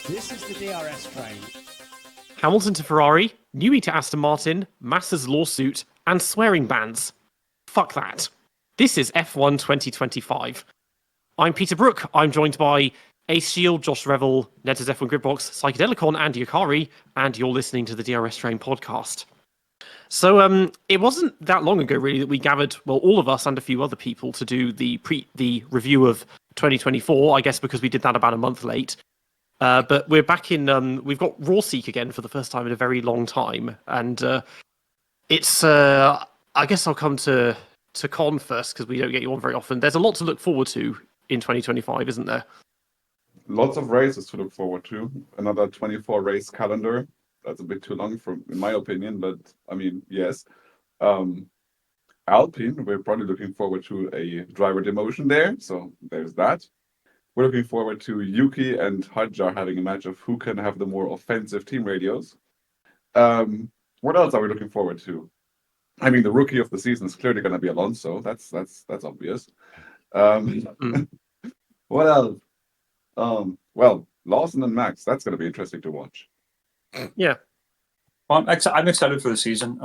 This is the DRS train. Hamilton to Ferrari, Newey to Aston Martin, Massa's lawsuit, and swearing bans. Fuck that. This is F1 2025. I'm Peter Brook. I'm joined by Ace Shield, Josh Revel, Nedzo's F1 Gridbox, Psychedelicon, and Yukari, and you're listening to the DRS Train podcast. So it wasn't that long ago, really, that we gathered, well, all of us and a few other people to do the review of 2024, I guess because we did that about a month late. But we're back in, we've got Rawseek again for the first time in a very long time. And it's, I guess I'll come to Con first, because we don't get you on very often. There's a lot to look forward to in 2025, isn't there? Lots of races to look forward to. Another 24 race calendar. That's a bit too long, in my opinion, but I mean, yes. Alpine, we're probably looking forward to a driver demotion there, so there's that. We're looking forward to Yuki and Hadjar having a match of who can have the more offensive team radios. What else are we looking forward to? I mean, the rookie of the season is clearly going to be Alonso. That's obvious. What else? Well, Lawson and Max. That's going to be interesting to watch. Yeah. Well, I'm excited for the season.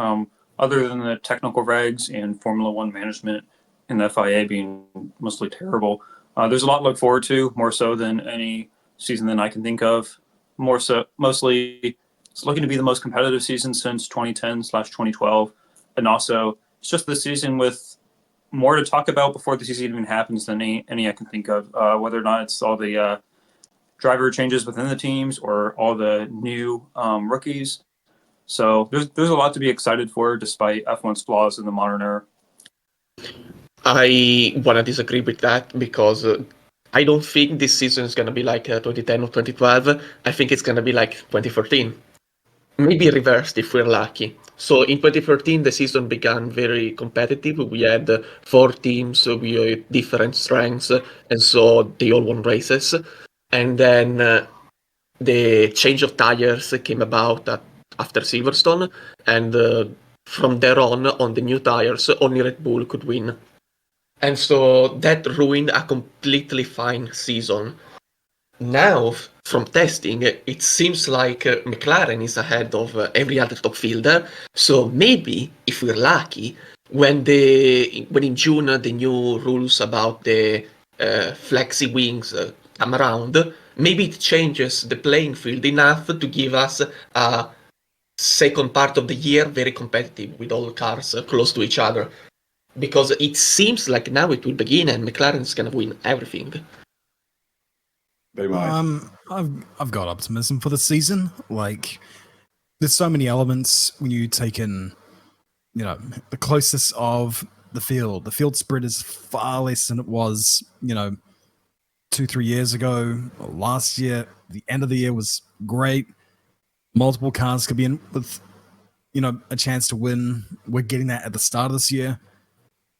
Other than the technical regs and Formula One management and the FIA being mostly terrible, there's a lot to look forward to, more so than any season than I can think of. Mostly, it's looking to be the most competitive season since 2010/2012, and also it's just the season with more to talk about before the season even happens than any I can think of. Whether or not it's all the driver changes within the teams or all the new rookies. So there's a lot to be excited for, despite F1's flaws in the modern era. I want to disagree with that because I don't think this season is going to be like 2010 or 2012. I think it's going to be like 2013. Maybe reversed if we're lucky. So in 2013, the season began very competitive. We had 4 teams with different strengths, and so they all won races. And then the change of tires came about after Silverstone, and from there on the new tires, only Red Bull could win. And so that ruined a completely fine season. Now, from testing, it seems like McLaren is ahead of every other top fielder. So maybe, if we're lucky, when in June the new rules about the flexi wings come around, maybe it changes the playing field enough to give us a second part of the year very competitive with all cars close to each other. Because it seems like now it will begin and McLaren is going to win everything. They might. I've got optimism for the season. Like, there's so many elements when you take in, the closeness of the field. The field spread is far less than it was, 2-3 years ago. Last year, the end of the year was great. Multiple cars could be in with, a chance to win. We're getting that at the start of this year.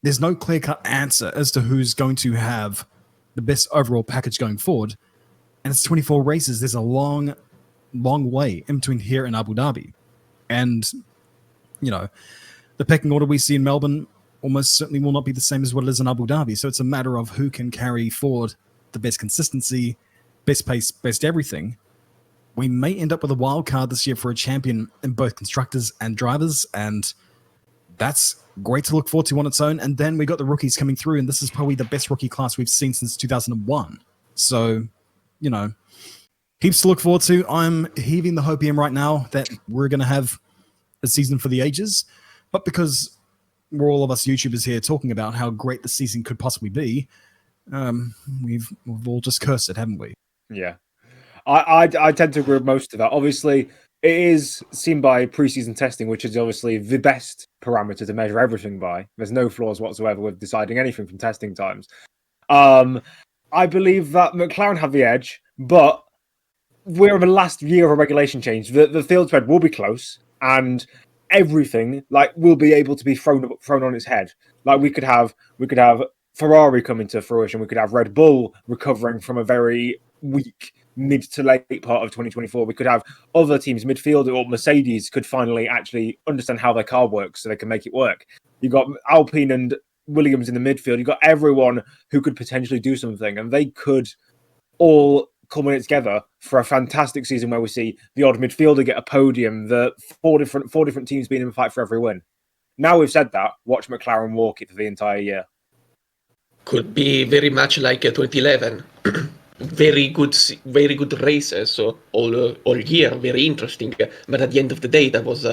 There's no clear-cut answer as to who's going to have the best overall package going forward. And it's 24 races. There's a long, long way in between here and Abu Dhabi. And, the pecking order we see in Melbourne almost certainly will not be the same as what it is in Abu Dhabi. So it's a matter of who can carry forward the best consistency, best pace, best everything. We may end up with a wild card this year for a champion in both constructors and drivers, and that's great to look forward to on its own. And then we got the rookies coming through, and this is probably the best rookie class we've seen since 2001. So, heaps to look forward to. I'm heaving the hopium right now that we're going to have a season for the ages, but because we're all of us YouTubers here talking about how great the season could possibly be, we've all just cursed it, haven't we? Yeah. I tend to agree with most of that. Obviously, it is seen by preseason testing, which is obviously the best parameter to measure everything by. There's no flaws whatsoever with deciding anything from testing times. I believe that McLaren have the edge, but we're in the last year of a regulation change. The field spread will be close, and everything will be able to be thrown on its head. Like we could have Ferrari coming to fruition. We could have Red Bull recovering from a very weak mid to late part of 2024. We could have other teams, midfield or Mercedes, could finally actually understand how their car works so they can make it work. You've got Alpine and Williams in the midfield. You've got everyone who could potentially do something, and they could all culminate together for a fantastic season where we see the odd midfielder get a podium, the four different teams being in a fight for every win. Now we've said that, watch McLaren walk it for the entire year. Could be very much like 2011. Very good races, so all year, very interesting. But at the end of the day, there was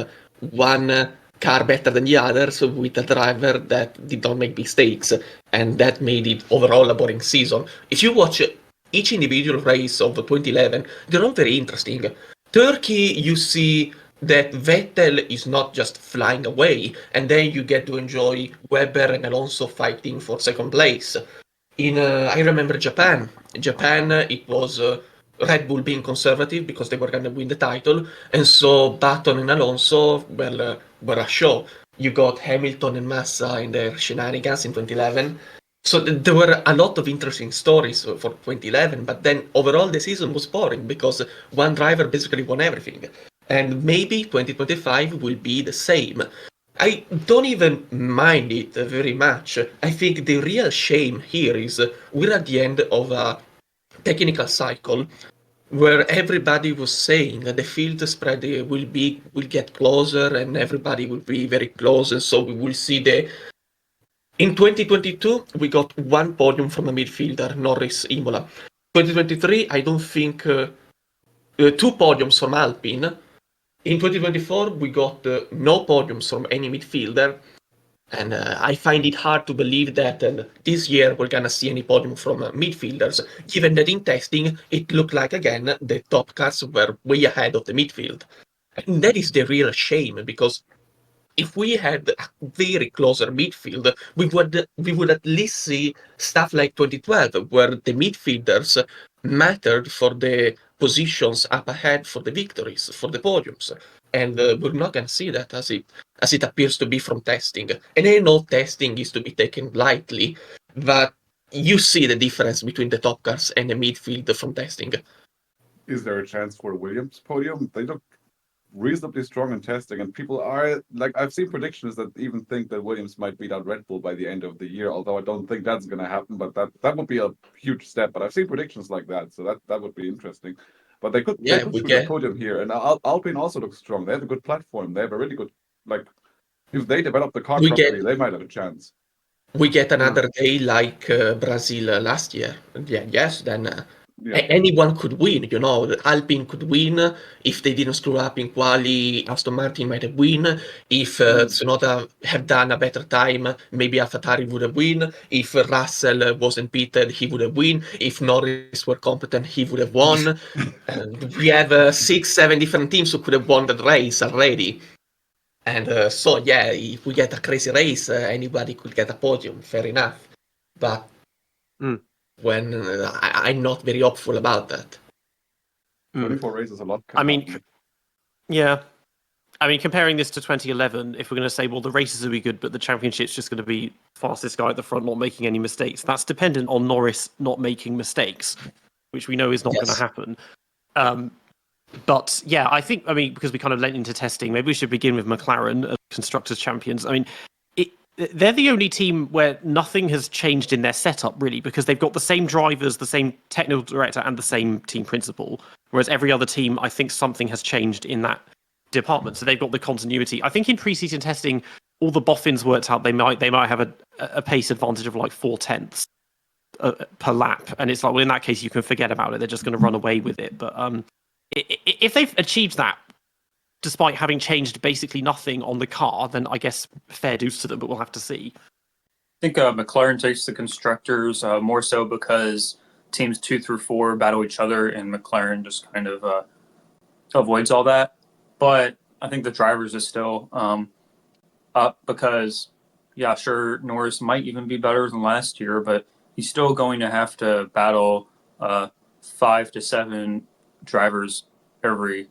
one car better than the others with a driver that did not make mistakes, and that made it overall a boring season. If you watch each individual race of 2011, they're all very interesting. Turkey, you see that Vettel is not just flying away, and then you get to enjoy Webber and Alonso fighting for second place. I remember Japan. It was Red Bull being conservative because they were going to win the title, and so Button and Alonso were a show. You got Hamilton and Massa in their shenanigans in 2011. So there were a lot of interesting stories for 2011, but then overall the season was boring because one driver basically won everything. And maybe 2025 will be the same. I don't even mind it very much. I think the real shame here is we're at the end of a technical cycle where everybody was saying that the field spread will get closer and everybody will be very close, and so we will see in 2022 we got one podium from a midfielder, Norris Imola. 2023 I don't think two podiums from Alpine. In 2024 we got no podiums from any midfielder, and I find it hard to believe that this year we're gonna see any podium from midfielders, given that in testing it looked like again the top cars were way ahead of the midfield. And that is the real shame, because if we had a very closer midfield, we would at least see stuff like 2012, where the midfielders mattered for the positions up ahead for the victories, for the podiums. And we're not going to see that as it appears to be from testing. And I know testing is to be taken lightly, but you see the difference between the top cars and the midfield from testing. Is there a chance for a Williams podium? They look reasonably strong in testing, and people are like, I've seen predictions that even think that Williams might beat out Red Bull by the end of the year, although I don't think that's going to happen, but that would be a huge step. But I've seen predictions like that, so that would be interesting. But they could shoot a podium here, and Alpine also looks strong. They have a good platform. They have a really good, like, if they develop the car properly, they might have a chance. We get another day like Brazil last year. Then anyone could win. Alpine could win. If they didn't screw up in Quali, Aston Martin might have win. If Tsunoda had done a better time, maybe AlphaTauri would have win. If Russell wasn't pitted, he would have win. If Norris were competent, he would have won. We have 6-7 different teams who could have won the race already. And if we get a crazy race, anybody could get a podium, fair enough. But when I'm not very hopeful about that. 24 races, a lot. Comparing this to 2011, if we're going to say, well, the races will be good, but the championship's just going to be fastest guy at the front, not making any mistakes, that's dependent on Norris not making mistakes, which we know is not going to happen. But yeah, I think, because we kind of lent into testing, maybe we should begin with McLaren as constructors champions. They're the only team where nothing has changed in their setup, really, because they've got the same drivers, the same technical director, and the same team principal. Whereas every other team, I think something has changed in that department. So they've got the continuity. I think in preseason testing, all the boffins worked out they might have a pace advantage of like 0.4 per lap, and it's like, well, in that case, you can forget about it. They're just going to run away with it. But if they've achieved that, despite having changed basically nothing on the car, then I guess fair dues to them, but we'll have to see. I think McLaren takes the constructors more so because teams 2 through 4 battle each other, and McLaren just kind of avoids all that. But I think the drivers is still up because, yeah, sure, Norris might even be better than last year, but he's still going to have to battle 5 to 7 drivers every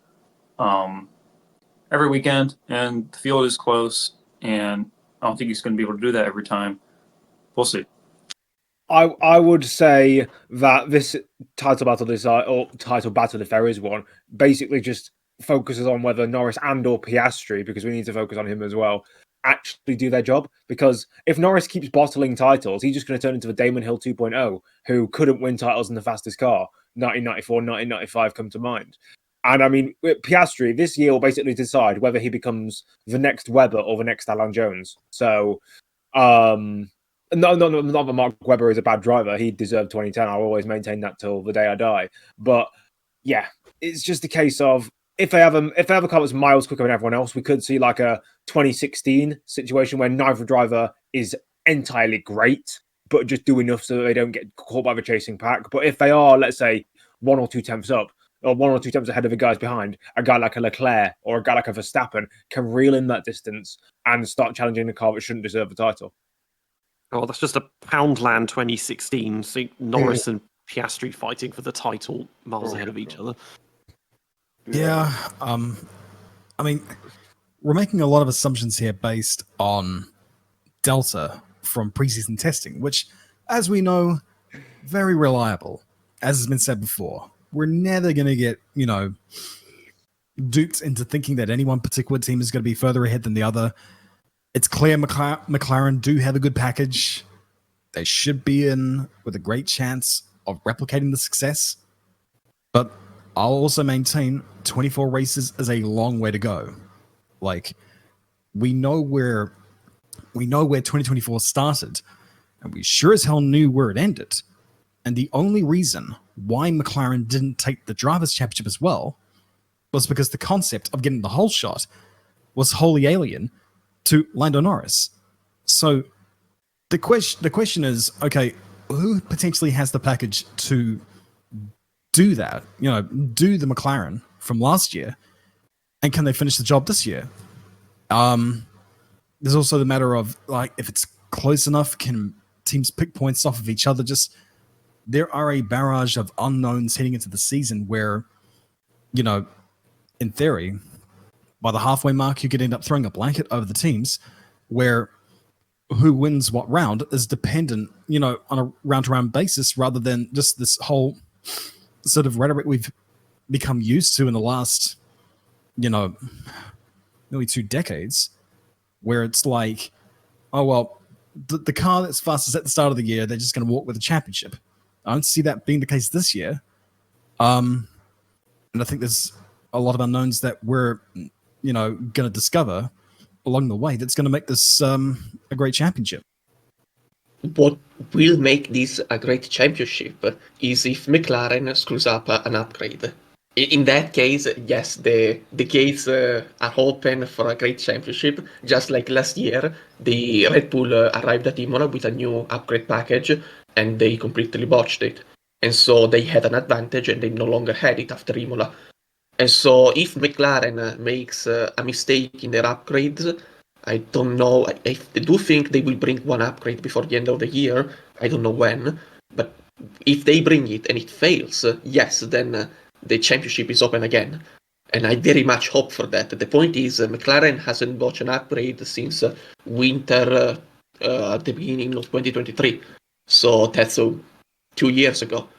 weekend, and the field is close, and I don't think he's going to be able to do that every time. We'll see. I would say that this title battle, if there is one, basically just focuses on whether Norris and or Piastri, because we need to focus on him as well, actually do their job. Because if Norris keeps bottling titles, he's just going to turn into a Damon Hill 2.0 who couldn't win titles in the fastest car. 1994, 1995 come to mind. And I mean, Piastri this year will basically decide whether he becomes the next Webber or the next Alan Jones. So, not that Mark Webber is a bad driver. He deserved 2010. I'll always maintain that till the day I die. But yeah, it's just a case of if they have a car that's miles quicker than everyone else, we could see like a 2016 situation where neither driver is entirely great, but just do enough so that they don't get caught by the chasing pack. But if they are, let's say, 1 or 2 tenths up, or 1 or 2 tenths ahead of the guys behind, a guy like a Leclerc or a guy like a Verstappen can reel in that distance and start challenging a car that shouldn't deserve the title. Oh, that's just a Poundland 2016. So Norris and Piastri fighting for the title miles ahead of each other. Yeah. I mean, we're making a lot of assumptions here based on Delta from preseason testing, which, as we know, very reliable. As has been said before, we're never going to get, duped into thinking that any one particular team is going to be further ahead than the other. It's clear McLaren do have a good package. They should be in with a great chance of replicating the success. But I'll also maintain 24 races is a long way to go. Like, we know where 2024 started, and we sure as hell knew where it ended. And the only reason why McLaren didn't take the Drivers' Championship as well was because the concept of getting the whole shot was wholly alien to Lando Norris. So the question is, okay, who potentially has the package to do that? Do the McLaren from last year, and can they finish the job this year? There's also the matter of, like, if it's close enough, can teams pick points off of each other? Just there are a barrage of unknowns heading into the season where, in theory, by the halfway mark, you could end up throwing a blanket over the teams where who wins what round is dependent, on a round-to-round basis rather than just this whole sort of rhetoric we've become used to in the last, nearly 2 decades, where it's like, oh, well, the car that's fastest at the start of the year, they're just going to walk with the championship. I don't see that being the case this year. And I think there's a lot of unknowns that we're, going to discover along the way that's going to make this a great championship. What will make this a great championship is if McLaren screws up an upgrade. In that case, yes, the gates are open for a great championship. Just like last year, the Red Bull arrived at Imola with a new upgrade package, and they completely botched it. And so they had an advantage, and they no longer had it after Imola. And so if McLaren makes a mistake in their upgrades, I don't know. I do think they will bring one upgrade before the end of the year. I don't know when. But if they bring it and it fails, yes, then the championship is open again. And I very much hope for that. The point is, McLaren hasn't bought an upgrade since winter at the beginning of 2023. So that's 2 years ago.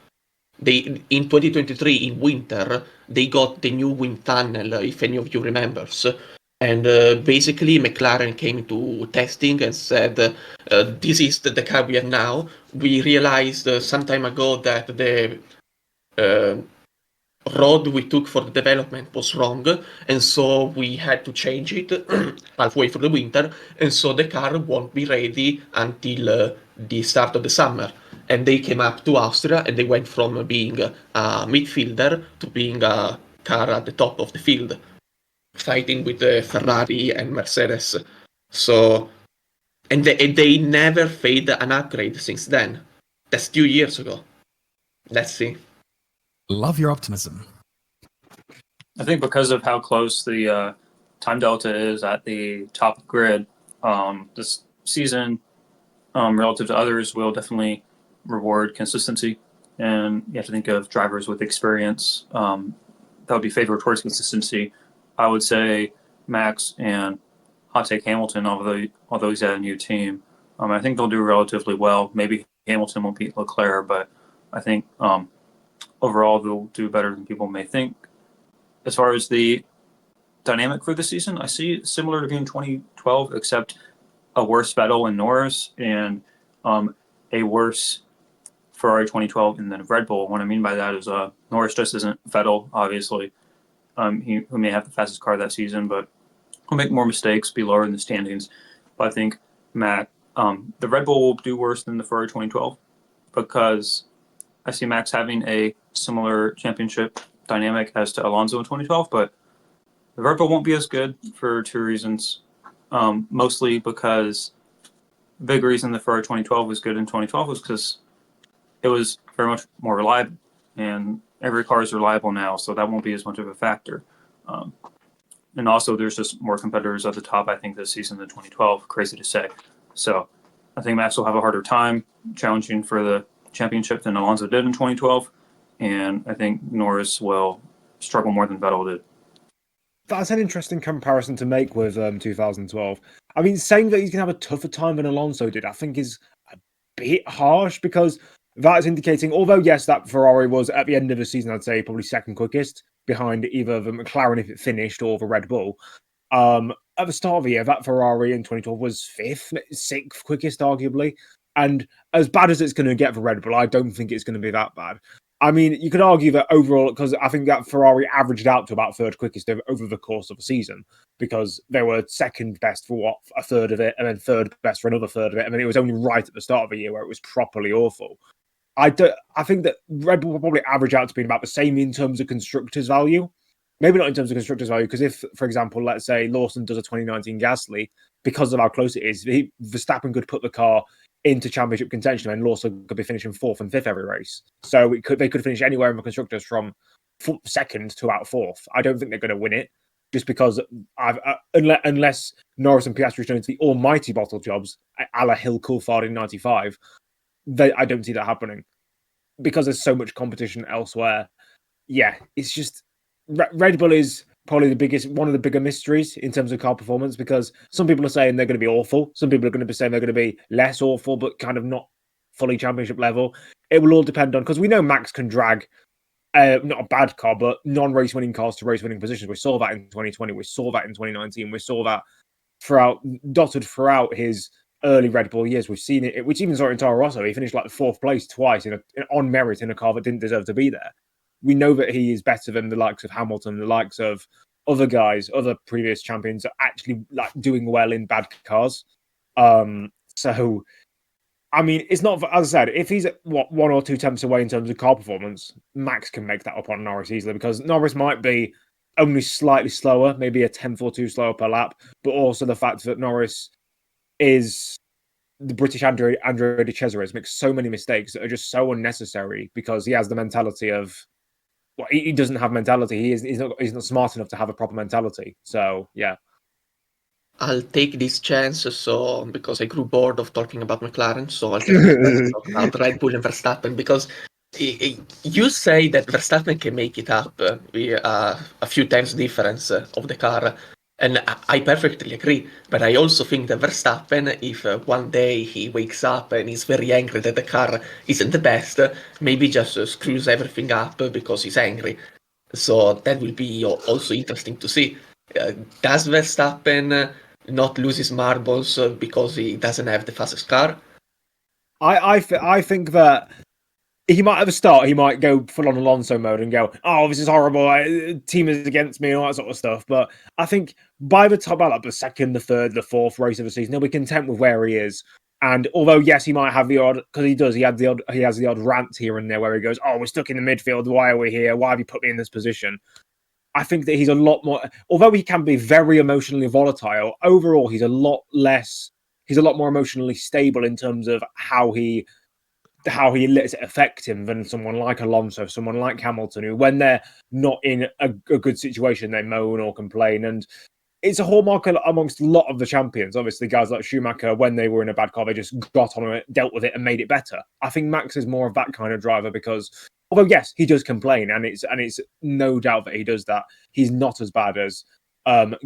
In 2023, in winter, they got the new wind tunnel, if any of you remembers. And basically, McLaren came to testing and said, this is the car we have now. We realized some time ago that the road we took for the development was wrong, and so we had to change it halfway through the winter, and so the car won't be ready until the start of the summer. And they came up to Austria, and they went from being a midfielder to being a car at the top of the field, fighting with Ferrari and Mercedes. So, and they never failed an upgrade since then. That's 2 years ago. Let's see. Love your optimism. I think because of how close the time delta is at the top of the grid, this season, relative to others, will definitely reward consistency. And you have to think of drivers with experience that would be favored towards consistency. I would say Max and hot take Hamilton, although he's at a new team. I think they'll do relatively well. Maybe Hamilton won't beat Leclerc, but I think overall they'll do better than people may think. As far as the dynamic for the season, I see it similar to being 2012, except a worse Vettel and Norris and a worse Ferrari 2012 and then Red Bull. What I mean by that is Norris just isn't Vettel, obviously. Who may have the fastest car that season, but he'll make more mistakes, be lower in the standings. But I think the Red Bull will do worse than the Ferrari 2012 because I see Max having a similar championship dynamic as to Alonso in 2012, but the Red Bull won't be as good for two reasons. Mostly because the big reason the Ferrari 2012 was good in 2012 was because it was very much more reliable, and every car is reliable now, so that won't be as much of a factor. And also, there's just more competitors at the top, I think, this season than 2012. Crazy to say. So I think Max will have a harder time challenging for the championship than Alonso did in 2012, and I think Norris will struggle more than Vettel did. That's an interesting comparison to make with 2012. I mean, saying that he's going to have a tougher time than Alonso did, I think is a bit harsh because that is indicating, although, yes, that Ferrari was at the end of the season, I'd say probably second quickest behind either the McLaren if it finished or the Red Bull. At the start of the year, that Ferrari in 2012 was fifth, sixth quickest, arguably. And as bad as it's going to get for Red Bull, I don't think it's going to be that bad. I mean, you could argue that overall, because I think that Ferrari averaged out to about third quickest over the course of the season, because they were second best for a third of it, and then third best for another third of it, and then it was only right at the start of the year where it was properly awful. I think that Red Bull will probably average out to being about the same in terms of constructors' value. Maybe not in terms of constructors' value, because if, for example, let's say Lawson does a 2019 Gasly, because of how close it is, Verstappen could put the car into championship contention, and Lawson could be finishing fourth and fifth every race. So they could finish anywhere in the constructors from second to about fourth. I don't think they're going to win it, just because unless Norris and Piastri turn into the almighty bottle jobs, a la Hill Coulthard in '95, I don't see that happening because there's so much competition elsewhere. Yeah, it's just Red Bull is probably one of the bigger mysteries in terms of car performance, because some people are saying they're going to be awful. Some people are going to be saying they're going to be less awful, but kind of not fully championship level. It will all depend on, because we know Max can drag not a bad car, but non-race winning cars to race winning positions. We saw that in 2020. We saw that in 2019. We saw that dotted throughout his early Red Bull years. We've seen it. We even saw it in Toro Rosso. He finished like fourth place twice on merit in a car that didn't deserve to be there. We know that he is better than the likes of Hamilton, the likes of other guys, other previous champions, are actually like doing well in bad cars. So, I mean, it's not, as I said, if he's one or two tenths away in terms of car performance, Max can make that up on Norris easily, because Norris might be only slightly slower, maybe a tenth or two slower per lap, but also the fact that Norris is the British Andrea de Cesaris, makes so many mistakes that are just so unnecessary because he has the mentality of, well, he doesn't have mentality. He's not smart enough to have a proper mentality. So, yeah. I'll take this chance, so because I grew bored of talking about McLaren, so I'll take this chance to talk about Red Bull and Verstappen, because you say that Verstappen can make it up with a few times difference of the car, and I perfectly agree, but I also think that Verstappen, if one day he wakes up and is very angry that the car isn't the best, maybe just screws everything up because he's angry. So that will be also interesting to see. Does Verstappen not lose his marbles because he doesn't have the fastest car? I think that he might at the start, he might go full on Alonso mode and go, oh, this is horrible, team is against me and all that sort of stuff. But I think by the time, like the second, the third, the fourth race of the season, he'll be content with where he is. And although, yes, he might have the odd, because he has the odd rant here and there where he goes, oh, we're stuck in the midfield, why are we here? Why have you put me in this position? I think that he's a lot more, although he can be very emotionally volatile, overall he's a lot more emotionally stable in terms of how he lets it affect him than someone like Alonso, someone like Hamilton, who when they're not in a good situation, they moan or complain. And it's a hallmark amongst a lot of the champions. Obviously, guys like Schumacher, when they were in a bad car, they just got on it, dealt with it, and made it better. I think Max is more of that kind of driver because, although yes, he does complain, and it's no doubt that he does that, he's not as bad as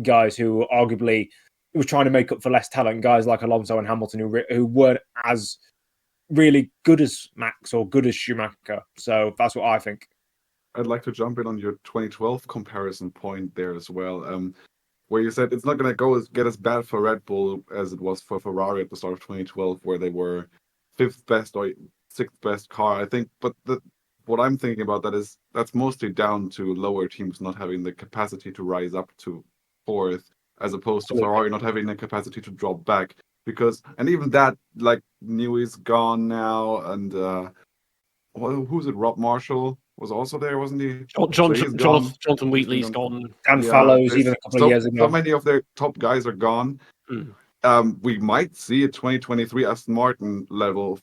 guys who arguably were trying to make up for less talent, guys like Alonso and Hamilton, who weren't as really good as Max or good as Schumacher. So that's what I think. I'd like to jump in on your 2012 comparison point there as well, where you said it's not going to get as bad for Red Bull as it was for Ferrari at the start of 2012, where they were fifth best or sixth best car, I think. But what I'm thinking about that is that's mostly down to lower teams not having the capacity to rise up to fourth, as opposed to Absolutely. Ferrari not having the capacity to drop back. And even that, like, Newey's gone now, and who's it? Rob Marshall was also there, wasn't he? So he's gone. Jonathan Wheatley's gone. Dan Yeah, Fallows, there's even a couple of years ago. so many of their top guys are gone. We might see a 2023 Aston Martin level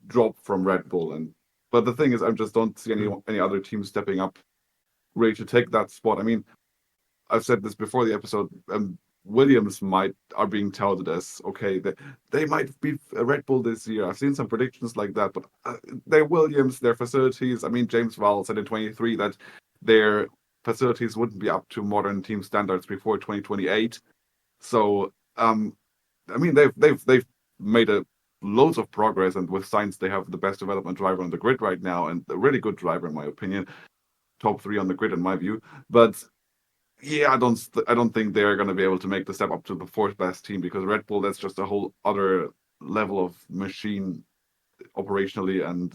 drop from Red Bull, but the thing is, I just don't see any other team stepping up really to take that spot. I mean, I've said this before the episode. Williams are being touted as okay. They might be a Red Bull this year. I've seen some predictions like that, but they're Williams, their facilities. I mean, James Vowell said in 23 that their facilities wouldn't be up to modern team standards before 2028. So, I mean, they've made loads of progress, and with Sainz, they have the best development driver on the grid right now, and a really good driver in my opinion, top 3 on the grid in my view. But yeah, I don't think they're going to be able to make the step up to the 4th best team, because Red Bull, that's just a whole other level of machine operationally, and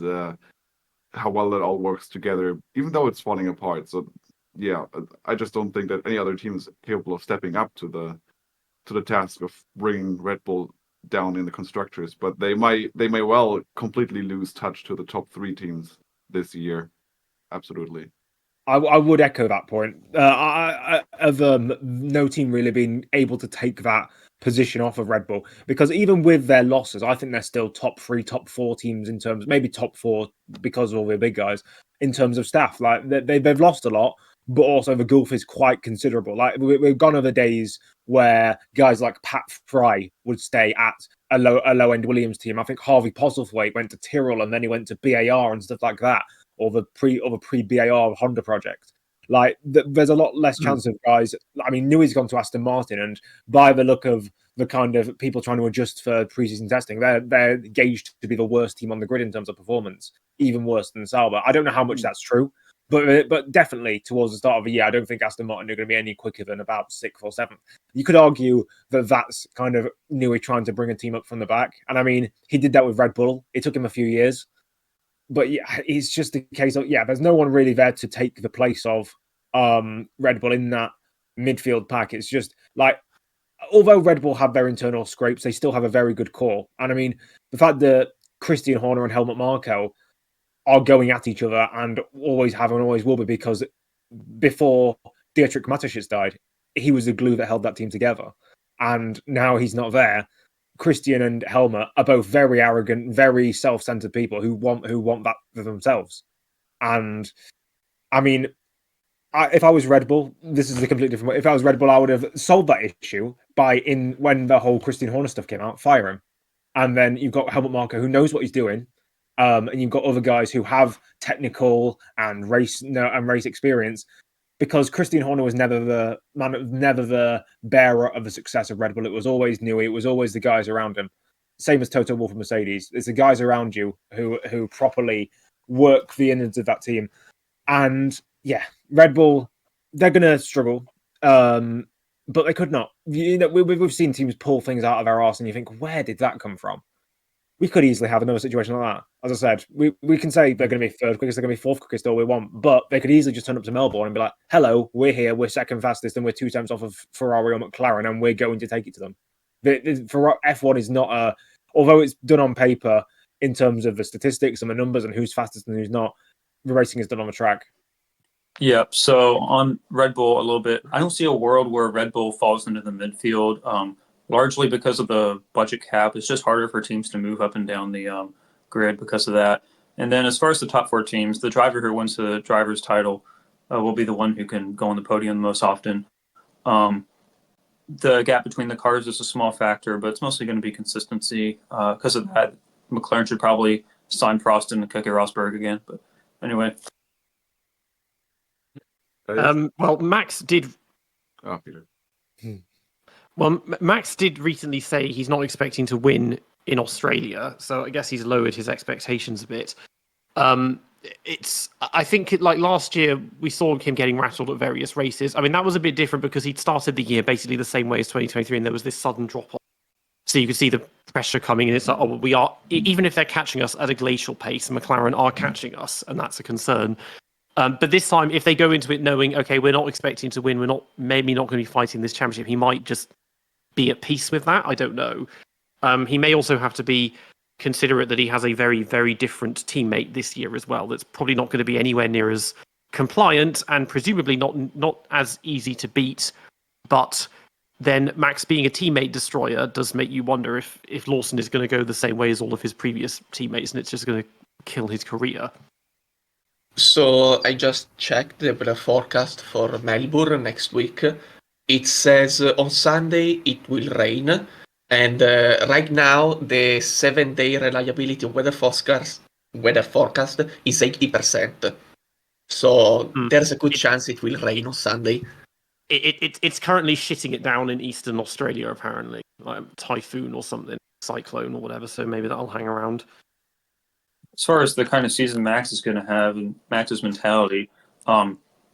how well that all works together, even though it's falling apart. So yeah, I just don't think that any other team is capable of stepping up to the task of bringing Red Bull down in the constructors. But they may well completely lose touch to the top 3 teams this year. Absolutely. I would echo that point. No team really being able to take that position off of Red Bull, because even with their losses, I think they're still top 3, top 4 teams in terms, maybe top 4 because of all the big guys in terms of staff. Like they've lost a lot, but also the gulf is quite considerable. Like we've gone over days where guys like Pat Fry would stay at a low end Williams team. I think Harvey Postlethwaite went to Tyrrell, and then he went to BAR and stuff like that, or the pre BAR Honda project. Like there's a lot less chance of guys. I mean, Newey's gone to Aston Martin, and by the look of the kind of people trying to adjust for preseason testing, they're gauged to be the worst team on the grid in terms of performance, even worse than Sauber. I don't know how much that's true, but definitely towards the start of the year, I don't think Aston Martin are going to be any quicker than about 6th or 7th. You could argue that that's kind of Newey trying to bring a team up from the back, and I mean, he did that with Red Bull. It took him a few years. But yeah, it's just a case of, there's no one really there to take the place of Red Bull in that midfield pack. It's just like, although Red Bull have their internal scrapes, they still have a very good core. And I mean, the fact that Christian Horner and Helmut Marko are going at each other, and always have and always will be, because before Dietrich Mateschitz died, he was the glue that held that team together. And now he's not there. Christian and Helmut are both very arrogant, very self-centered people who want that for themselves. And I mean, if I was Red Bull, this is a completely different way. If I was Red Bull, I would have solved that issue when the whole Christian Horner stuff came out, fire him. And then you've got Helmut Marko, who knows what he's doing, and you've got other guys who have technical and race experience. Because Christian Horner was never the bearer of the success of Red Bull. It was always Newey. It was always the guys around him. Same as Toto Wolff and Mercedes. It's the guys around you who properly work the innards of that team. And yeah, Red Bull, they're going to struggle, but they could not. You know, we've seen teams pull things out of their arse, and you think, where did that come from? We could easily have another situation like that. As I said, we can say they're going to be 3rd quickest, they're going to be 4th quickest, all we want, but they could easily just turn up to Melbourne and be like, hello, we're here, we're 2nd fastest, and we're 2 tenths off of Ferrari or McLaren, and we're going to take it to them. For F1 is not although it's done on paper in terms of the statistics and the numbers and who's fastest and who's not, the racing is done on the track. Yeah, so on Red Bull a little bit, I don't see a world where Red Bull falls into the midfield, largely because of the budget cap. It's just harder for teams to move up and down the grid because of that. And then as far as the top 4 teams, the driver who wins the driver's title will be the one who can go on the podium the most often. The gap between the cars is a small factor, but it's mostly going to be consistency. Because of that, McLaren should probably sign Prost and Keke Rosberg again. But anyway. Well, Max did. Oh, Peter. Well, Max did recently say he's not expecting to win in Australia, so I guess he's lowered his expectations a bit. I think like last year we saw him getting rattled at various races. I mean, that was a bit different because he'd started the year basically the same way as 2023, and there was this sudden drop off. So you can see the pressure coming in. It's like, oh, we are, even if they're catching us at a glacial pace, McLaren are catching us, and that's a concern. But this time, if they go into it knowing, okay, we're not expecting to win, we're maybe not going to be fighting this championship, he might just be at peace with that. I don't know. He may also have to be considerate that he has a very, very different teammate this year as well. That's probably not going to be anywhere near as compliant and presumably not as easy to beat. But then Max being a teammate destroyer does make you wonder if Lawson is going to go the same way as all of his previous teammates, and it's just going to kill his career. So I just checked the weather forecast for Melbourne next week. It says on Sunday it will rain, and right now the 7-day reliability of weather forecast is 80%. So there's a good chance it will rain on Sunday. It's currently shitting it down in eastern Australia, apparently, like typhoon or something, cyclone or whatever. So maybe that'll hang around. As far as the kind of season Max is going to have and Max's mentality,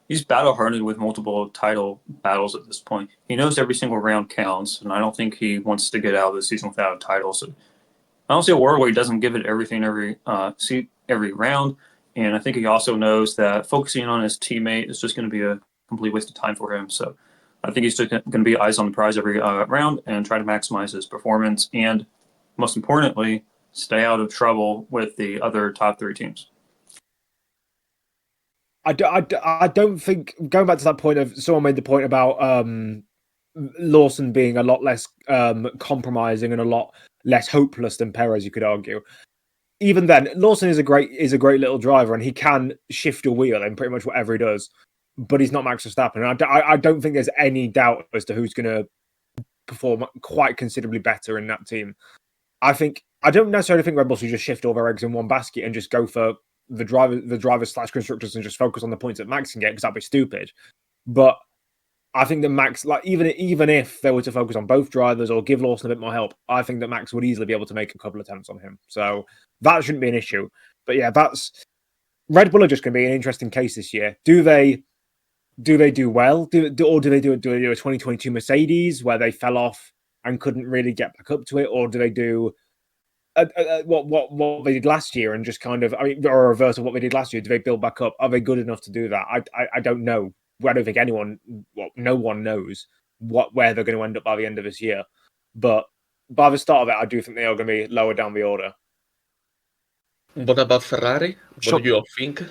he's battle hardened with multiple title battles at this point. He knows every single round counts, and I don't think he wants to get out of the season without a title. So I don't see a world where he doesn't give it everything every round. And I think he also knows that focusing on his teammate is just going to be a complete waste of time for him. So I think he's just going to be eyes on the prize every round and try to maximize his performance. And most importantly, stay out of trouble with the other top 3 teams. I don't think, going back to that point of, someone made the point about Lawson being a lot less compromising and a lot less hopeless than Perez, you could argue. Even then, Lawson is a great little driver, and he can shift a wheel in pretty much whatever he does. But he's not Max Verstappen, and I don't think there's any doubt as to who's going to perform quite considerably better in that team. I don't necessarily think Red Bull should just shift all their eggs in one basket and just go for the drivers / constructors and just focus on the points that Max can get, because that'd be stupid. But I think that Max, like even if they were to focus on both drivers or give Lawson a bit more help, I think that Max would easily be able to make a couple attempts on him. So that shouldn't be an issue. But yeah, Red Bull are just going to be an interesting case this year. Do they do well? Do they do a 2022 Mercedes where they fell off and couldn't really get back up to it, or do they do what they did last year and just kind of, or a reverse of what they did last year? Do they build back up? Are they good enough to do that? I don't know. I don't think no one knows where they're going to end up by the end of this year. But by the start of it, I do think they are going to be lower down the order. What about Ferrari? What do you all think?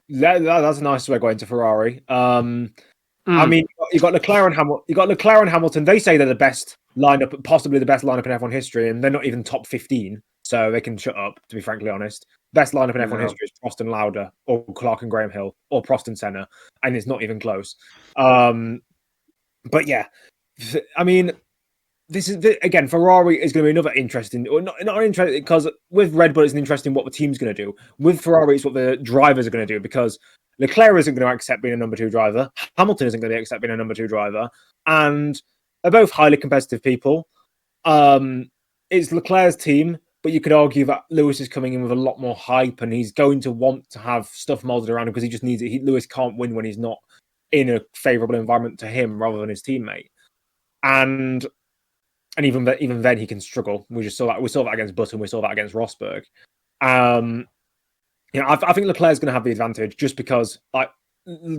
That's a nice segue into Ferrari. I mean, you got Leclerc and Hamilton. They say they're the best lineup, possibly the best lineup in F1 history, and they're not even top 15, so they can shut up. To be frankly honest, best lineup in F1 history is Prost and Lauda, or Clark and Graham Hill, or Prost and Senna, and it's not even close. But yeah, I mean, this is again, Ferrari is going to be another interesting, or not interesting, because with Red Bull it's interesting what the team's going to do. With Ferrari, it's what the drivers are going to do, because Leclerc isn't going to accept being a number 2 driver. Hamilton isn't going to accept being a number 2 driver, and they're both highly competitive people. It's Leclerc's team, but you could argue that Lewis is coming in with a lot more hype, and he's going to want to have stuff molded around him because he just needs it. Lewis can't win when he's not in a favourable environment to him rather than his teammate, and even then he can struggle. We saw that against Button. We saw that against Rosberg. I think Leclerc's going to have the advantage just because, like,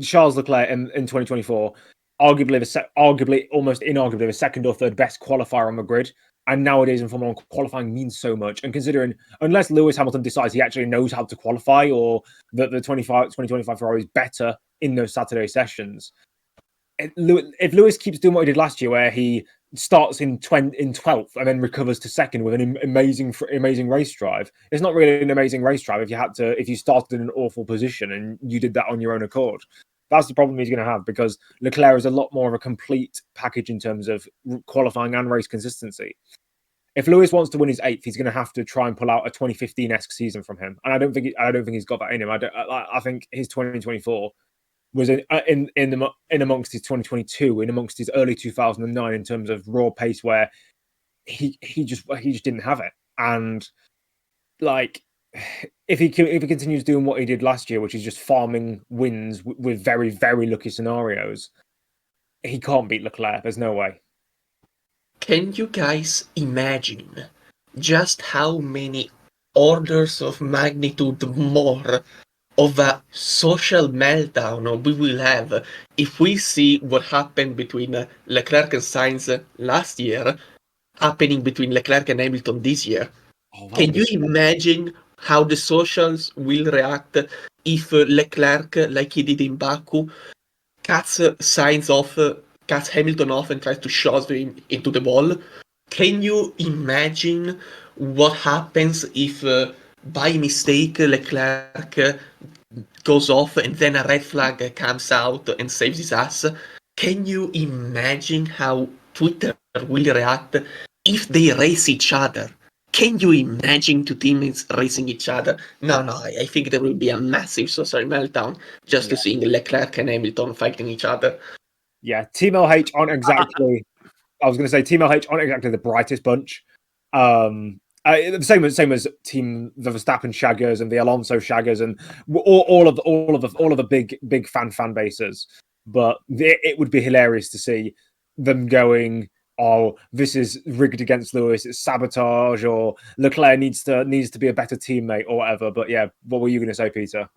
Charles Leclerc in 2024, arguably, almost inarguably, the second or third best qualifier on the grid. And nowadays in Formula 1, qualifying means so much. And considering, unless Lewis Hamilton decides he actually knows how to qualify, or that the 2025 Ferrari is better in those Saturday sessions, if Lewis keeps doing what he did last year, where he starts in 12th and then recovers to second with an amazing race drive, it's not really an amazing race drive if you started in an awful position and you did that on your own accord. That's the problem he's going to have, because Leclerc is a lot more of a complete package in terms of qualifying and race consistency. If Lewis wants to win his 8th, he's going to have to try and pull out a 2015-esque season from him, and I don't think he's got that in him. I think his 2024 was in amongst his 2022, in amongst his early 2009 in terms of raw pace, where he just didn't have it. And like, if he continues doing what he did last year, which is just farming wins with very, very lucky scenarios, he can't beat Leclerc. There's no way. Can you guys imagine just how many orders of magnitude more of a social meltdown we will have if we see what happened between Leclerc and Sainz last year happening between Leclerc and Hamilton this year? Oh, that Can would you be imagine how the socials will react if Leclerc, like he did in Baku, cuts Sainz off, cuts Hamilton off and tries to shove him into the wall? Can you imagine what happens if by mistake Leclerc goes off and then a red flag comes out and saves his ass? Can you imagine how Twitter will react if they race each other? Can you imagine two teammates racing each other? No, I think there will be a massive social meltdown just to seeing Leclerc and Hamilton fighting each other. Yeah, Team LH aren't exactly. I was going to say Team LH aren't exactly the brightest bunch. The same as Team the Verstappen shaggers and the Alonso shaggers and all of the big fan bases. But it would be hilarious to see them going, "Oh, this is rigged against Lewis. It's sabotage," or Leclerc needs to be a better teammate or whatever. But yeah, what were you going to say, Peter?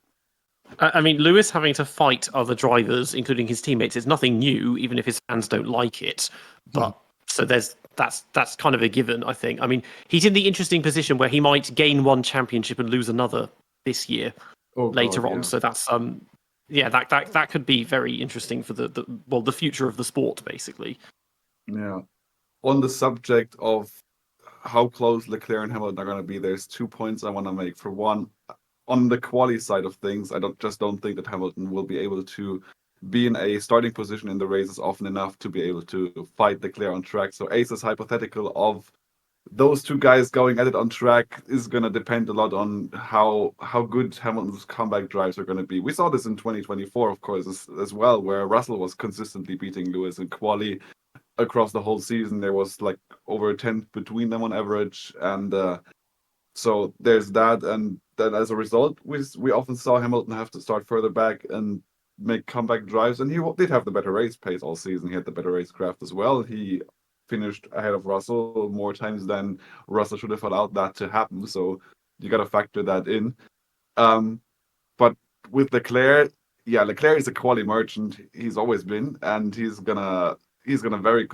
I mean, Lewis having to fight other drivers, including his teammates, is nothing new, even if his fans don't like it. But so that's kind of a given, I think. I mean, he's in the interesting position where he might gain one championship and lose another this year later on. Yeah. So that's that could be very interesting for the future of the sport, basically. Yeah. On the subject of how close Leclerc and Hamilton are going to be, there's 2 points I want to make. For one, on the quali side of things, I don't think that Hamilton will be able to be in a starting position in the races often enough to be able to fight Leclerc on track. So Ace's hypothetical of those two guys going at it on track is going to depend a lot on how good Hamilton's comeback drives are going to be. We saw this in 2024, of course, as well, where Russell was consistently beating Lewis in quali across the whole season. There was like over a 10 between them on average, and so there's that. And then as a result, we often saw Hamilton have to start further back and make comeback drives, and he did have the better race pace all season. He had the better racecraft as well. He finished ahead of Russell more times than Russell should have allowed that to happen. So you got to factor that in. But with Leclerc, yeah, Leclerc is a quality merchant. He's always been, and he's gonna very.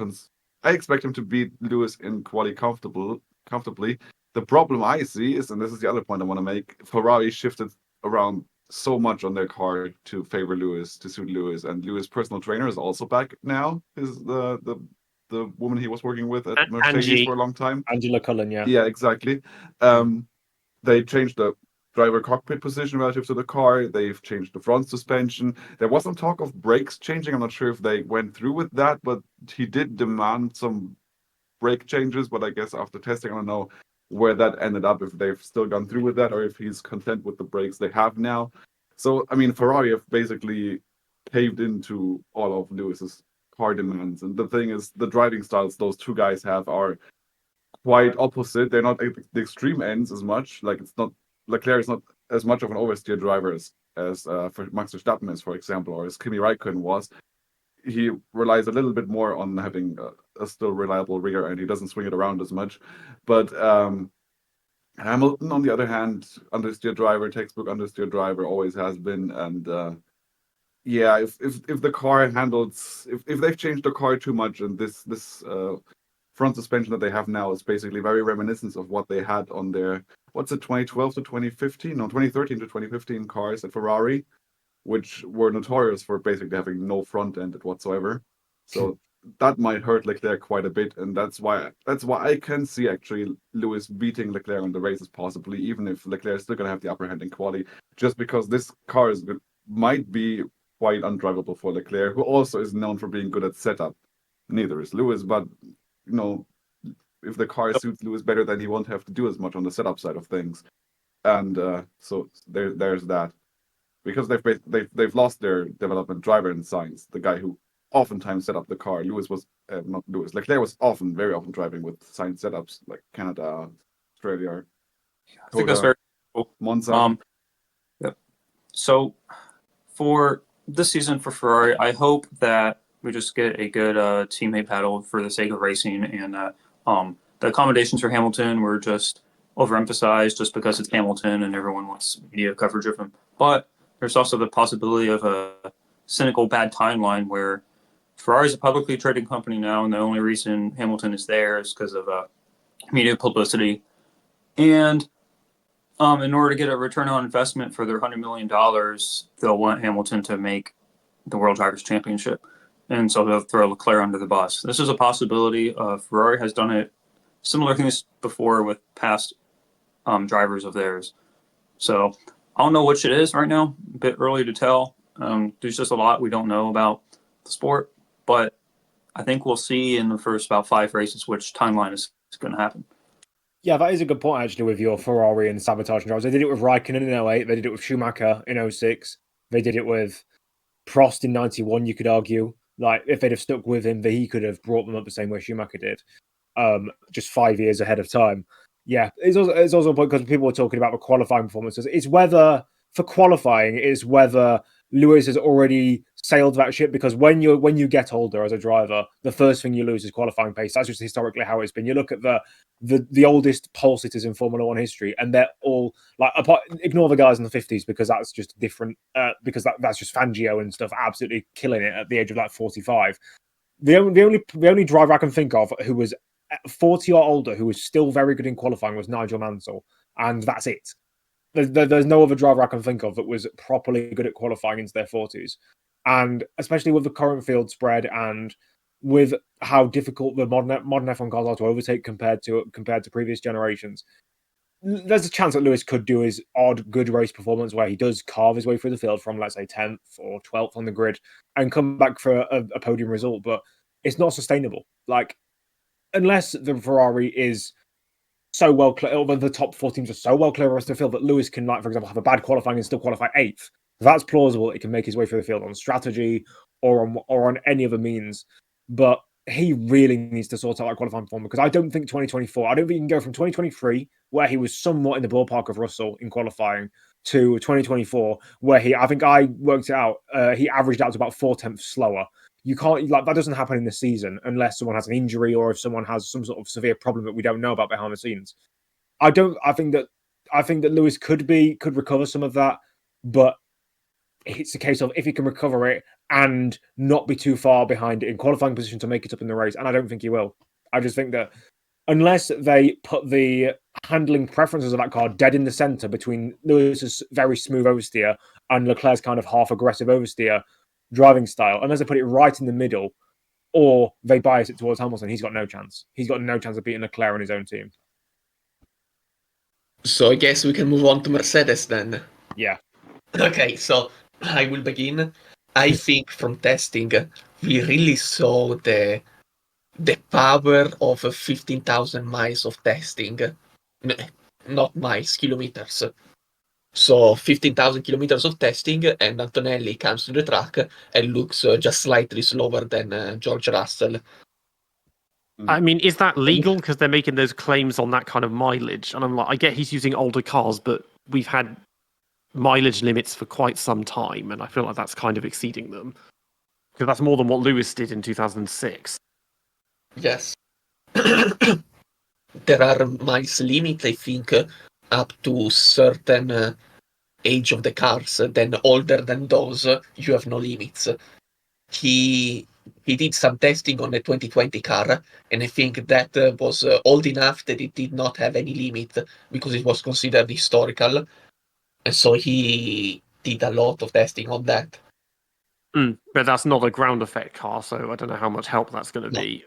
I expect him to beat Lewis in quali comfortably. The problem I see is, and this is the other point I want to make, Ferrari shifted around so much on their car to favor Lewis, to suit Lewis, and Lewis' personal trainer is also back now. Is the woman he was working with at Mercedes Angie. for a long time. Angela Cullen, yeah. Yeah, exactly. They changed the driver cockpit position relative to the car. They've changed the front suspension. There was some talk of brakes changing. I'm not sure if they went through with that, but he did demand some brake changes. But I guess after testing, I don't know where that ended up, if they've still gone through with that or if he's content with the brakes they have now. So, I mean, Ferrari have basically caved into all of Lewis's car demands. And the thing is, the driving styles those two guys have are quite opposite. They're not at the extreme ends as much. Like, it's not, Leclerc is not as much of an oversteer driver as for Max Verstappen is, for example, or as Kimi Räikkönen was. He relies a little bit more on having a still reliable rear end. He doesn't swing it around as much. But Hamilton, on the other hand, understeer driver, textbook understeer driver, always has been. And yeah, if the car handles, if they've changed the car too much, and this front suspension that they have now is basically very reminiscent of what they had on their 2012 to 2015, no, 2013 to 2015 cars at Ferrari, which were notorious for basically having no front end whatsoever. So that might hurt Leclerc quite a bit, and that's why I can see actually Lewis beating Leclerc in the races possibly, even if Leclerc is still going to have the upper hand in quali, just because this car might be quite undrivable for Leclerc, who also is known for being good at setup. Neither is Lewis, but if the car suits Lewis better, then he won't have to do as much on the setup side of things, and so there's that. Because they've lost their development driver in Sainz, the guy who oftentimes set up the car. Leclerc was very often driving with Sainz setups like Canada, Australia, I think that's very cool. Monza. Yep. So for this season for Ferrari, I hope that we just get a good teammate battle for the sake of racing, and the accommodations for Hamilton were just overemphasized just because it's Hamilton and everyone wants media coverage of him. But there's also the possibility of a cynical bad timeline where Ferrari is a publicly traded company now, and the only reason Hamilton is there is because of media publicity. And in order to get a return on investment for their $100 million, they'll want Hamilton to make the World Drivers' Championship. And so they'll throw Leclerc under the bus. This is a possibility. Ferrari has done it similar things before with past drivers of theirs. So I don't know which it is right now. A bit early to tell. There's just a lot we don't know about the sport. But I think we'll see in the first about 5 races which timeline is going to happen. Yeah, that is a good point, actually, with your Ferrari and sabotaging drivers. They did it with Raikkonen in 08. They did it with Schumacher in 06. They did it with Prost in 91, you could argue. Like, if they'd have stuck with him, he could have brought them up the same way Schumacher did, just 5 years ahead of time. Yeah, it's also a point because people were talking about the qualifying performances. It's whether, for qualifying, it's whether Lewis has already sailed that ship, because when you get older as a driver, the first thing you lose is qualifying pace. That's just historically how it's been. You look at the oldest pole sitters in Formula One history, and they're all like, ignore the guys in the 50s because that's just different. Because that's just Fangio and stuff absolutely killing it at the age of like 45. The only driver I can think of who was 40 or older who was still very good in qualifying was Nigel Mansell, and that's it. There's no other driver I can think of that was properly good at qualifying into their 40s. And especially with the current field spread and with how difficult the modern F1 cars are to overtake compared to previous generations, there's a chance that Lewis could do his odd good race performance where he does carve his way through the field from, let's say, 10th or 12th on the grid and come back for a podium result. But it's not sustainable. Like, unless the Ferrari is so well clear, or the top 4 teams are so well clear of the rest of the field that Lewis can, like, for example, have a bad qualifying and still qualify 8th. That's plausible. It can make his way through the field on strategy or on any other means. But he really needs to sort out that qualifying form, because I don't think 2024, I don't think you can go from 2023, where he was somewhat in the ballpark of Russell in qualifying, to 2024, where I think I worked it out, he averaged out to about 4/10 slower. You can't, like, that doesn't happen in the season unless someone has an injury or if someone has some sort of severe problem that we don't know about behind the scenes. I think that Lewis could recover some of that, but it's a case of if he can recover it and not be too far behind in qualifying position to make it up in the race, and I don't think he will. I just think that unless they put the handling preferences of that car dead in the center between Lewis's very smooth oversteer and Leclerc's kind of half aggressive oversteer driving style, unless they put it right in the middle, or they bias it towards Hamilton, he's got no chance. He's got no chance of beating Leclerc on his own team. So I guess we can move on to Mercedes then. Yeah. Okay, so I will begin. I think from testing, we really saw the power of 15,000 miles of testing. Not miles, kilometers. So 15,000 kilometers of testing, and Antonelli comes to the track and looks just slightly slower than George Russell. I mean, is that legal? Because they're making those claims on that kind of mileage. And I'm like, I get he's using older cars, but we've had mileage limits for quite some time, and I feel like that's kind of exceeding them. Because that's more than what Lewis did in 2006. Yes. There are miles limit, I think, up to certain age of the cars. Then older than those, you have no limits. He did some testing on the 2020 car, and I think that was old enough that it did not have any limit because it was considered historical. And so he did a lot of testing on that. But that's not a ground effect car, so I don't know how much help that's going to be.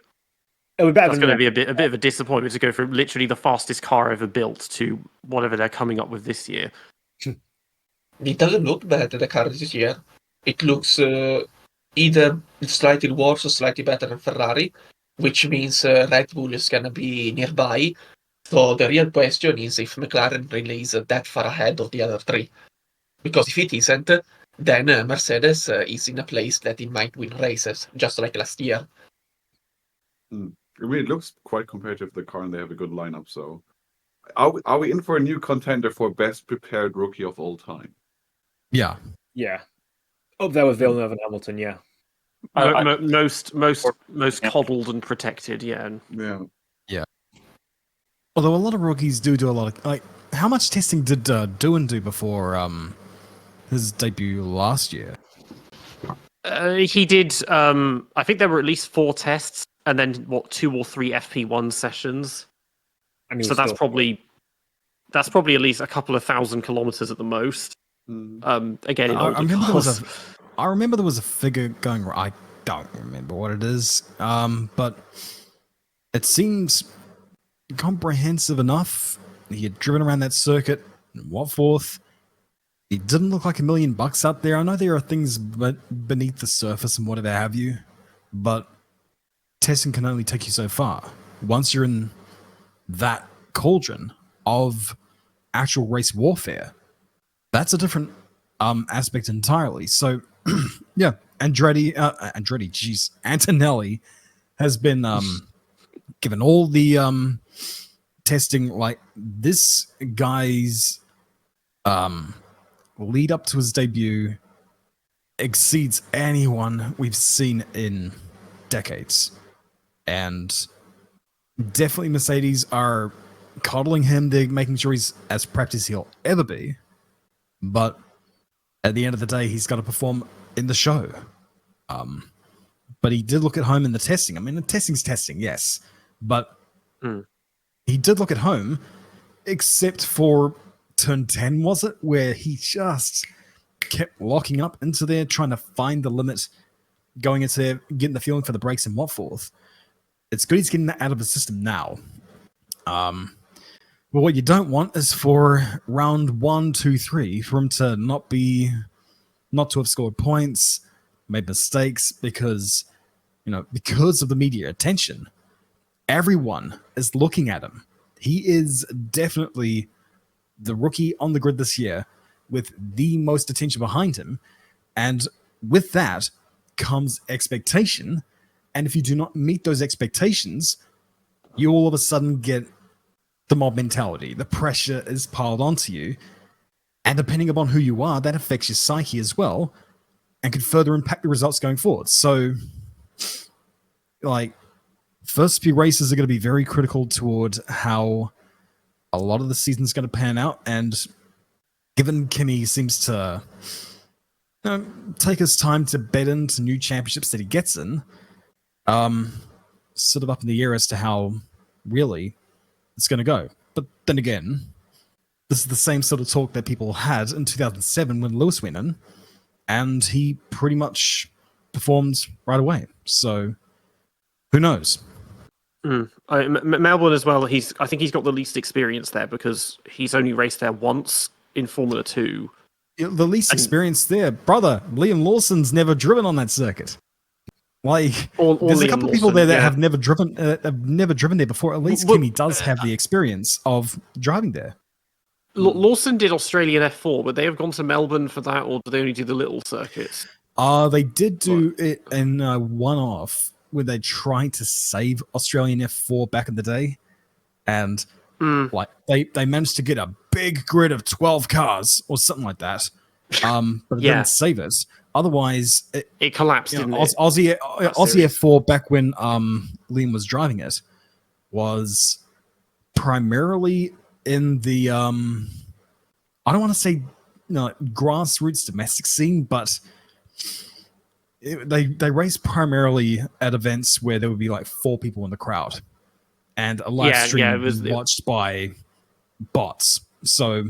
It would be That's going to be a bit of a disappointment to go from literally the fastest car ever built to whatever they're coming up with this year. It doesn't look bad, the car this year. It looks either slightly worse or slightly better than Ferrari, which means Red Bull is going to be nearby. So the real question is if McLaren really is that far ahead of the other 3. Because if it isn't, then Mercedes is in a place that it might win races, just like last year. I mean, it looks quite competitive, the car, and they have a good lineup. So, are we in for a new contender for best prepared rookie of all time? Yeah. Yeah. Up there with Villeneuve and Hamilton, yeah. Most Yeah. coddled and protected. Yeah. Yeah. Although a lot of rookies do a lot of how much testing did Doohan do before his debut last year? He did. I think there were at least 4 tests, and then 2 or 3 FP1 sessions. And So that's probably at least a couple of 1,000 kilometers at the most. Again, in older cars. I remember there was a figure going. I don't remember what it is, but it seems comprehensive enough. He had driven around that circuit in Watforth. He didn't look like $1 million out there. I know there are things beneath the surface and whatever have you, but testing can only take you so far. Once you're in that cauldron of actual race warfare, that's a different aspect entirely. So, yeah, Antonelli has been given all the testing. Like, this guy's lead up to his debut exceeds anyone we've seen in decades. And definitely Mercedes are coddling him. They're making sure he's as prepped as he'll ever be. But at the end of the day, he's got to perform in the show. But he did look at home in the testing. I mean, the testing's testing, yes. But he did look at home, except for turn 10, was it? Where he just kept locking up into there, trying to find the limit, going into there, getting the feeling for the brakes and Watforth. It's good he's getting that out of his system now. Well, what you don't want is for round 1, 2, 3 for him to not to have scored points, made mistakes, because of the media attention. Everyone is looking at him. He is definitely the rookie on the grid this year with the most attention behind him. And with that comes expectation. And if you do not meet those expectations, you all of a sudden get the mob mentality. The pressure is piled onto you. And depending upon who you are, that affects your psyche as well and could further impact the results going forward. So, first few races are going to be very critical toward how a lot of the season's going to pan out. And given Kimi seems to take his time to bed into new championships that he gets in, sort of up in the air as to how really it's going to go. But then again, this is the same sort of talk that people had in 2007 when Lewis went in, and he pretty much performed right away. So, who knows? Melbourne as well. I think he's got the least experience there because he's only raced there once in Formula 2. The least experience there, brother. Liam Lawson's never driven on that circuit. There's a couple of people there that have never driven there before. At least Kimi does have the experience of driving there. Lawson did Australian F4, but they have gone to Melbourne for that, or do they only do the little circuits? They did do it in one-off where they tried to save Australian F4 back in the day, and they managed to get a big grid of 12 cars or something like that. But it didn't save it. Otherwise, it collapsed. Didn't it? Aussie F4 back when Liam was driving it was primarily in the I don't want to say grassroots domestic scene, but they race primarily at events where there would be 4 people in the crowd, and a live stream was watched by bots. So,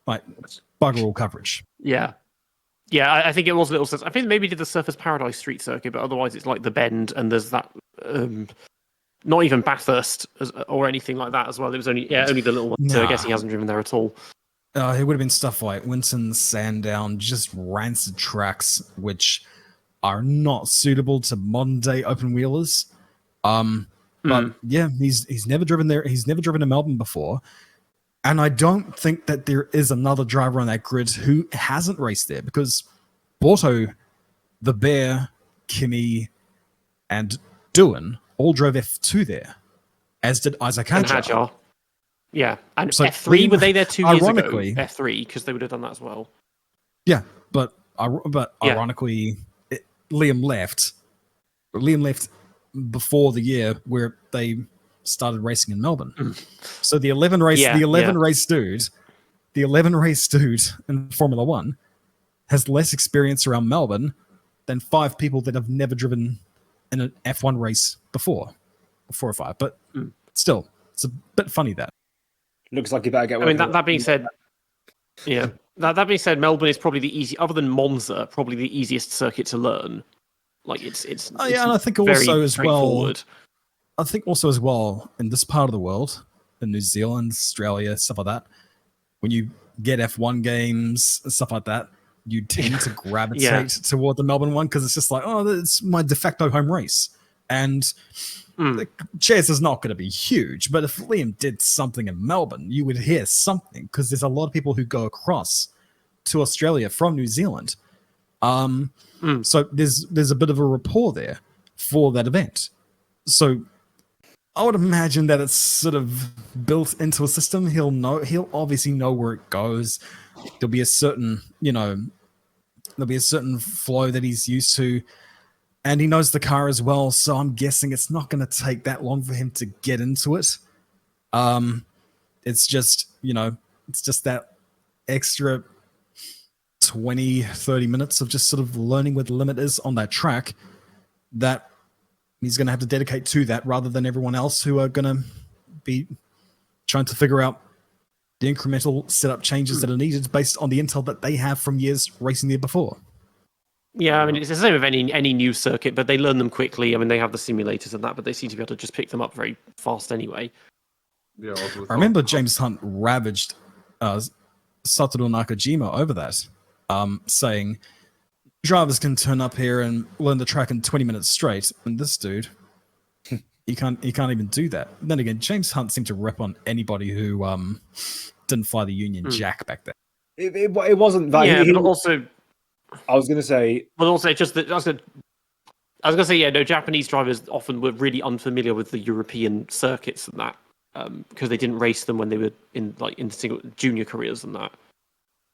bugger all coverage. Yeah, I think it was Little Sense. I think maybe did the Surfers Paradise Street circuit, but otherwise it's like the Bend, and there's that. Not even Bathurst or anything like that as well. It was only the little one. So I guess he hasn't driven there at all. It would have been stuff like Winton, Sandown, just rancid tracks, which are not suitable to modern day open wheelers. But yeah, he's never driven there. He's never driven to Melbourne before. And I don't think that there is another driver on that grid who hasn't raced there, because Borto, the Bear, Kimi, and Doohan all drove F2 there, as did Isaac Hadjar. Yeah, and so F3, were they there 2 years ago? Ironically, F3, because they would have done that as well. Yeah, but ironically, Liam left Liam left before the year where they started racing in Melbourne. So the 11 race dude in Formula One has less experience around Melbourne than 5 people that have never driven in an F1 race before, 4 or 5. But still, it's a bit funny that. Looks like you better get. I mean, that being said, yeah. That being said, Melbourne is probably the easy, other than Monza, probably the easiest circuit to learn. Like it's and I think also as well. I think also as well in this part of the world, in New Zealand, Australia, stuff like that, when you get F1 games and stuff like that, you tend to gravitate toward the Melbourne one because it's just like, oh, it's my de facto home race. And the chance is not going to be huge, but if Liam did something in Melbourne, you would hear something because there's a lot of people who go across to Australia from New Zealand. So there's a bit of a rapport there for that event. So I would imagine that it's sort of built into a system. He'll obviously know where it goes. There'll be a certain flow that he's used to, and he knows the car as well. So I'm guessing it's not going to take that long for him to get into it. It's just that extra 20-30 minutes of just sort of learning where the limit is on that track that he's going to have to dedicate to that rather than everyone else who are going to be trying to figure out the incremental setup changes that are needed based on the intel that they have from years racing there before. Yeah, I mean, it's the same with any new circuit, but they learn them quickly. I mean, they have the simulators and that, but they seem to be able to just pick them up very fast anyway. Yeah, I remember James Hunt ravaged Satoru Nakajima over that, saying drivers can turn up here and learn the track in 20 minutes straight, and this dude, he can't even do that. Then again, James Hunt seemed to rip on anybody who didn't fly the Union Jack back then. It wasn't that. Yeah, but also, I was going to say, but also just that I was going to say, yeah, no, Japanese drivers often were really unfamiliar with the European circuits and that because they didn't race them when they were in single junior careers and that.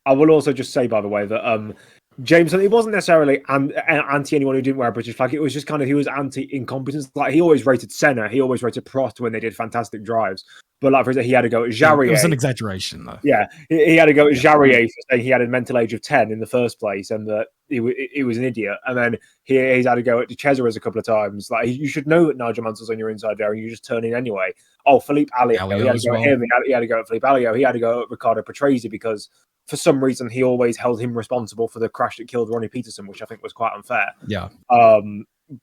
I will also just say, by the way, that James, it wasn't necessarily anti anyone who didn't wear a British flag. It was just kind of, he was anti-incompetence. Like, he always rated Senna. He always rated Prost when they did fantastic drives. But like, for example, he had to go at Jarier. It was an exaggeration, though. Yeah, he had to go at Jarier for saying he had a mental age of 10 in the first place and that he was an idiot. And then he's had to go at De Cesaris a couple of times. Like, you should know that Nigel Mansell's on your inside there and you just turn in anyway. Oh, Felipe Alio. He had to go at him. He had to go at Felipe Alio. He had to go at Riccardo Patrese because for some reason he always held him responsible for the crash that killed Ronnie Peterson, which I think was quite unfair. Yeah.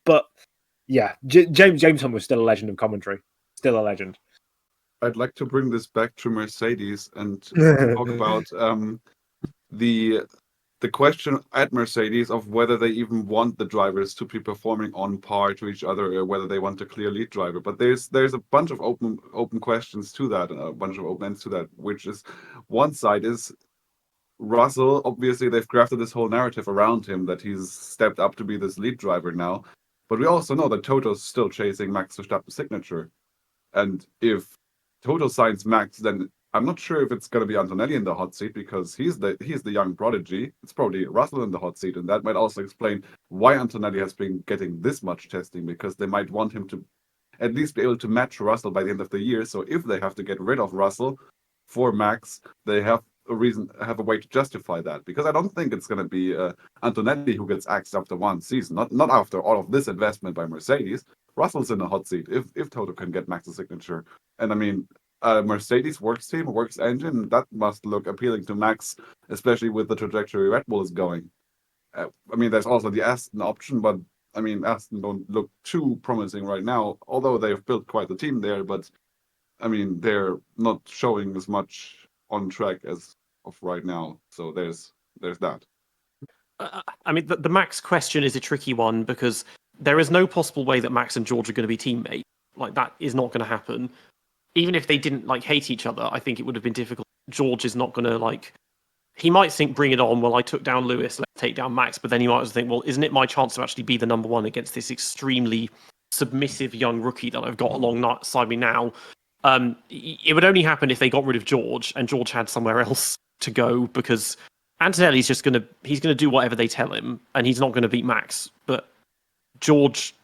But yeah, James Hunt was still a legend of commentary. Still a legend. I'd like to bring this back to Mercedes and talk about the question at Mercedes of whether they even want the drivers to be performing on par to each other or whether they want a clear lead driver. But there's a bunch of open questions to that, and a bunch of open ends to that, which is one side is Russell. Obviously, they've crafted this whole narrative around him that he's stepped up to be this lead driver now. But we also know that Toto's still chasing Max Verstappen's signature. And if Toto signs Max, then I'm not sure if it's going to be Antonelli in the hot seat because he's the young prodigy. It's probably Russell in the hot seat, and that might also explain why Antonelli has been getting this much testing, because they might want him to at least be able to match Russell by the end of the year. So if they have to get rid of Russell for Max, they have a way to justify that, because I don't think it's going to be Antonelli who gets axed after one season, not after all of this investment by Mercedes. Russell's in the hot seat if Toto can get Max's signature. And I mean, Mercedes works engine, that must look appealing to Max, especially with the trajectory Red Bull is going. I mean, there's also the Aston option, but I mean, Aston don't look too promising right now, although they've built quite the team there. But I mean, they're not showing as much on track as of right now. So there's that. I mean, the Max question is a tricky one because there is no possible way that Max and George are going to be teammates. Like, that is not going to happen. Even if they didn't hate each other, I think it would have been difficult. George is not going to he might think, bring it on. Well, I took down Lewis, let's take down Max. But then he might also think, well, isn't it my chance to actually be the number one against this extremely submissive young rookie that I've got alongside me now? It would only happen if they got rid of George and George had somewhere else to go, because Antonelli's just going to do whatever they tell him and he's not going to beat Max. But George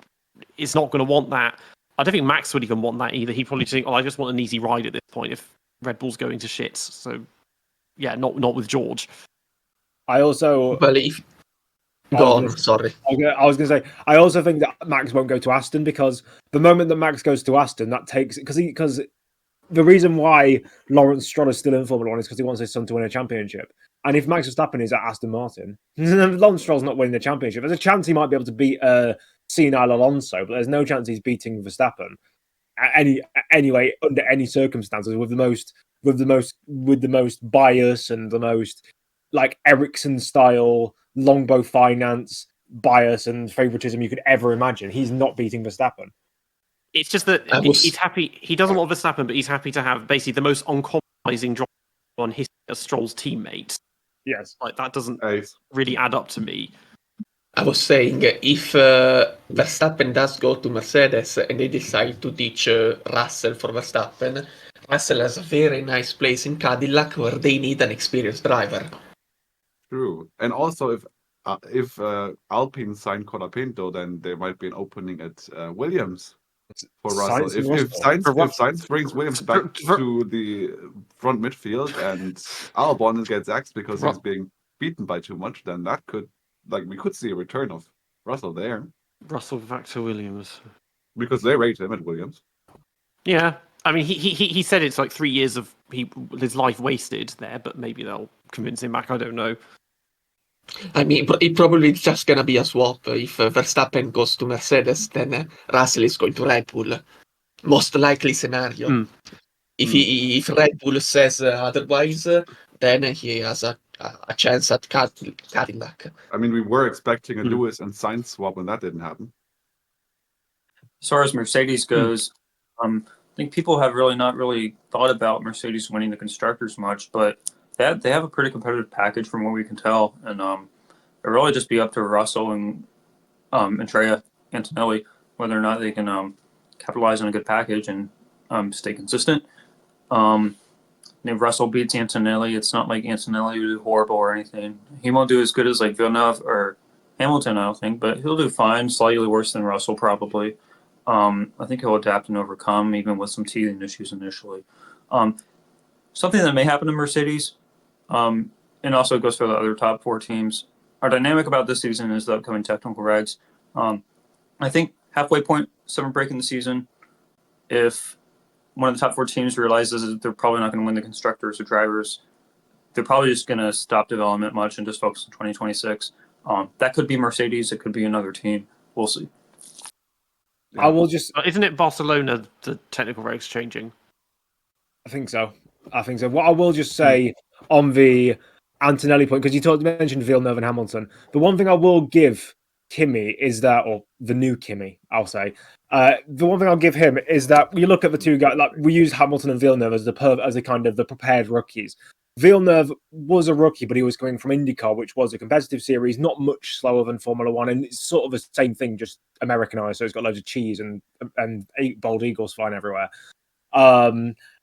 is not going to want that. I don't think Max would even want that either. He'd probably think, "Oh, I just want an easy ride at this point." If Red Bull's going to shit, so yeah, not with George. I also Well, if go on, sorry. I was going to say, I also think that Max won't go to Aston, because the moment that Max goes to Aston, that takes because the reason why Lawrence Stroll is still in Formula One is because he wants his son to win a championship. And if Max Verstappen is at Aston Martin, Lawrence Stroll's not winning the championship. There's a chance he might be able to beat senile Alonso, but there's no chance he's beating Verstappen anyway under any circumstances with the most bias and the most like Ericsson style longbow finance bias and favoritism you could ever imagine. He's not beating Verstappen. It's just that he's happy. He doesn't want Verstappen, but he's happy to have basically the most uncompromising driver on history as Stroll's teammate. Yes, Like that doesn't really add up to me. I was saying, if Verstappen does go to Mercedes and they decide to ditch Russell for Verstappen, Russell has a very nice place in Cadillac where they need an experienced driver. True. And also, if Alpine sign Colapinto, then there might be an opening at Williams for Russell. If Sainz brings Williams back to the front midfield and Albon gets axed because he's being beaten by too much, then that could, we could see a return of Russell there. Russell back to Williams. Because they rate him at Williams. Yeah. I mean, he said it's like 3 years of his life wasted there, but maybe they'll convince him back. I don't know. I mean, it probably is just going to be a swap. If Verstappen goes to Mercedes, then Russell is going to Red Bull. Most likely scenario. If Red Bull says otherwise, then he has a chance at Cadillac. I mean, we were expecting a Lewis and Sainz swap, and that didn't happen. As far as Mercedes goes, I think people have not really thought about Mercedes winning the constructors much, but they have a pretty competitive package from what we can tell, and it'll really just be up to Russell and Andrea Antonelli whether or not they can capitalize on a good package and stay consistent. If Russell beats Antonelli, it's not like Antonelli will do horrible or anything. He won't do as good as like Villeneuve or Hamilton, I don't think, but he'll do fine, slightly worse than Russell probably. I think he'll adapt and overcome, even with some teething issues initially. Something that may happen to Mercedes, and also goes for the other top 4 teams. Our dynamic about this season is the upcoming technical regs. I think halfway point, 7 break in the season, if one of the top 4 teams realizes that they're probably not going to win the constructors or drivers, they're probably just going to stop development much and just focus on 2026. That could be Mercedes. It could be another team. We'll see. I will just... Isn't it Barcelona, the technical regs changing? I think so. What I will just say on the Antonelli point, because you mentioned Villeneuve and Hamilton, the one thing I will give Kimi is that, or the new Kimi, I'll say, the one thing I'll give him is that you look at the two guys, like we use Hamilton and Villeneuve as the kind of the prepared rookies. Villeneuve was a rookie, but he was coming from IndyCar, which was a competitive series, not much slower than Formula One, and it's sort of the same thing, just Americanized. So it's got loads of cheese and 8 bald eagles flying everywhere.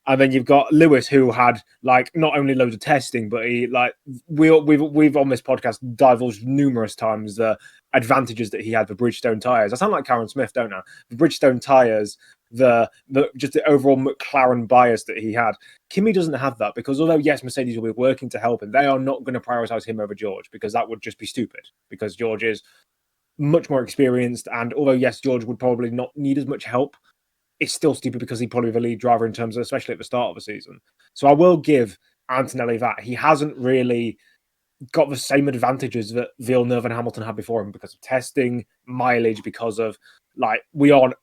And then you've got Lewis, who had like not only loads of testing, but he we've on this podcast divulged numerous times the advantages that he had for Bridgestone tires. I sound like Karen Smith, don't I? The Bridgestone tires, the just the overall McLaren bias that he had. Kimi doesn't have that, because although yes, Mercedes will be working to help him, they are not going to prioritize him over George, because that would just be stupid. Because George is much more experienced, and although yes, George would probably not need as much help, it's still stupid because he's probably the lead driver in terms of, especially at the start of the season. So I will give Antonelli that. He hasn't really got the same advantages that Villeneuve and Hamilton had before him because of testing, mileage, because of like we aren't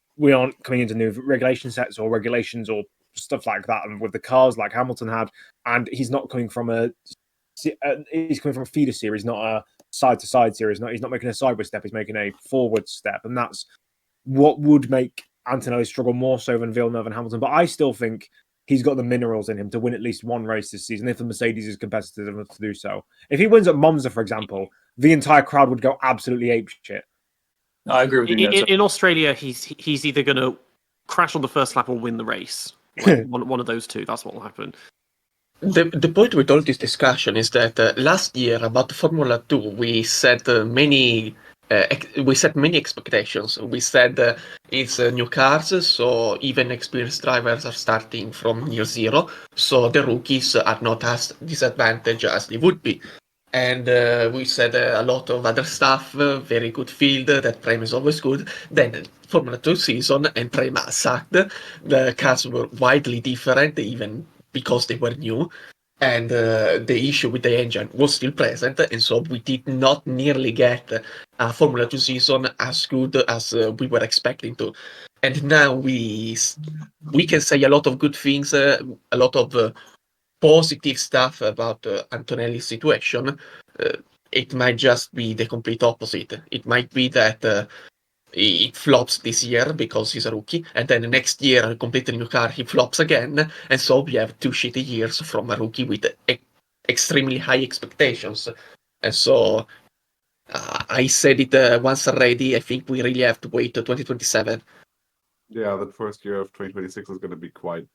coming into new regulation sets or regulations or stuff like that, and with the cars like Hamilton had, and he's not coming from he's coming from a feeder series, not a side-to-side series. He's not making a sideways step, he's making a forward step, and that's what would make Antonelli struggle more so than Villeneuve and Hamilton. But I still think he's got the minerals in him to win at least one race this season if the Mercedes is competitive enough to do so. If he wins at Monza, for example, the entire crowd would go absolutely apeshit. I agree with you. In Australia, he's either going to crash on the first lap or win the race. Like, one of those two. That's what will happen. The point with all this discussion is that last year about Formula 2, we said many we set many expectations. We said it's new cars, so even experienced drivers are starting from near zero, so the rookies are not as disadvantaged as they would be. And we said a lot of other stuff, very good field, that Prem is always good. Then Formula 2 season, and Prema sucked. The cars were widely different, even because they were new. And the issue with the engine was still present, and so we did not nearly get a Formula 2 season as good as we were expecting to. And now we can say a lot of good things, a lot of positive stuff about Antonelli's situation. It might just be the complete opposite. It might be that he flops this year because he's a rookie, and then next year, a completely new car, he flops again, and so we have 2 shitty years from a rookie with extremely high expectations. And so I said it once already. I think we really have to wait till 2027. Yeah, that first year of 2026 is going to be quite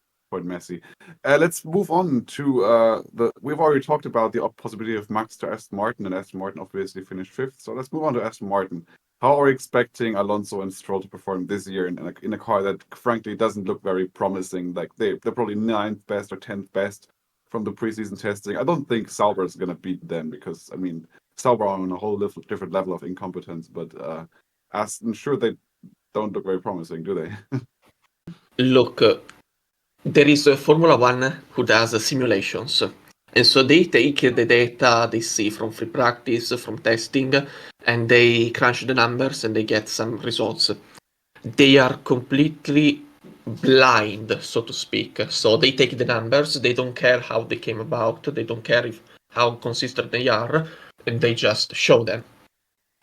messy. Let's move on to we've already talked about the possibility of Max to Aston Martin, and Aston Martin obviously finished 5th. So let's move on to Aston Martin. How are we expecting Alonso and Stroll to perform this year in a car that frankly doesn't look very promising? Like they're probably 9th best or 10th best from the preseason testing. I don't think Sauber is going to beat them because, I mean, Sauber are on a whole different level of incompetence, but Aston, sure, they don't look very promising, do they? Look, there is a Formula One who does simulations. And so they take the data they see from free practice, from testing, and they crunch the numbers and they get some results. They are completely blind, so to speak. So they take the numbers, they don't care how they came about, they don't care how consistent they are, and they just show them.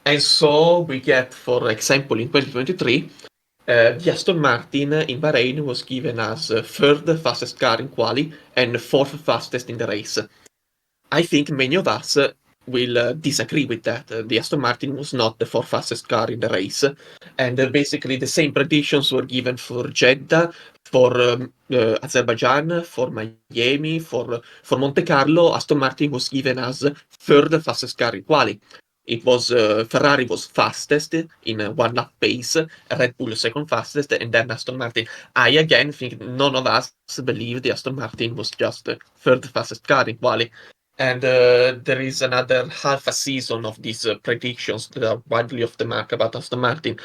And so we get, for example, in 2023, the Aston Martin in Bahrain was given as 3rd fastest car in Quali and 4th fastest in the race. I think many of us will disagree with that. The Aston Martin was not the 4th fastest car in the race, and basically the same predictions were given for Jeddah, for Azerbaijan, for Miami, for Monte Carlo. Aston Martin was given as 3rd fastest car in Quali. It was Ferrari was fastest in a 1 lap pace, Red Bull 2nd fastest, and then Aston Martin. I again think none of us believe the Aston Martin was just the 3rd fastest car in Quali. And there is another half a season of these predictions that are widely off the mark about Aston Martin.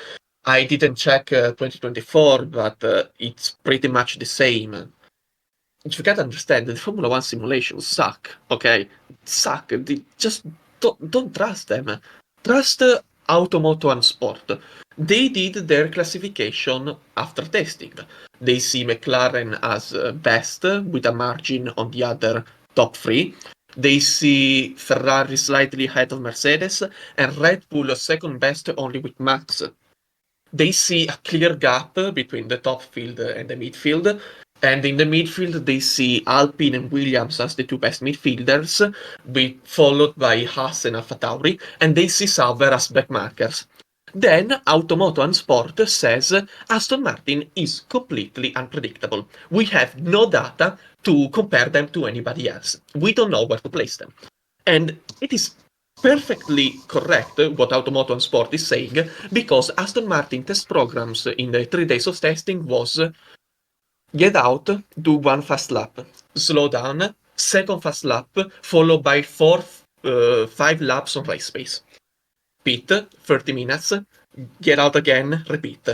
I didn't check 2024, but it's pretty much the same. You gotta understand that the Formula One simulations suck, okay? Suck. They just don't trust them. Trust Automoto and Sport. They did their classification after testing. They see McLaren as best with a margin on the other top 3. They see Ferrari slightly ahead of Mercedes and Red Bull 2nd best only with Max. They see a clear gap between the top field and the midfield. And in the midfield, they see Alpine and Williams as the 2 best midfielders, followed by Haas and AlphaTauri, and they see Sauber as backmarkers. Then Automoto and Sport says Aston Martin is completely unpredictable. We have no data to compare them to anybody else. We don't know where to place them. And it is perfectly correct what Automoto and Sport is saying, because Aston Martin test programs in the 3 days of testing was get out, do 1 fast lap, slow down, 2nd fast lap, followed by 5 laps on race pace. Pit, 30 minutes, get out again, repeat.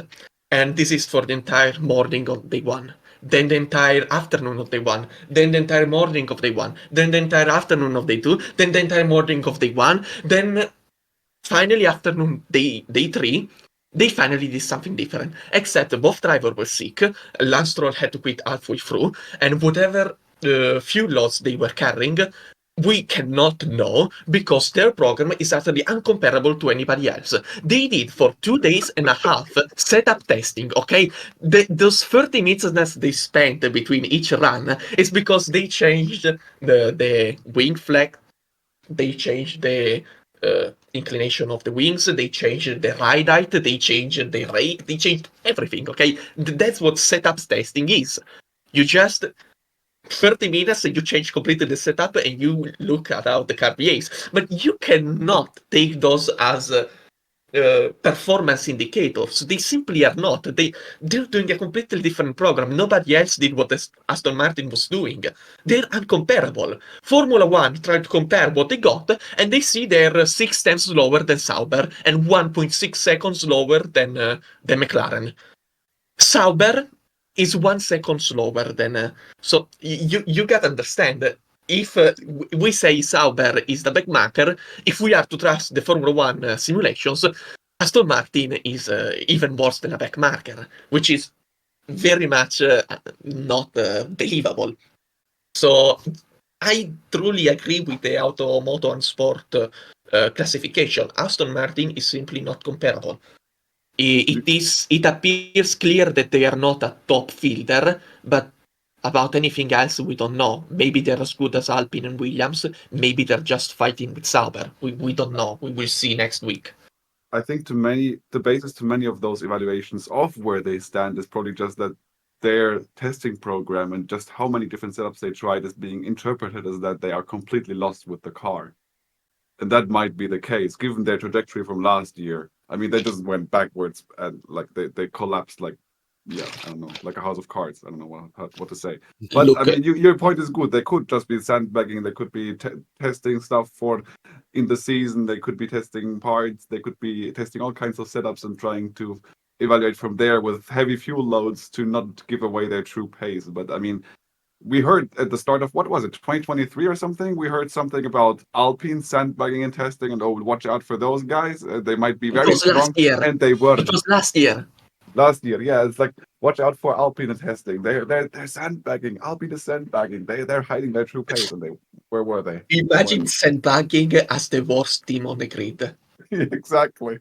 And this is for the entire morning of day 1. Then the entire afternoon of day 1. Then the entire morning of day 1. Then the entire afternoon of day 2. Then the entire morning of day 1. Then finally afternoon day 3. They finally did something different, except both drivers were sick, Lance Stroll had to quit halfway through, and whatever fuel loads they were carrying, we cannot know, because their program is utterly uncomparable to anybody else. They did for 2 days and a half setup testing, okay? Those 30 minutes that they spent between each run is because they changed the wing flex, they changed the inclination of the wings, they changed the ride height, they changed the rate, they changed everything, okay? That's what setup testing is. You just 30 minutes and you change completely the setup and you look at how the car behaves. But you cannot take those as performance indicators. They simply are not. They're doing a completely different program. Nobody else did what Aston Martin was doing. They're uncomparable. Formula One tried to compare what they got, and they see they're 6 tenths lower than Sauber and 1.6 seconds lower than McLaren. Sauber is 1 second slower than. So you gotta understand. If we say Sauber is the backmarker, if we are to trust the Formula One simulations, Aston Martin is even worse than a backmarker, which is very much not believable. So I truly agree with the Auto, Moto and Sport classification. Aston Martin is simply not comparable. It appears clear that they are not a top fielder, but about anything else, we don't know. Maybe they're as good as Alpine and Williams. Maybe they're just fighting with Sauber. We don't know. We will see next week. I think the basis to many of those evaluations of where they stand is probably just that their testing program and just how many different setups they tried is being interpreted as that they are completely lost with the car. And that might be the case, given their trajectory from last year. I mean, they just went backwards and like they collapsed like, yeah, I don't know, like a house of cards. I don't know what to say. But Look, I mean, your point is good. They could just be sandbagging. They could be testing stuff for in the season. They could be testing parts. They could be testing all kinds of setups and trying to evaluate from there with heavy fuel loads to not give away their true pace. But I mean, we heard at the start of, what was it, 2023 or something? We heard something about Alpine sandbagging and testing, and watch out for those guys. They might be very strong, last year. and they were. It was last year. Last year, yeah, it's like watch out for Alpine and testing. They're sandbagging. Alpine is sandbagging. They're hiding their true pace. And where were they? Imagine sandbagging as the worst team on the grid. Exactly.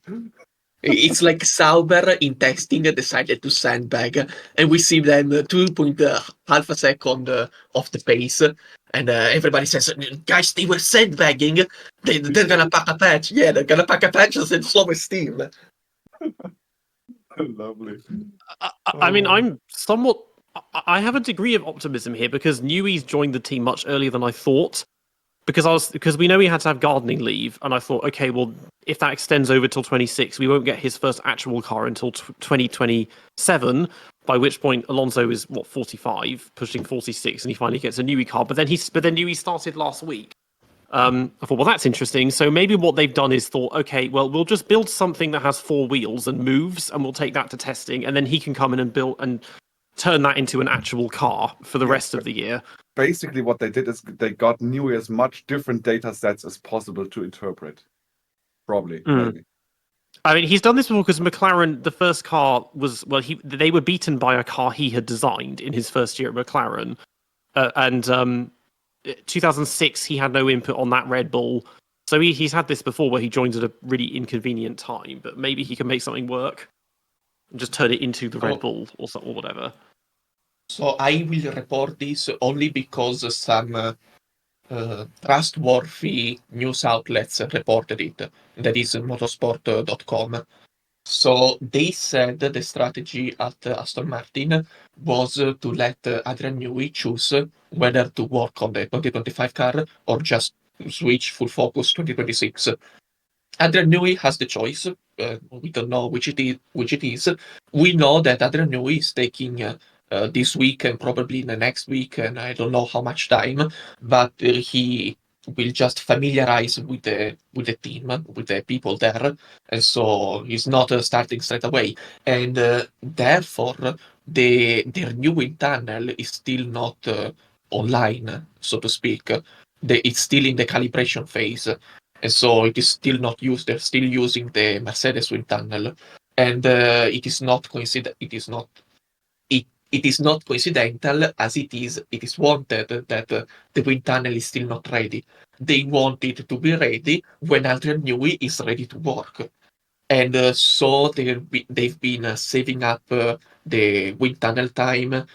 It's like Sauber in testing decided to sandbag, and we see them 2.5 second off the pace, and everybody says, guys, they were sandbagging. They're gonna pack a patch. Yeah, they're gonna pack a patch as the slowest team. Lovely. I mean, I'm somewhat. I have a degree of optimism here because Newey's joined the team much earlier than I thought. Because we know he had to have gardening leave, and I thought, okay, well, if that extends over till 26, we won't get his first actual car until 2027. By which point Alonso is 45, pushing 46, and he finally gets a Newey car. But then Newey started last week. I thought, well, that's interesting. So maybe what they've done is thought, okay, well, we'll just build something that has 4 wheels and moves, and we'll take that to testing, and then he can come in and build and turn that into an actual car for the rest of the year. Basically, what they did is they got Newey as much different data sets as possible to interpret. Probably, maybe. I mean, he's done this before because McLaren, the first car was, they were beaten by a car he had designed in his first year at McLaren. And 2006, he had no input on that Red Bull. So he's had this before where he joins at a really inconvenient time, but maybe he can make something work and just turn it into the Red Bull or whatever. So I will report this only because some trustworthy news outlets reported it. That is motorsport.com. So they said the strategy at Aston Martin was to let Adrian Newey choose whether to work on the 2025 car or just switch full focus 2026. Adrian Newey has the choice. We don't know which it is. We know that Adrian Newey is taking this week and probably the next week, and I don't know how much time, but he will just familiarize with the team, with the people there, and so he's not starting straight away. And therefore, their new wind tunnel is still not online, so to speak. It's still in the calibration phase. And so it is still not used. They're still using the Mercedes wind tunnel, and it is not coincidental as it is wanted that the wind tunnel is still not ready. They want it to be ready when Adrian Newey is ready to work. And so they've been saving up the wind tunnel time.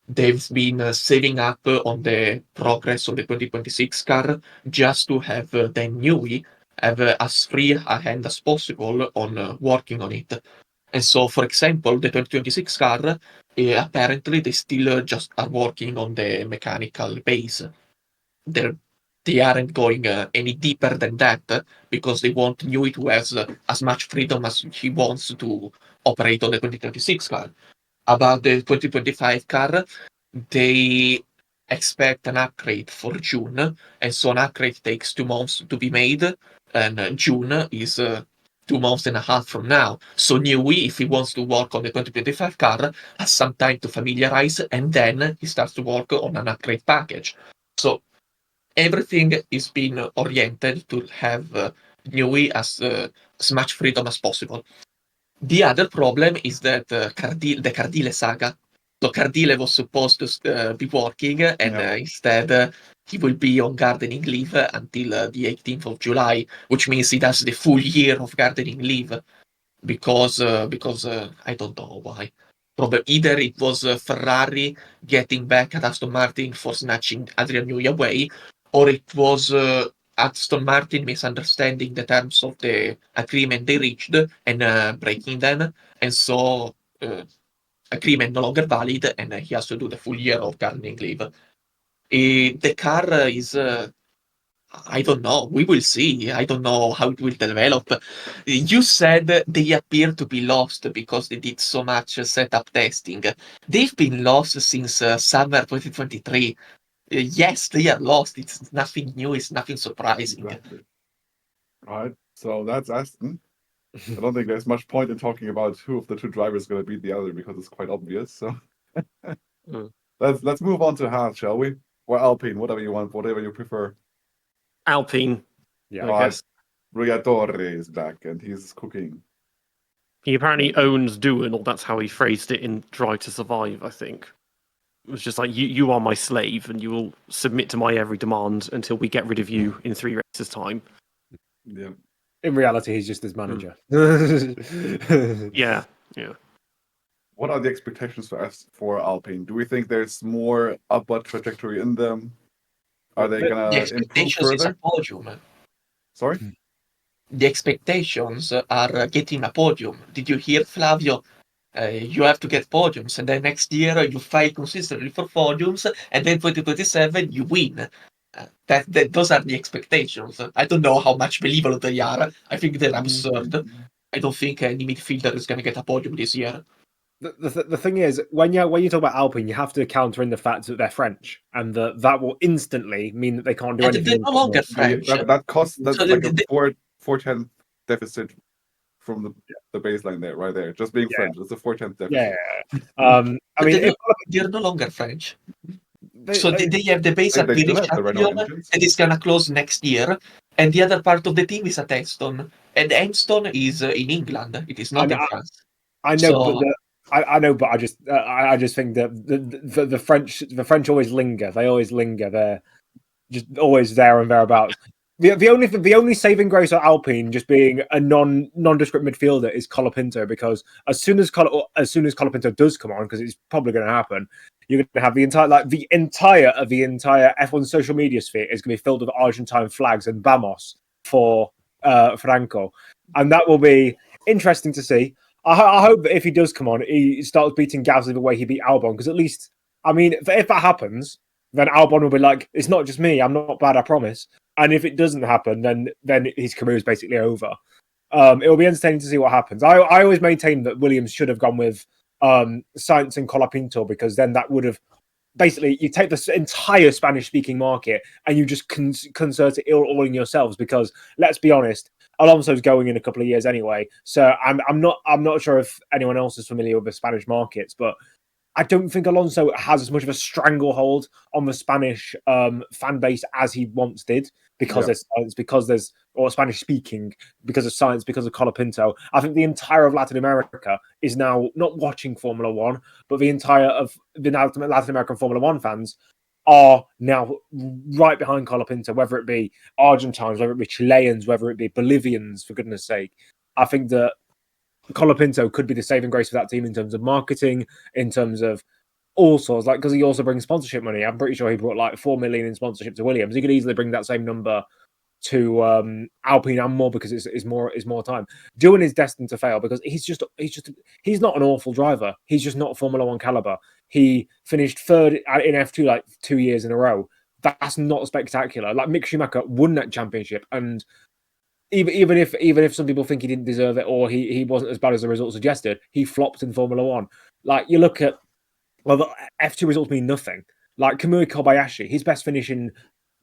They've been saving up on the progress of the 2026 car just to have the Newey have as free a hand as possible on working on it. And so, for example, the 2026 car, apparently they still just are working on the mechanical base. They're they aren't going any deeper than that because they want Newey to have as much freedom as he wants to operate on the 2026 car. About the 2025 car, they expect an upgrade for June, and so an upgrade takes 2 months to be made, and June is 2 months and a half from now. So Newey, if he wants to work on the 2025 car, has some time to familiarize, and then he starts to work on an upgrade package. So everything is being oriented to have Newey as much freedom as possible. The other problem is that the Cardile saga. So Cardile was supposed to be working, and instead he will be on gardening leave until the 18th of July, which means he does the full year of gardening leave because I don't know why. Probably either it was Ferrari getting back at Aston Martin for snatching Adrian Newey away, or it was Aston Martin misunderstanding the terms of the agreement they reached and breaking them, and so agreement no longer valid, and he has to do the full year of gardening leave. The car is. I don't know. We will see. I don't know how it will develop. You said they appear to be lost because they did so much setup testing. They've been lost since summer 2023. Yes, they are lost. It's nothing new. It's nothing surprising. Exactly. Right. So that's Aston. I don't think there's much point in talking about who of the two drivers is going to beat the other because it's quite obvious. So let's move on to Haas, shall we? Or Alpine, whatever you want, whatever you prefer. Alpine. Yeah. I guess. Briatore is back and he's cooking. He apparently owns Doohan, or that's how he phrased it in Drive to Survive, I think. It was just like, you are my slave, and you will submit to my every demand until we get rid of you in 3 races' time. Yeah. In reality, he's just his manager. Yeah. What are the expectations for Alpine? Do we think there's more upward trajectory in them? Are they The gonna improve expectations is a further? podium. Sorry? The expectations are getting a podium. Did you hear, Flavio? You have to get podiums, and then next year you fight consistently for podiums, and then 2027 you win. Those are the expectations. I don't know how much believable they are. I think they're absurd. I don't think any midfielder is going to get a podium this year. The thing is, when you talk about Alpine, you have to counter in the fact that they're French, and that will instantly mean that they can't do And anything. they're no longer French. That costs that's So like a they- 4/10 deficit from the baseline there, right there. Just being French, it's a 4/10 deficit. Yeah. I mean, they're no longer French. they They have the base at They still British have the Renault champion engines. that is gonna close next year, and the other part of the team is at Aston, and Aston is in England. It is not in France. I know, So- but I know, but I just think that the French always linger. They always linger. They're just always there and thereabouts. The only saving grace of Alpine just being a nondescript midfielder is Colapinto, because as soon as Colapinto does come on, because it's probably going to happen, you're going to have the entire F1 social media sphere is going to be filled with Argentine flags and Vamos for Franco, and that will be interesting to see. I hope that if he does come on, he starts beating Gasly the way he beat Albon, because at least, I mean, if that happens, then Albon will be like, it's not just me, I'm not bad, I promise. And if it doesn't happen, then his career is basically over. It will be entertaining to see what happens. I always maintain that Williams should have gone with Sainz and Colapinto, because then that would have basically, you take the entire Spanish-speaking market and you just concert it all in yourselves, because let's be honest, Alonso's going in a couple of years anyway. So I'm not sure if anyone else is familiar with the Spanish markets, but I don't think Alonso has as much of a stranglehold on the Spanish fan base as he once did, because there's Spanish speaking, because of Sainz, because of Colapinto. I think the entire of Latin America is now not watching Formula One, but the entire of the Latin American Formula One fans are now right behind Colapinto, whether it be Argentines, whether it be Chileans, whether it be Bolivians, for goodness sake. I think that Colapinto could be the saving grace for that team in terms of marketing, in terms of all sorts, like, because he also brings sponsorship money. I'm pretty sure he brought like 4 million in sponsorship to Williams. He could easily bring that same number to Alpine and more, because it's more time. Doohan is destined to fail because he's not an awful driver. He's just not Formula One caliber. He finished third in F2 like 2 years in a row, that's not spectacular. Like Mick Schumacher won that championship, and even if some people think he didn't deserve it or he wasn't as bad as the results suggested, he flopped in Formula One. Like you look at, well, the F2 results mean nothing. Like Kamui Kobayashi, his best finish in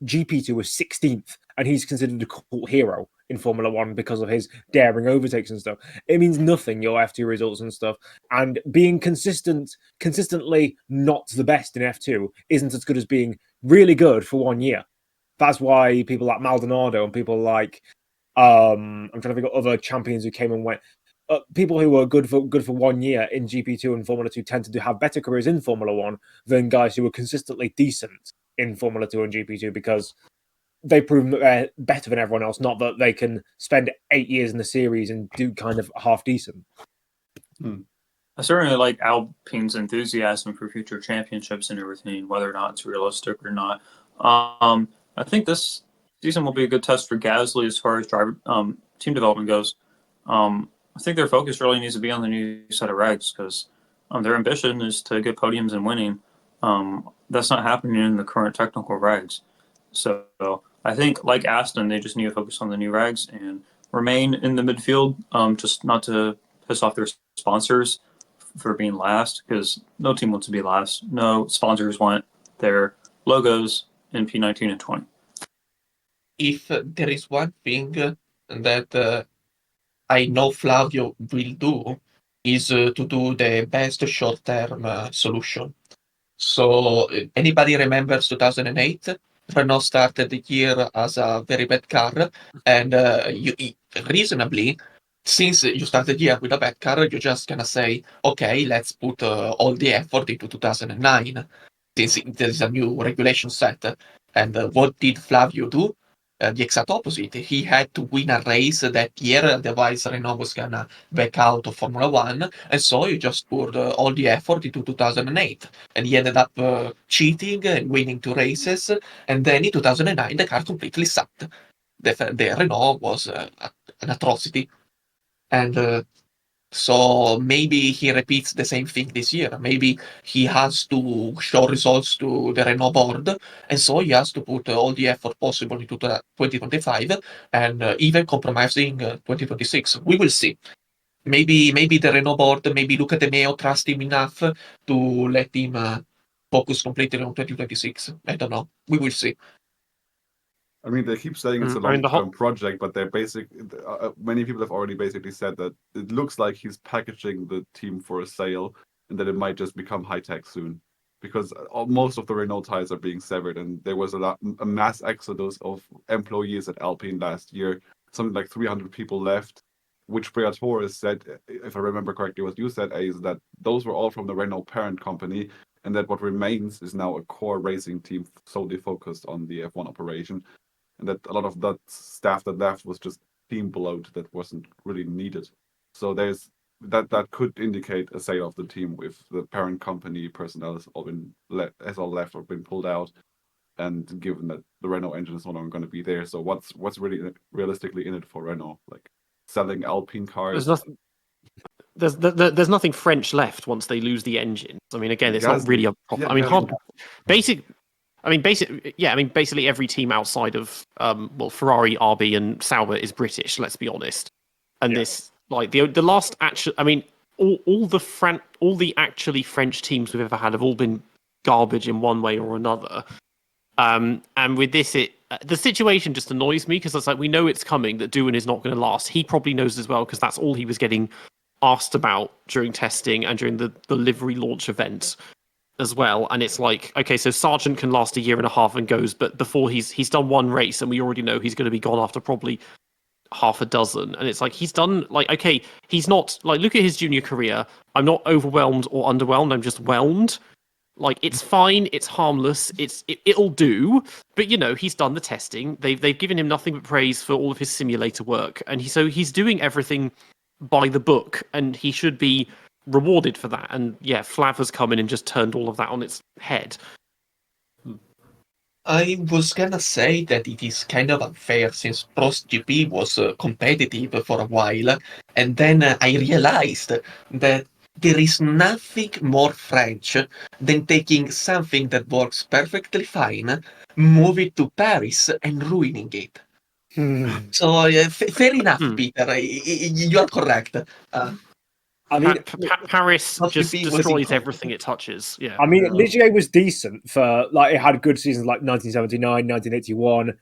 GP2 was 16th, and he's considered a cult hero in Formula One because of his daring overtakes and stuff. It means nothing, your F2 results and stuff. And being consistently not the best in F2 isn't as good as being really good for 1 year. That's why people like Maldonado and people like I'm trying to think of other champions who came and went. People who were good for 1 year in GP2 and Formula 2 tend to have better careers in Formula 1 than guys who were consistently decent in Formula 2 and GP2 because they've proven that they're better than everyone else, not that they can spend 8 years in the series and do kind of half decent. I certainly like Alpine's enthusiasm for future championships and everything, whether or not it's realistic or not. I think this season will be a good test for Gasly as far as driver team development goes. I think their focus really needs to be on the new set of regs because their ambition is to get podiums and winning. That's not happening in the current technical regs. So I think, like Aston, they just need to focus on the new regs and remain in the midfield, just not to piss off their sponsors for being last, because no team wants to be last. No sponsors want their logos in P19 and 20. If there is one thing that I know Flavio will do is to do the best short-term solution. So anybody remembers 2008? Renault started the year as a very bad car, and reasonably, since you started the year with a bad car, you're just gonna say, okay, let's put all the effort into 2009, since there's a new regulation set. And what did Flavio do? The exact opposite. He had to win a race that year, otherwise Renault was gonna back out of Formula One, and so he just poured all the effort into 2008, and he ended up cheating and winning 2 races, and then in 2009 the car completely sucked. The Renault was an atrocity, and so maybe he repeats the same thing this year. Maybe he has to show results to the Renault board, and so he has to put all the effort possible into 2025 and even compromising 2026. We will see. Maybe the Renault board, maybe Luca De Meo trust him enough to let him focus completely on 2026. I don't know. We will see. I mean, they keep saying it's a long-term project, but they're many people have already basically said that it looks like he's packaging the team for a sale and that it might just become high-tech soon because most of the Renault ties are being severed, and there was a mass exodus of employees at Alpine last year. Something like 300 people left, which Briatore said, if I remember correctly, what you said, is that those were all from the Renault parent company, and that what remains is now a core racing team solely focused on the F1 operation. And that a lot of that staff that left was just team bloat that wasn't really needed. So there's that could indicate a sale of the team if the parent company personnel has all left or been pulled out, and given that the Renault engine is no longer going to be there. So what's really realistically in it for Renault? Like selling Alpine cars? There's nothing French left once they lose the engine. I mean, again, it's not really a problem. Basically every team outside of Ferrari, RB, and Sauber is British. Let's be honest. And this, like the last actual, I mean, all the actually French teams we've ever had have all been garbage in one way or another. And with this, the situation just annoys me because it's like we know it's coming that Doohan is not going to last. He probably knows as well because that's all he was getting asked about during testing and during the livery launch event as well. And it's like, okay, so Sargent can last a year and a half and goes, but before he's done one race and we already know he's going to be gone after probably half a dozen. And it's like he's done, like, okay, he's not, like, look at his junior career. I'm not overwhelmed or underwhelmed, I'm just whelmed. Like, it's fine, it's harmless, it'll do, but you know, he's done the testing. They've given him nothing but praise for all of his simulator work, and he's doing everything by the book, and he should be rewarded for that. And yeah, Flav has come in and just turned all of that on its head. I was gonna say that it is kind of unfair since Prost GP was competitive for a while, and then I realized that there is nothing more French than taking something that works perfectly fine, move it to Paris, and ruining it. So, fair enough, Peter. You are correct. I mean, Paris What you just think was destroys incredible. everything it touches. Yeah. I mean, Ligier was decent for like it had good seasons like 1979, 1981.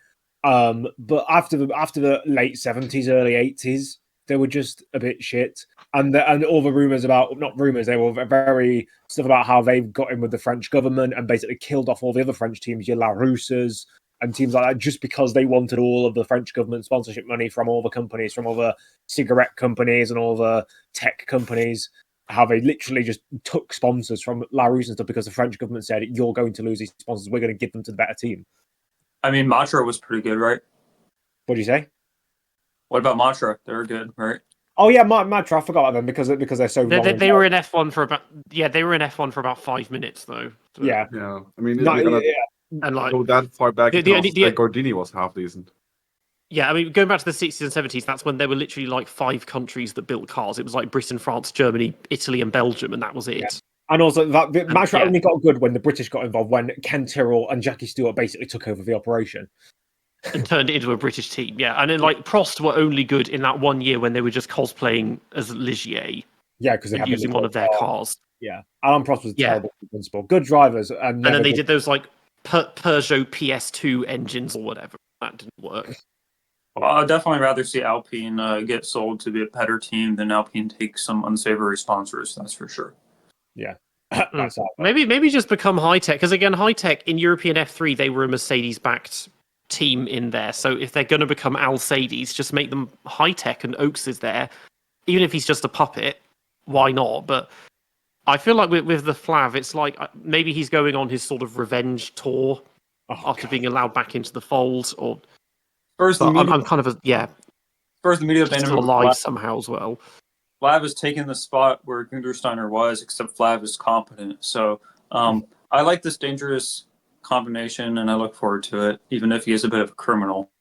But after the late 70s, early 80s, they were just a bit shit. And all the rumors about not rumors, they were very stuff about how they got in with the French government and basically killed off all the other French teams, your La Russes and teams like that, just because they wanted all of the French government sponsorship money from all the companies, from all the cigarette companies and all the tech companies. How they literally just took sponsors from La Russe and stuff because the French government said, you're going to lose these sponsors. We're going to give them to the better team. I mean, Matra was pretty good, right? What do you say? What about Matra? They were good, right? Oh yeah, Matra. I forgot about them because they're so wrong. They were in F1 for about they were in F1 for about 5 minutes though. So. Yeah. I mean, No, we're gonna And like go that far back. the Gordini was half decent. yeah, I mean, going back to the 60s and 70s, that's when there were literally like 5 countries that built cars. It was like Britain, France, Germany, Italy, and Belgium, and that was it. Yeah. And also, Matra only got good when the British got involved, when Ken Tyrrell and Jackie Stewart basically took over the operation. And turned it into a British team, yeah. And then like Prost were only good in that 1 year when they were just cosplaying as Ligier. Yeah, because they had using one of their cars. Yeah, Alan Prost was terrible principal. Good drivers, and then they did those like Peugeot PS2 engines or whatever. That didn't work. Well, I'd definitely rather see Alpine get sold to be a better team than Alpine take some unsavory sponsors. That's for sure. Yeah. Maybe just become high tech, because again, high tech in European F3 they were a Mercedes backed team in there. So if they're going to become Alcedes, just make them high tech, and Oaks is there, even if he's just a puppet. Why not? But I feel like with the Flav, it's like maybe he's going on his sort of revenge tour after being allowed back into the fold. Or first, I'm kind of first the media still alive somehow as well. Flav is taking the spot where Gundersteiner was, except Flav is competent. So I like this dangerous combination, and I look forward to it. Even if he is a bit of a criminal,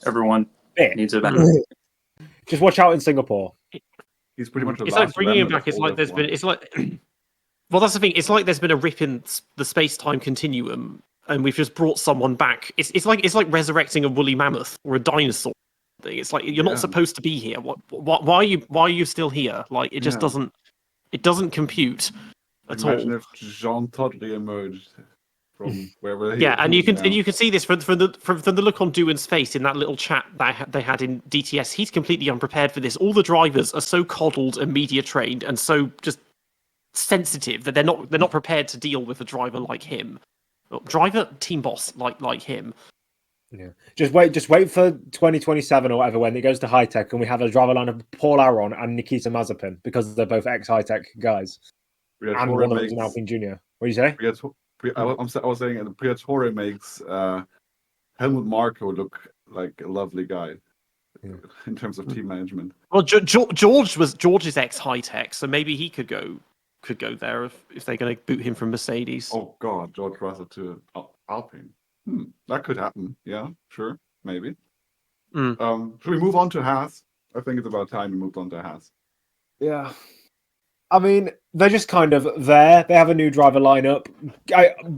everyone needs it back. Just watch out in Singapore. He's pretty much. It's like bringing him back. It's like there's been. It's like. Well, that's the thing. It's like there's been a rip in the space-time continuum, and we've just brought someone back. It's like resurrecting a woolly mammoth or a dinosaur. It's like you're not supposed to be here. Why are you still here? Like it just doesn't compute at all. Imagine if Jean Todt re-emerged from wherever. And you can see this from the look on Doohan's face in that little chat that they had in DTS. He's completely unprepared for this. All the drivers are so coddled and media trained and so just sensitive that they're not prepared to deal with a driver like him. Driver, team boss like him. Yeah, just wait for 2027 or whatever when it goes to high tech and we have a driver line of Paul Aron and Nikita Mazepin because they're both ex high tech guys. And one of them's an Alpine Junior. What do you say? I was saying that Briatore makes Helmut Marko look like a lovely guy in terms of team management. Well, George's ex high tech, so maybe he could go there if they're going to boot him from Mercedes. Oh God, George Russell to Alpine. That could happen. Yeah, sure, maybe. Should we move on to Haas? I think it's about time we moved on to Haas. Yeah. I mean, they're just kind of there. They have a new driver lineup.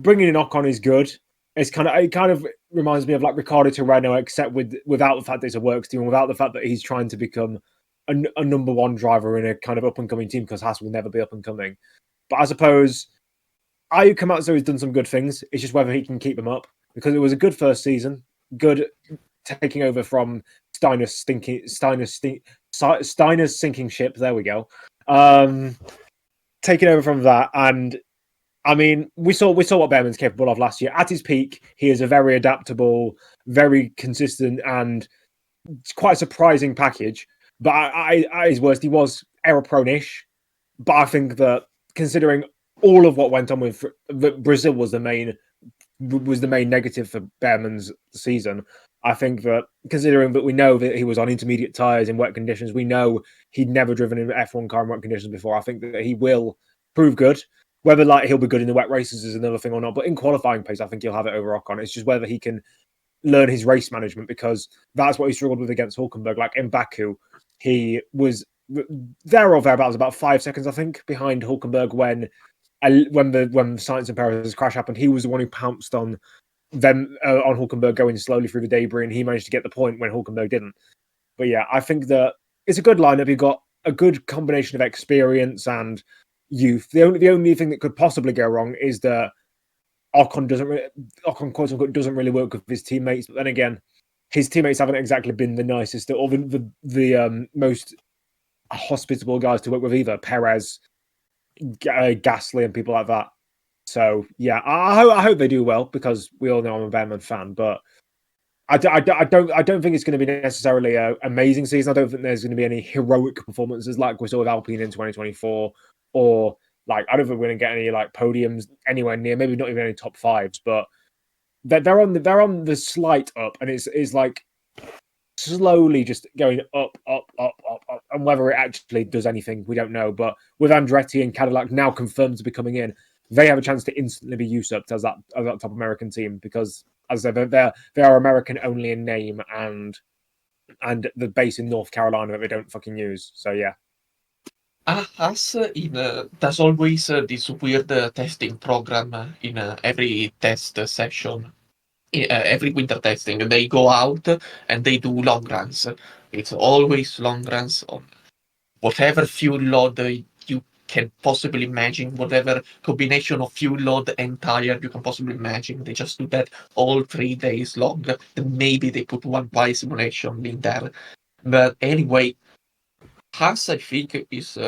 Bringing in Ocon is good. It kind of reminds me of like Riccardo Torreno, except without the fact that it's a works team, and without the fact that he's trying to become a number one driver in a kind of up and coming team, because Haas will never be up and coming. But I suppose Ayuka Matsuo has done some good things. It's just whether he can keep them up, because it was a good first season, good taking over from Steiner's sinking ship. There we go. Taking over from that, and I mean, we saw what Behrman's capable of last year. At his peak, he is a very adaptable, very consistent, and quite surprising package. But at his worst, he was error-prone-ish. But I think that considering all of what went on with Brazil was the main negative for Behrman's season. I think that considering that we know that he was on intermediate tyres in wet conditions, we know he'd never driven an F1 car in wet conditions before. I think that he will prove good. Whether he'll be good in the wet races is another thing or not. But in qualifying pace, I think he'll have it over Ocon. It's just whether he can learn his race management, because that's what he struggled with against Hulkenberg. Like in Baku, he was there or thereabouts, about 5 seconds, I think, behind Hulkenberg when Sainz and Perez's crash happened. He was the one who pounced on them on Hulkenberg going slowly through the debris, and he managed to get the point when Hulkenberg didn't. But yeah, I think that it's a good lineup. You've got a good combination of experience and youth. The only thing that could possibly go wrong is that Ocon quote unquote doesn't really work with his teammates. But then again, his teammates haven't exactly been the nicest or the most hospitable guys to work with either. Perez, Gasly, and people like that. So yeah, I hope they do well because we all know I'm a Bearman fan, but I don't think it's going to be necessarily an amazing season. I don't think there's going to be any heroic performances like we saw with Alpine in 2024, or like I don't think we're going to get any like podiums anywhere near. Maybe not even any top fives, but they're on the slight up, and it's like slowly just going up, and whether it actually does anything, we don't know. But with Andretti and Cadillac now confirmed to be coming in, they have a chance to instantly be usurped as that top American team because, as I said, they are American only in name and the base in North Carolina that they don't fucking use. So yeah. Haas there's always this weird testing program in every test session. Every winter testing, they go out and they do long runs. It's always long runs on whatever fuel load you can possibly imagine, whatever combination of fuel load and tire you can possibly imagine. They just do that all 3 days long. Then maybe they put one quali simulation in there. But anyway, Haas, I think, is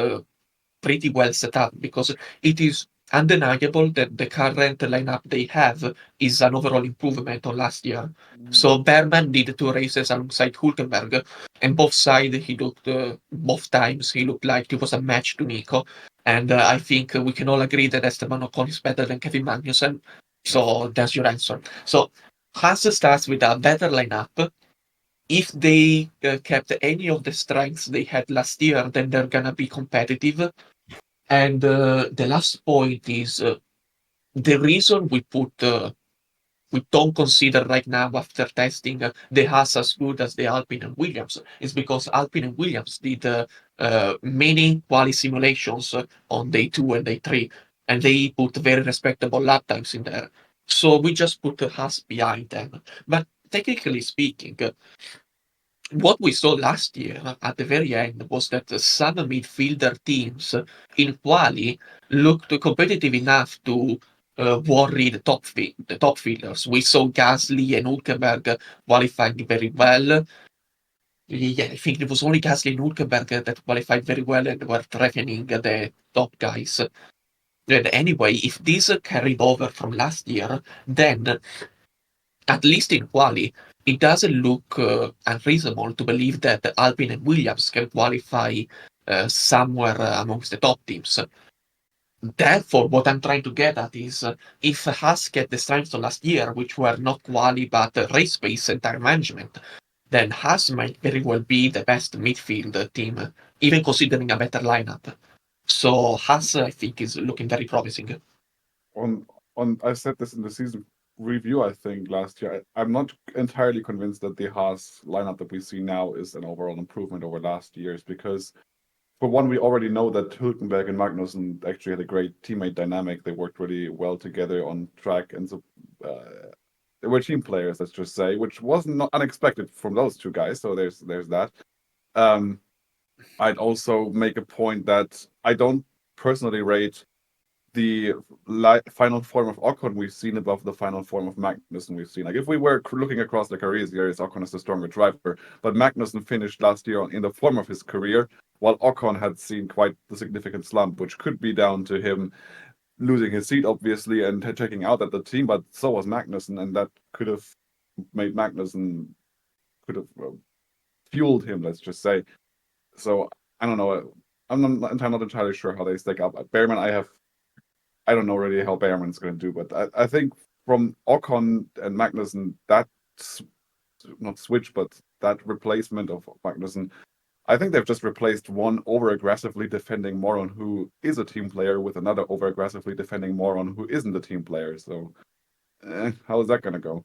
pretty well set up because it is undeniable that the current lineup they have is an overall improvement on last year. So Berman did 2 races alongside Hulkenberg, and both sides he looked, both times he looked like he was a match to Nico. And I think we can all agree that Esteban Ocon is better than Kevin Magnussen. So that's your answer. So Haas starts with a better lineup. If they kept any of the strengths they had last year, then they're gonna be competitive. And the last point is the reason we don't consider right now after testing the Haas as good as the Alpine and Williams is because Alpine and Williams did many quali simulations on day 2 and day 3, and they put very respectable lap times in there. So we just put the Haas behind them. But technically speaking, what we saw last year at the very end was that some midfielder teams in quali looked competitive enough to worry the top fielders. We saw Gasly and Hulkenberg qualifying very well. Yeah, I think it was only Gasly and Hulkenberg that qualified very well and were threatening the top guys. And anyway, if this carried over from last year, then at least in quali, it doesn't look unreasonable to believe that Alpine and Williams can qualify somewhere amongst the top teams. Therefore, what I'm trying to get at is if Haas get the strengths of last year, which were not quali but race pace and tire management, then Haas might very well be the best midfield team, even considering a better lineup. So Haas, I think, is looking very promising. I said this in the season review, I think, last year. I'm not entirely convinced that the Haas lineup that we see now is an overall improvement over last year's because, for one, we already know that Hülkenberg and Magnussen actually had a great teammate dynamic. They worked really well together on track, and so they were team players, let's just say, which wasn't not unexpected from those two guys. So there's that. I'd also make a point that I don't personally rate the final form of Ocon we've seen above the final form of Magnussen we've seen. Like if we were looking across the careers here, Ocon is the stronger driver, but Magnussen finished last year in the form of his career, while Ocon had seen quite the significant slump, which could be down to him losing his seat, obviously, and checking out at the team, but so was Magnussen, and that could have made Magnussen, fueled him, let's just say. So, I don't know. I'm not entirely sure how they stack up. Behrman, I don't know really how Behrman's going to do, but I think from Ocon and Magnussen, that not switch, but that replacement of Magnussen, I think they've just replaced one over-aggressively defending moron who is a team player with another over-aggressively defending moron who isn't a team player. So, how is that going to go?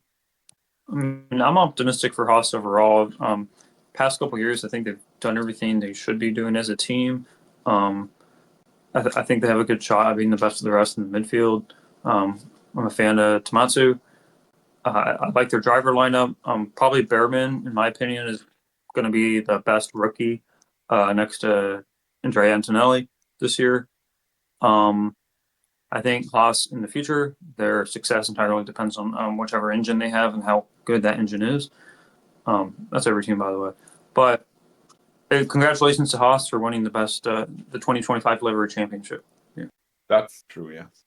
I'm optimistic for Haas overall. past couple years, I think they've done everything they should be doing as a team. I think they have a good shot at being the best of the rest in the midfield. I'm a fan of Tomatsu. I like their driver lineup. Probably Behrman, in my opinion, is going to be the best rookie next to Andrea Antonelli this year. I think Haas in the future, their success entirely depends on whichever engine they have and how good that engine is. That's every team, by the way. But congratulations to Haas for winning the 2025 Livery Championship. Yeah. That's true, yes.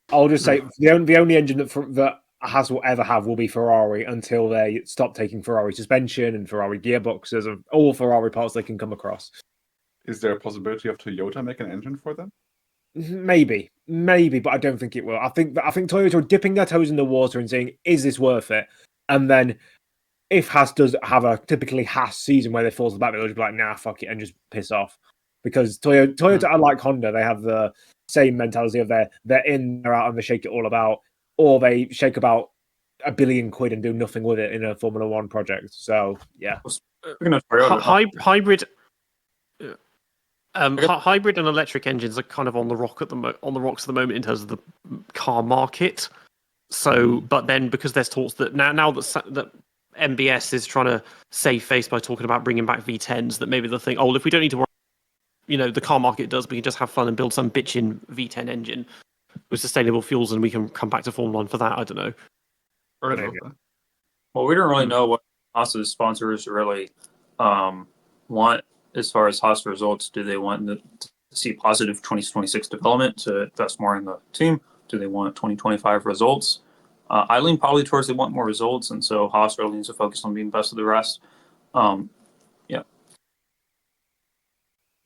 I'll just say the only engine that Haas will ever have will be Ferrari until they stop taking Ferrari suspension and Ferrari gearboxes and all Ferrari parts they can come across. Is there a possibility of Toyota making an engine for them? Maybe, but I don't think it will. I think Toyota are dipping their toes in the water and saying, "Is this worth it?" And then, if Haas does have a typically Haas season where they fall to the back, they'll just be like, "Nah, fuck it," and just piss off. Because Toyota, unlike Honda, they have the same mentality of they're in, they're out, and they shake it all about, or they shake about £1 billion and do nothing with it in a Formula One project. So yeah, hybrid. Hybrid and electric engines are kind of on the rocks at the moment in terms of the car market. So, but then because there's talks that now that MBS is trying to save face by talking about bringing back V10s, that maybe they'll think, if we don't need to worry, the car market does, we can just have fun and build some bitchin' V10 engine with sustainable fuels, and we can come back to Formula 1 for that. I don't know. Well, we don't really know what Haas's sponsors really want. As far as Haas results, do they want to see positive 2026 development to invest more in the team? Do they want 2025 results? I lean probably towards they want more results, and so Haas really needs to focus on being best of the rest. Yeah.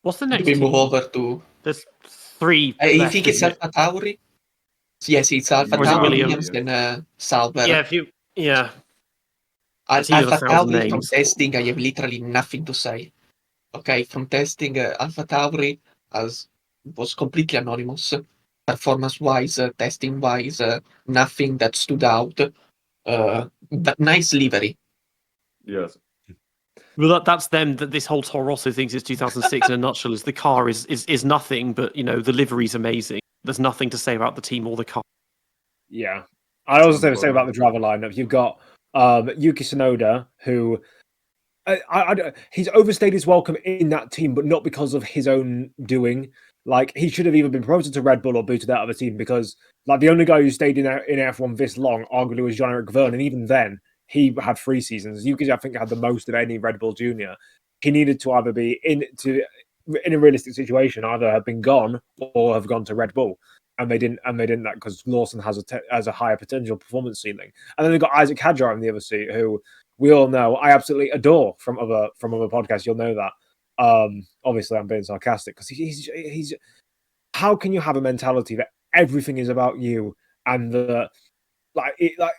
What's the next? Do we team? move over to? There's 3. I think it's Alpha Tauri. Yes, it's Alpha Tauri, Williams, and Sauber. Yeah. Alpha Tauri from testing, I have literally nothing to say. Okay, from testing, Alpha Tauri was completely anonymous. Performance-wise, testing-wise, nothing that stood out. But nice livery. Yes. Well, that's them. That this whole Toro Rosso thinks it's 2006 in a nutshell. Is the car is nothing, but the livery's amazing. There's nothing to say about the team or the car. Yeah, I also say about the driver lineup. You've got Yuki Tsunoda, who. He's overstayed his welcome in that team, but not because of his own doing. Like, he should have either been promoted to Red Bull or booted out of the team, because the only guy who stayed in F1 this long, arguably, was Jean-Eric Vergne, and even then, he had 3 seasons. Yuki, I think, had the most of any Red Bull junior. He needed to either be in a realistic situation, either have been gone or have gone to Red Bull. And they didn't that because Lawson has a higher potential performance ceiling. And then they've got Isaac Hadjar in the other seat, who we all know I absolutely adore from other podcasts. You'll know that. Obviously, I'm being sarcastic because he's. How can you have a mentality that everything is about you, and like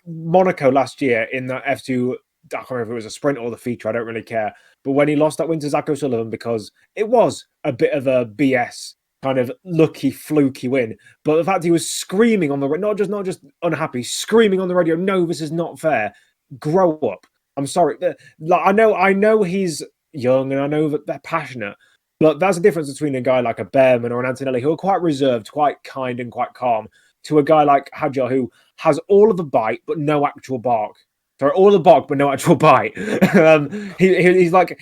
Monaco last year in the F2? I can't remember if it was a sprint or the feature. I don't really care. But when he lost that win to Zach O'Sullivan, because it was a bit of a BS kind of lucky, fluky win, but the fact he was screaming on the not just unhappy, screaming on the radio, "No, this is not fair. Grow up." I'm sorry. I know he's young, and I know that they're passionate, but that's the difference between a guy like a Behrman or an Antonelli, who are quite reserved, quite kind, and quite calm, to a guy like Hadjar, who has all of the bite but no actual bark. Sorry, all the bark but no actual bite. He's like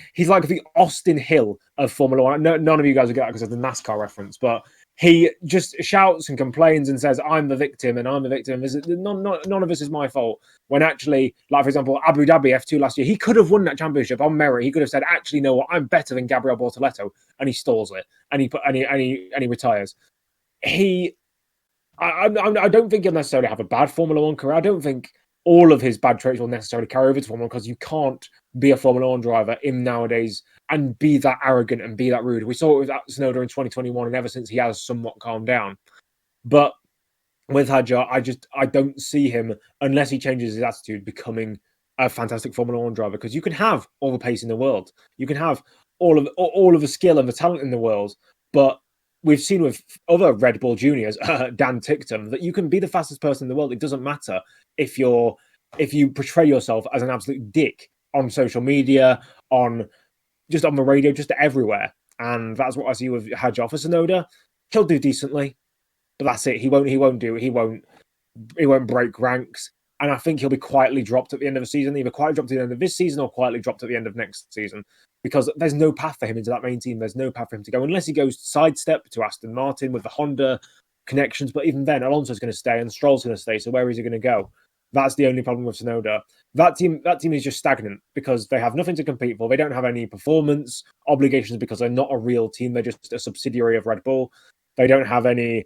the Austin Hill of Formula One. No, none of you guys will get that because of the NASCAR reference, but he just shouts and complains and says, "I'm the victim, and I'm the victim. None of this is my fault." When actually, like for example, Abu Dhabi F2 last year, he could have won that championship on merit. He could have said, "Actually, no, what? I'm better than Gabriel Bortoleto," and he stalls it, and he retires. I don't think he'll necessarily have a bad Formula One career. I don't think all of his bad traits will necessarily carry over to Formula One, because you can't be a Formula One driver in nowadays and be that arrogant and be that rude. We saw it with Tsunoda in 2021, and ever since he has somewhat calmed down. But with Hadjar, I don't see him, unless he changes his attitude, becoming a fantastic Formula One driver, because you can have all the pace in the world, you can have all of the skill and the talent in the world, but we've seen with other Red Bull juniors, Dan Ticktum, that you can be the fastest person in the world. It doesn't matter if you portray yourself as an absolute dick on social media, on the radio, just everywhere. And that's what I see with Hadjar. For Tsunoda, he'll do decently, but that's it. He won't break ranks. And I think he'll be quietly dropped at the end of the season, either quietly dropped at the end of this season or quietly dropped at the end of next season, because there's no path for him into that main team. There's no path for him to go unless he goes sidestep to Aston Martin with the Honda connections. But even then, Alonso's going to stay and Stroll's going to stay. So where is he going to go? That's the only problem with Tsunoda. That team is just stagnant because they have nothing to compete for. They don't have any performance obligations because they're not a real team. They're just a subsidiary of Red Bull. They don't have any,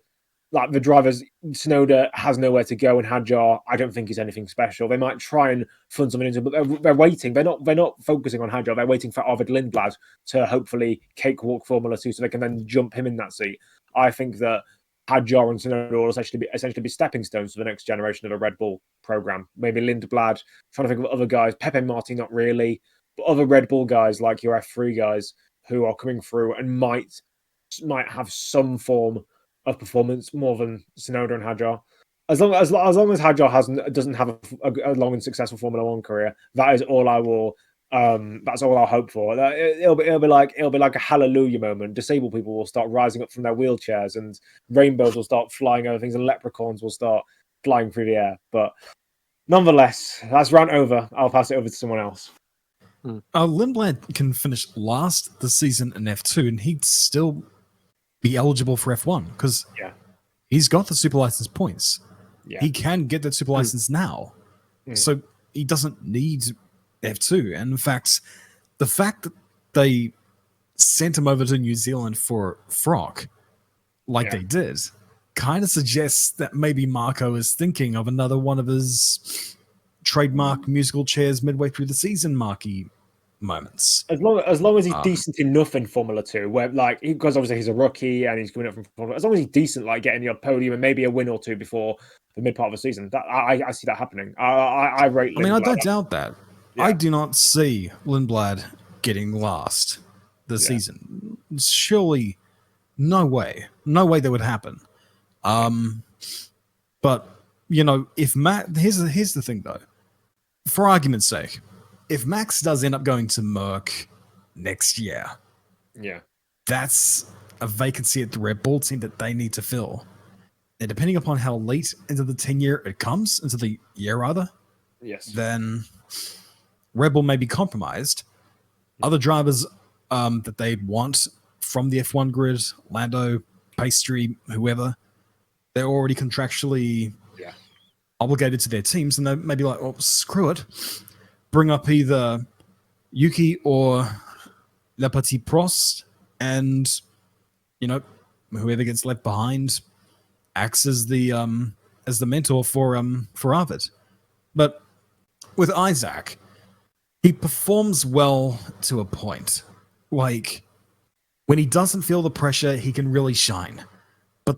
like the drivers. Tsunoda has nowhere to go, and Hadjar, I don't think he's anything special. They might try and fund something into, but they're waiting. They're not focusing on Hadjar. They're waiting for Arvid Lindblad to hopefully cakewalk Formula 2 so they can then jump him in that seat. I think that Hadjar and Tsunoda will essentially be stepping stones for the next generation of a Red Bull program. Maybe Lindblad, trying to think of other guys. Pepe Martin, not really, but other Red Bull guys like your F3 guys who are coming through and might have some form of performance more than Tsunoda and Hadjar. As long as Hadjar doesn't have a long and successful Formula 1 career, that is all I will. That's all I'll hope for. It'll be like a hallelujah moment. Disabled people will start rising up from their wheelchairs, and rainbows will start flying over things, and leprechauns will start flying through the air. But nonetheless, that's rant over. I'll pass it over to someone else. Lindblad can finish last this season in F2, and he'd still be eligible for F1 because he's got the super license points. Yeah. He can get that super license now, so he doesn't need F2. And in fact, the fact that they sent him over to New Zealand for Frock, like they did, kind of suggests that maybe Marco is thinking of another one of his trademark musical chairs midway through the season marquee moments. As long as he's decent enough in Formula 2, where because obviously he's a rookie and he's coming up from Formula, as long as he's decent, like getting your podium and maybe a win or two before the mid part of the season, that I see that happening. I rate. I mean, I don't doubt that. Yeah. I do not see Lindblad getting last this season. Surely, no way that would happen. But if here's the thing though, for argument's sake, if Max does end up going to Merck next year, that's a vacancy at the Red Bull team that they need to fill. And depending upon how late into the 10-year it comes, into the year rather, then Red Bull may be compromised. Other drivers that they'd want from the F1 grid, Lando, Pastry, whoever, they're already contractually obligated to their teams, and they may be like, "Oh, screw it, bring up either Yuki or Le Petit Prost, and whoever gets left behind acts as the mentor for Arvid." But with Isaac, he performs well to a point. Like, when he doesn't feel the pressure, he can really shine. But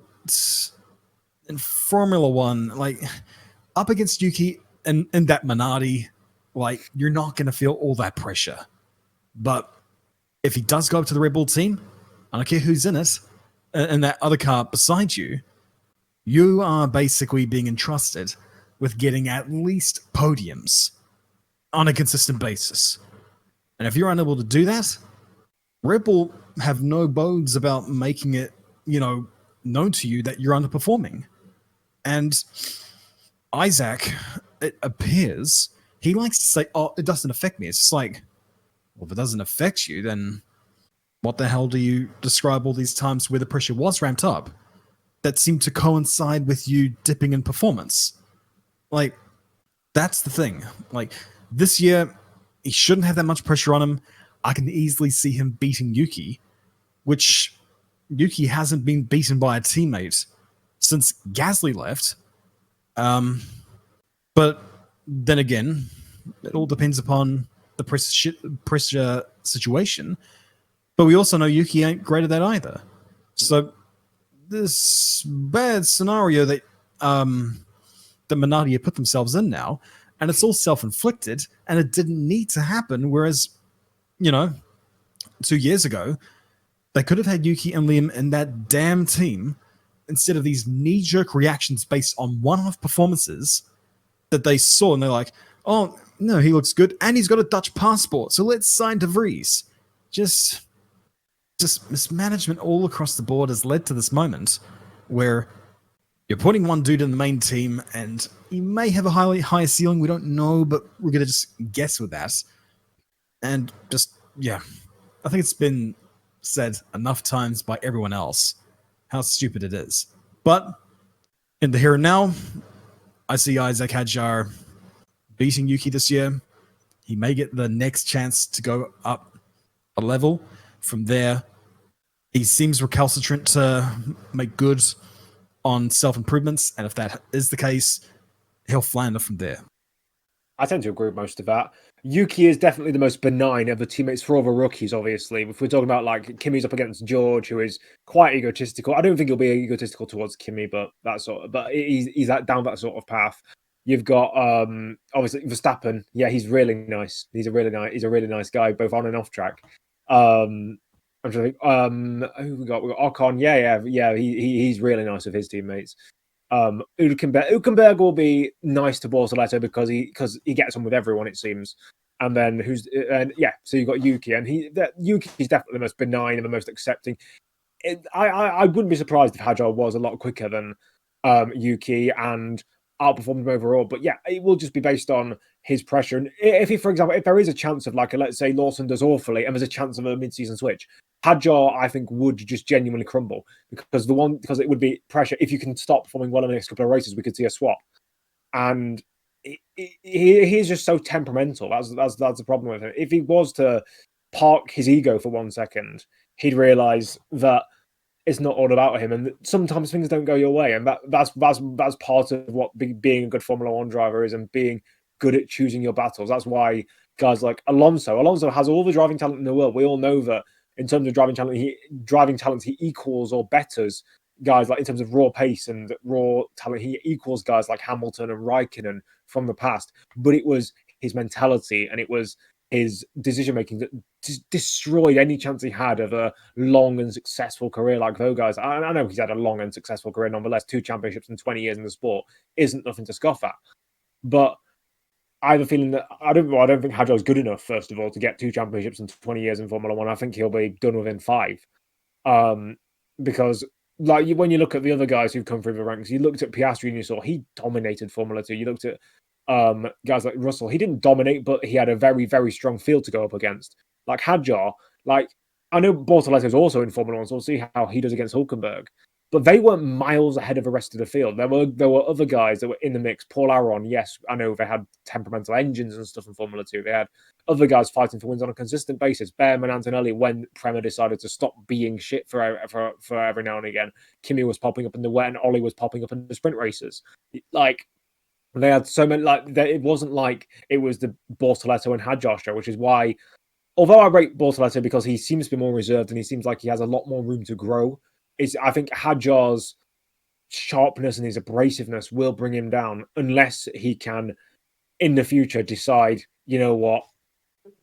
in Formula 1, like, up against Yuki and that Minardi, like, you're not going to feel all that pressure. But if he does go up to the Red Bull team, I don't care who's in it, and that other car beside you, you are basically being entrusted with getting at least podiums on a consistent basis. And if you're unable to do that, Red Bull have no bones about making it, known to you that you're underperforming. And Isaac, it appears, he likes to say, "Oh, it doesn't affect me." It's just like, well, if it doesn't affect you, then what the hell do you describe all these times where the pressure was ramped up that seemed to coincide with you dipping in performance? Like, that's the thing. Like, this year, he shouldn't have that much pressure on him. I can easily see him beating Yuki, which Yuki hasn't been beaten by a teammate since Gasly left. But then again, it all depends upon the pressure situation. But we also know Yuki ain't great at that either. So this bad scenario that Minardi have put themselves in now, and it's all self-inflicted, and it didn't need to happen. Whereas, 2 years ago, they could have had Yuki and Liam in that damn team instead of these knee-jerk reactions based on one-off performances that they saw, and they're like, "Oh, No, he looks good, and he's got a Dutch passport. So let's sign De Vries. Just mismanagement all across the board has led to this moment where you're putting one dude in the main team, and he may have a higher ceiling. We don't know, but we're gonna just guess with that. And I think it's been said enough times by everyone else how stupid it is. But in the here and now, I see Isaac Hadjar beating Yuki this year. He may get the next chance to go up a level. From there, he seems recalcitrant to make good on self-improvements, and if that is the case, he'll flounder from there. I tend to agree with most of that. Yuki is definitely the most benign of the teammates for all the rookies, obviously. If we're talking about like Kimi's up against George, who is quite egotistical. I don't think he'll be egotistical towards Kimi, but he's down that sort of path. You've got obviously Verstappen. Yeah, he's really nice. He's a really nice guy, both on and off track. I'm trying to think. Who we got? We got Ocon. Yeah. He's really nice with his teammates. Hülkenberg will be nice to Bortoletto because he gets on with everyone, it seems. And then so you've got Yuki, and Yuki's definitely the most benign and the most accepting. I wouldn't be surprised if Hadjar was a lot quicker than Yuki and outperformed him overall. But yeah, it will just be based on his pressure. And if for example, if there is a chance of let's say Lawson does awfully and there's a chance of a mid-season switch, Hadjar, I think, would just genuinely crumble because it would be pressure. If you can stop performing well in the next couple of races, we could see a swap. And he's just so temperamental. That's the problem with him. If he was to park his ego for 1 second, he'd realise that it's not all about him, and sometimes things don't go your way, and that's part of what being a good Formula One driver is, and being good at choosing your battles. That's why guys like Alonso has all the driving talent in the world. We all know that in terms of driving talent, he equals or betters guys like in terms of raw pace and raw talent. He equals guys like Hamilton and Raikkonen from the past. But it was his mentality and it was his decision making that destroyed any chance he had of a long and successful career like those guys. I know he's had a long and successful career, nonetheless. 2 championships in 20 years in the sport isn't nothing to scoff at. But I have a feeling that I don't think Hadjar's good enough, first of all, to get 2 championships in 20 years in Formula One. I think he'll be done within 5. Because when you look at the other guys who've come through the ranks, you looked at Piastri and you saw he dominated Formula 2. You looked at guys like Russell. He didn't dominate, but he had a very, very strong field to go up against. Like Hadjar, I know Bortoletto's also in Formula 1, so we'll see how he does against Hülkenberg. But they weren't miles ahead of the rest of the field. There were other guys that were in the mix. Paul Aron, yes, I know they had temperamental engines and stuff in Formula 2. They had other guys fighting for wins on a consistent basis. Behrman, Antonelli, when Prema decided to stop being shit for every now and again. Kimi was popping up in the wet and Ollie was popping up in the sprint races. They had so many, it wasn't like it was the Bortoletto and Hadjar show, which is why, although I rate Bortoletto because he seems to be more reserved and he seems like he has a lot more room to grow, I think Hadjar's sharpness and his abrasiveness will bring him down unless he can, in the future, decide, you know what,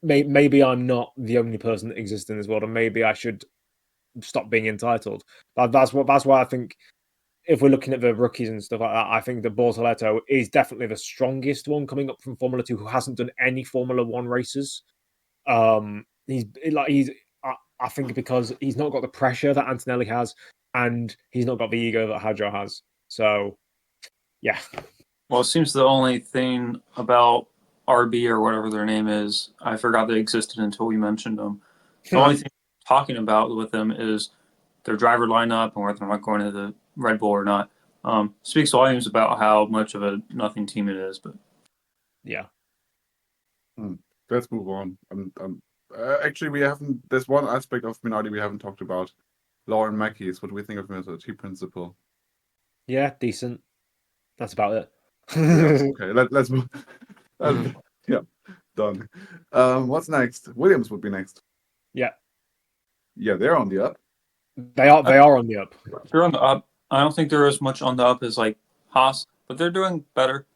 maybe I'm not the only person that exists in this world and maybe I should stop being entitled. That's why I think if we're looking at the rookies and stuff like that, I think that Bortoletto is definitely the strongest one coming up from Formula 2 who hasn't done any Formula 1 races. I think because he's not got the pressure that Antonelli has and he's not got the ego that Hadjar has. So, yeah. Well, it seems the only thing about RB or whatever their name is, I forgot they existed until we mentioned them. The only thing we're talking about with them is their driver lineup and whether they're not going to the Red Bull or not. Speaks volumes about how much of a nothing team it is. But yeah. Let's move on. Actually, we haven't. There's one aspect of Minardi we haven't talked about. Lauren Mackey's. What do we think of him as a team principal? Yeah, decent. That's about it. Okay, let's move. Yeah, done. What's next? Williams would be next. Yeah, they're on the up. They are on the up. they're on the up. I don't think they're as much on the up as like Haas, but they're doing better.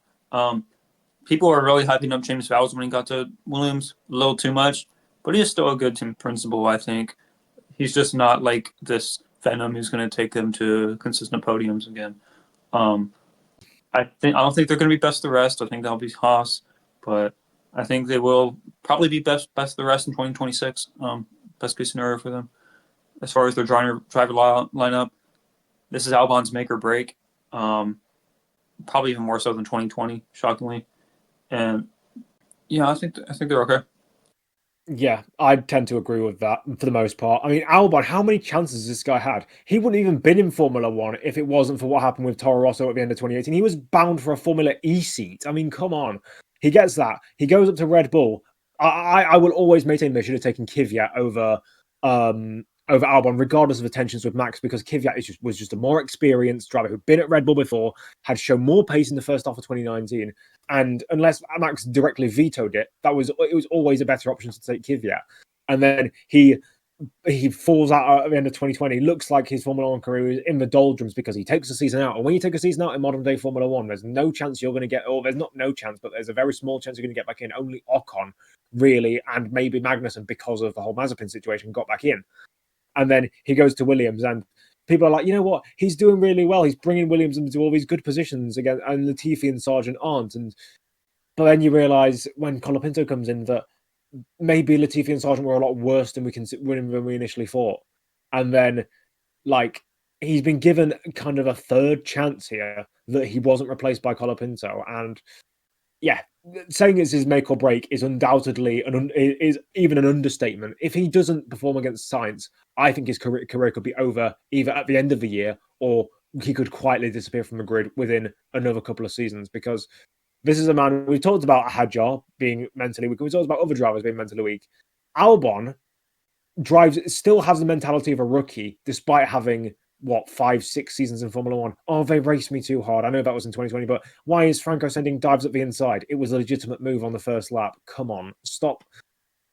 People are really hyping up James Vowles when he got to Williams a little too much, but he is still a good team principal, I think. He's just not like this Venom who's going to take them to consistent podiums again. I don't think they're going to be best the rest. I think they'll be Haas, but I think they will probably be best the rest in 2026. Best case scenario for them. As far as their driver lineup, this is Albon's make or break. Probably even more so than 2020, shockingly. And yeah, I think they're okay. Yeah, I tend to agree with that for the most part. I mean, Albon, how many chances this guy had? He wouldn't even been in Formula One if it wasn't for what happened with Toro Rosso at the end of 2018. He was bound for a Formula E seat. I mean, come on. He gets that. He goes up to Red Bull. I will always maintain they should have taken Kvyat over Albon, regardless of the tensions with Max, because Kvyat was just a more experienced driver who'd been at Red Bull before, had shown more pace in the first half of 2019, and unless Max directly vetoed it, it was always a better option to take Kvyat. And then he falls out at the end of 2020. Looks like his Formula One career is in the doldrums because he takes a season out. And when you take a season out in modern day Formula One, there's no chance you're going to get, or there's not no chance, but there's a very small chance you're going to get back in. Only Ocon, really, and maybe Magnussen, because of the whole Mazepin situation, got back in. And then he goes to Williams, and people are like, you know what? He's doing really well. He's bringing Williams into all these good positions again, and Latifi and Sargent aren't. But then you realise when Colapinto comes in that maybe Latifi and Sargent were a lot worse than we initially thought. And then, like, he's been given kind of a third chance here that he wasn't replaced by Colapinto. And yeah, saying it's his make or break is undoubtedly is even an understatement. If he doesn't perform against Sainz, I think his career could be over either at the end of the year or he could quietly disappear from the grid within another couple of seasons, because this is a man, we talked about Hadjar being mentally weak, we talked about other drivers being mentally weak. Albon still has the mentality of a rookie, despite having 5-6 seasons in Formula One. Oh, they raced me too hard. I know that was in 2020, but why is Franco sending dives at the inside? It was a legitimate move on the first lap. Come on, stop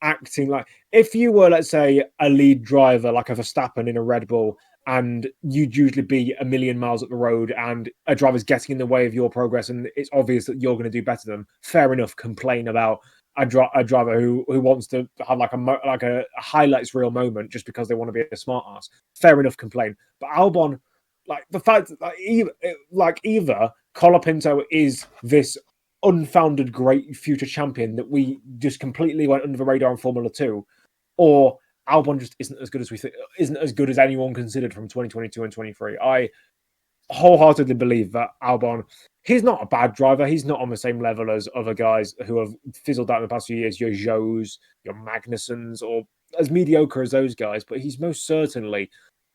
acting like, if you were, let's say, a lead driver like a Verstappen in a Red Bull, and you'd usually be a million miles up the road and a driver's getting in the way of your progress and it's obvious that you're going to do better than them, fair enough, complain about a driver who wants to have like a highlights reel moment just because they want to be a smart ass. Fair enough, complain. But Albon, like the fact that either Colapinto is this unfounded great future champion that we just completely went under the radar in Formula 2, or Albon just isn't as good as isn't as good as anyone considered from 2022 and 23. I wholeheartedly believe that Albon, he's not a bad driver. He's not on the same level as other guys who have fizzled out in the past few years, your Zhous, your Magnussens, or as mediocre as those guys, but he's most certainly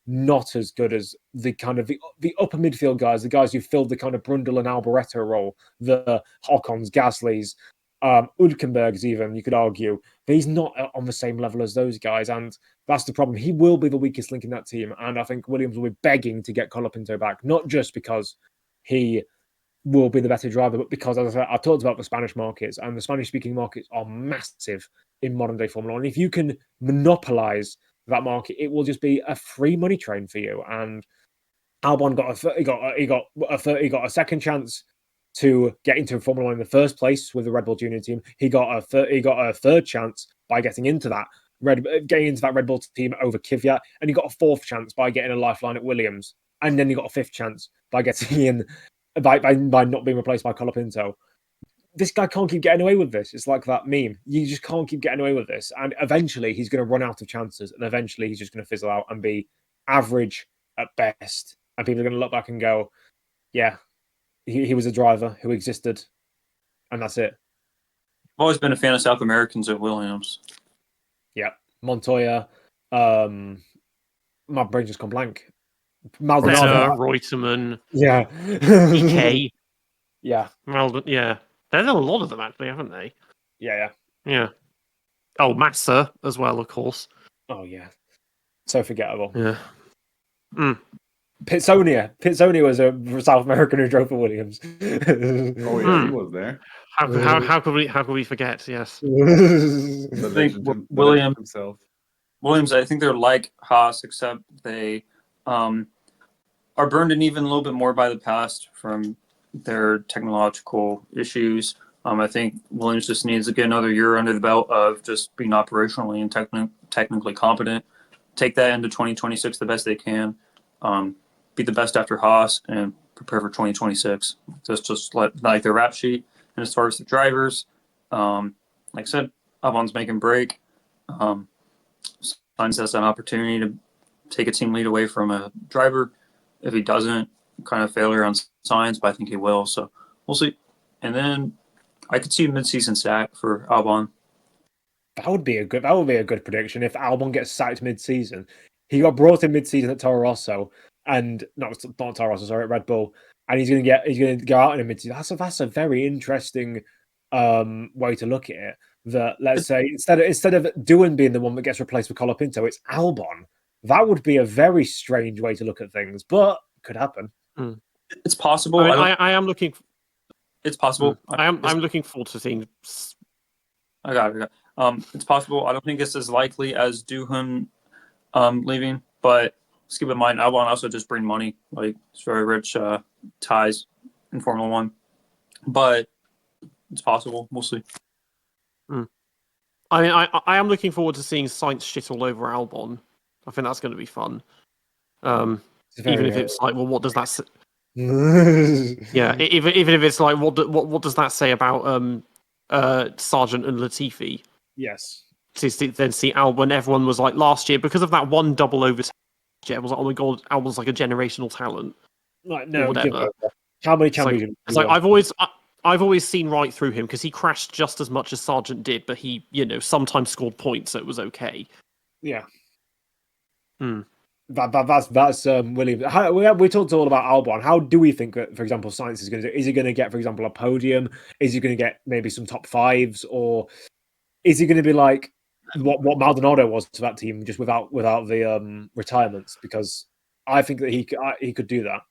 not as good as the kind of the upper midfield guys, the guys who filled the kind of Brundle and Alboreto role, the Ocons, Gasly's, Hülkenberg's even, you could argue. But he's not on the same level as those guys, and that's the problem. He will be the weakest link in that team, and I think Williams will be begging to get Colapinto back, not just because he will be the better driver, but because, as I said, I've talked about the Spanish markets, and the Spanish-speaking markets are massive in modern-day Formula 1. If you can monopolize that market, it will just be a free money train for you. And Albon got a second chance to get into Formula One in the first place with the Red Bull Junior team. He got a third chance by getting into that Red Bull team over Kvyat, and he got a fourth chance by getting a lifeline at Williams, and then he got a fifth chance by getting in by not being replaced by Colapinto. This guy can't keep getting away with this. It's like that meme. You just can't keep getting away with this, and eventually he's going to run out of chances, and eventually he's just going to fizzle out and be average at best, and people are going to look back and go, "Yeah, he was a driver who existed," and that's it. I've always been a fan of South Americans at Williams. Yeah, Montoya. My brain just gone blank. Maldonado, Reutemann, yeah, EK. yeah, Yeah. There's a lot of them actually, haven't they? yeah. Yeah. Oh, Massa as well, of course. Oh yeah, so forgettable. Yeah. Pitsonia was a South American who drove for Williams. Oh yeah, he was there. How could we forget? Yes. The I think legend, the legend Williams himself. I think they're like Haas, except they are burned even a little bit more by the past from their technological issues. I think Williams just needs to get another year under the belt of just being operationally and technically competent. Take that into 2026 the best they can. Be the best after Haas and prepare for 2026. Just like their rap sheet. And as far as the drivers, like I said, Albon's making break. Sainz has an opportunity to take a team lead away from a driver. If he doesn't, kind of failure on Sainz, but I think he will. So we'll see. And then I could see a mid-season sack for Albon. That would be a good prediction if Albon gets sacked mid-season. He got brought in mid-season at Toro Rosso, and not Toro Rosso, sorry, at Red Bull, and he's going to go out in a mid-season. That's a very interesting way to look at it. That, let's say, instead of Doohan being the one that gets replaced with Colapinto, it's Albon. That would be a very strange way to look at things, but it could happen. It's possible. I am looking. It's possible. I'm looking forward to seeing. I got it. It's possible. I don't think it's as likely as Doohan leaving, but just keep in mind, Albon also just bring money. Like, it's very rich ties in Formula One, but it's possible. We'll see. I mean, I am looking forward to seeing Sainz shit all over Albon. I think that's going to be fun. Even if it's like, well, what does that? Yeah, even if it's like, what does that say about Sargent and Latifi? Yes. To then see Albon, everyone was like last year because of that one double overtake. It was like, oh my god, Albon's like a generational talent. Like, no, whatever. How many championships? It's like I've always seen right through him because he crashed just as much as Sargent did, but he, sometimes scored points, so it was okay. Yeah. That's William. We talked all about Albon. How do we think that, for example, Sainz is going to do? Is he going to get, for example, a podium? Is he going to get maybe some top fives, or is he going to be like what Maldonado was to that team, just without the retirements? Because I think that he could do that.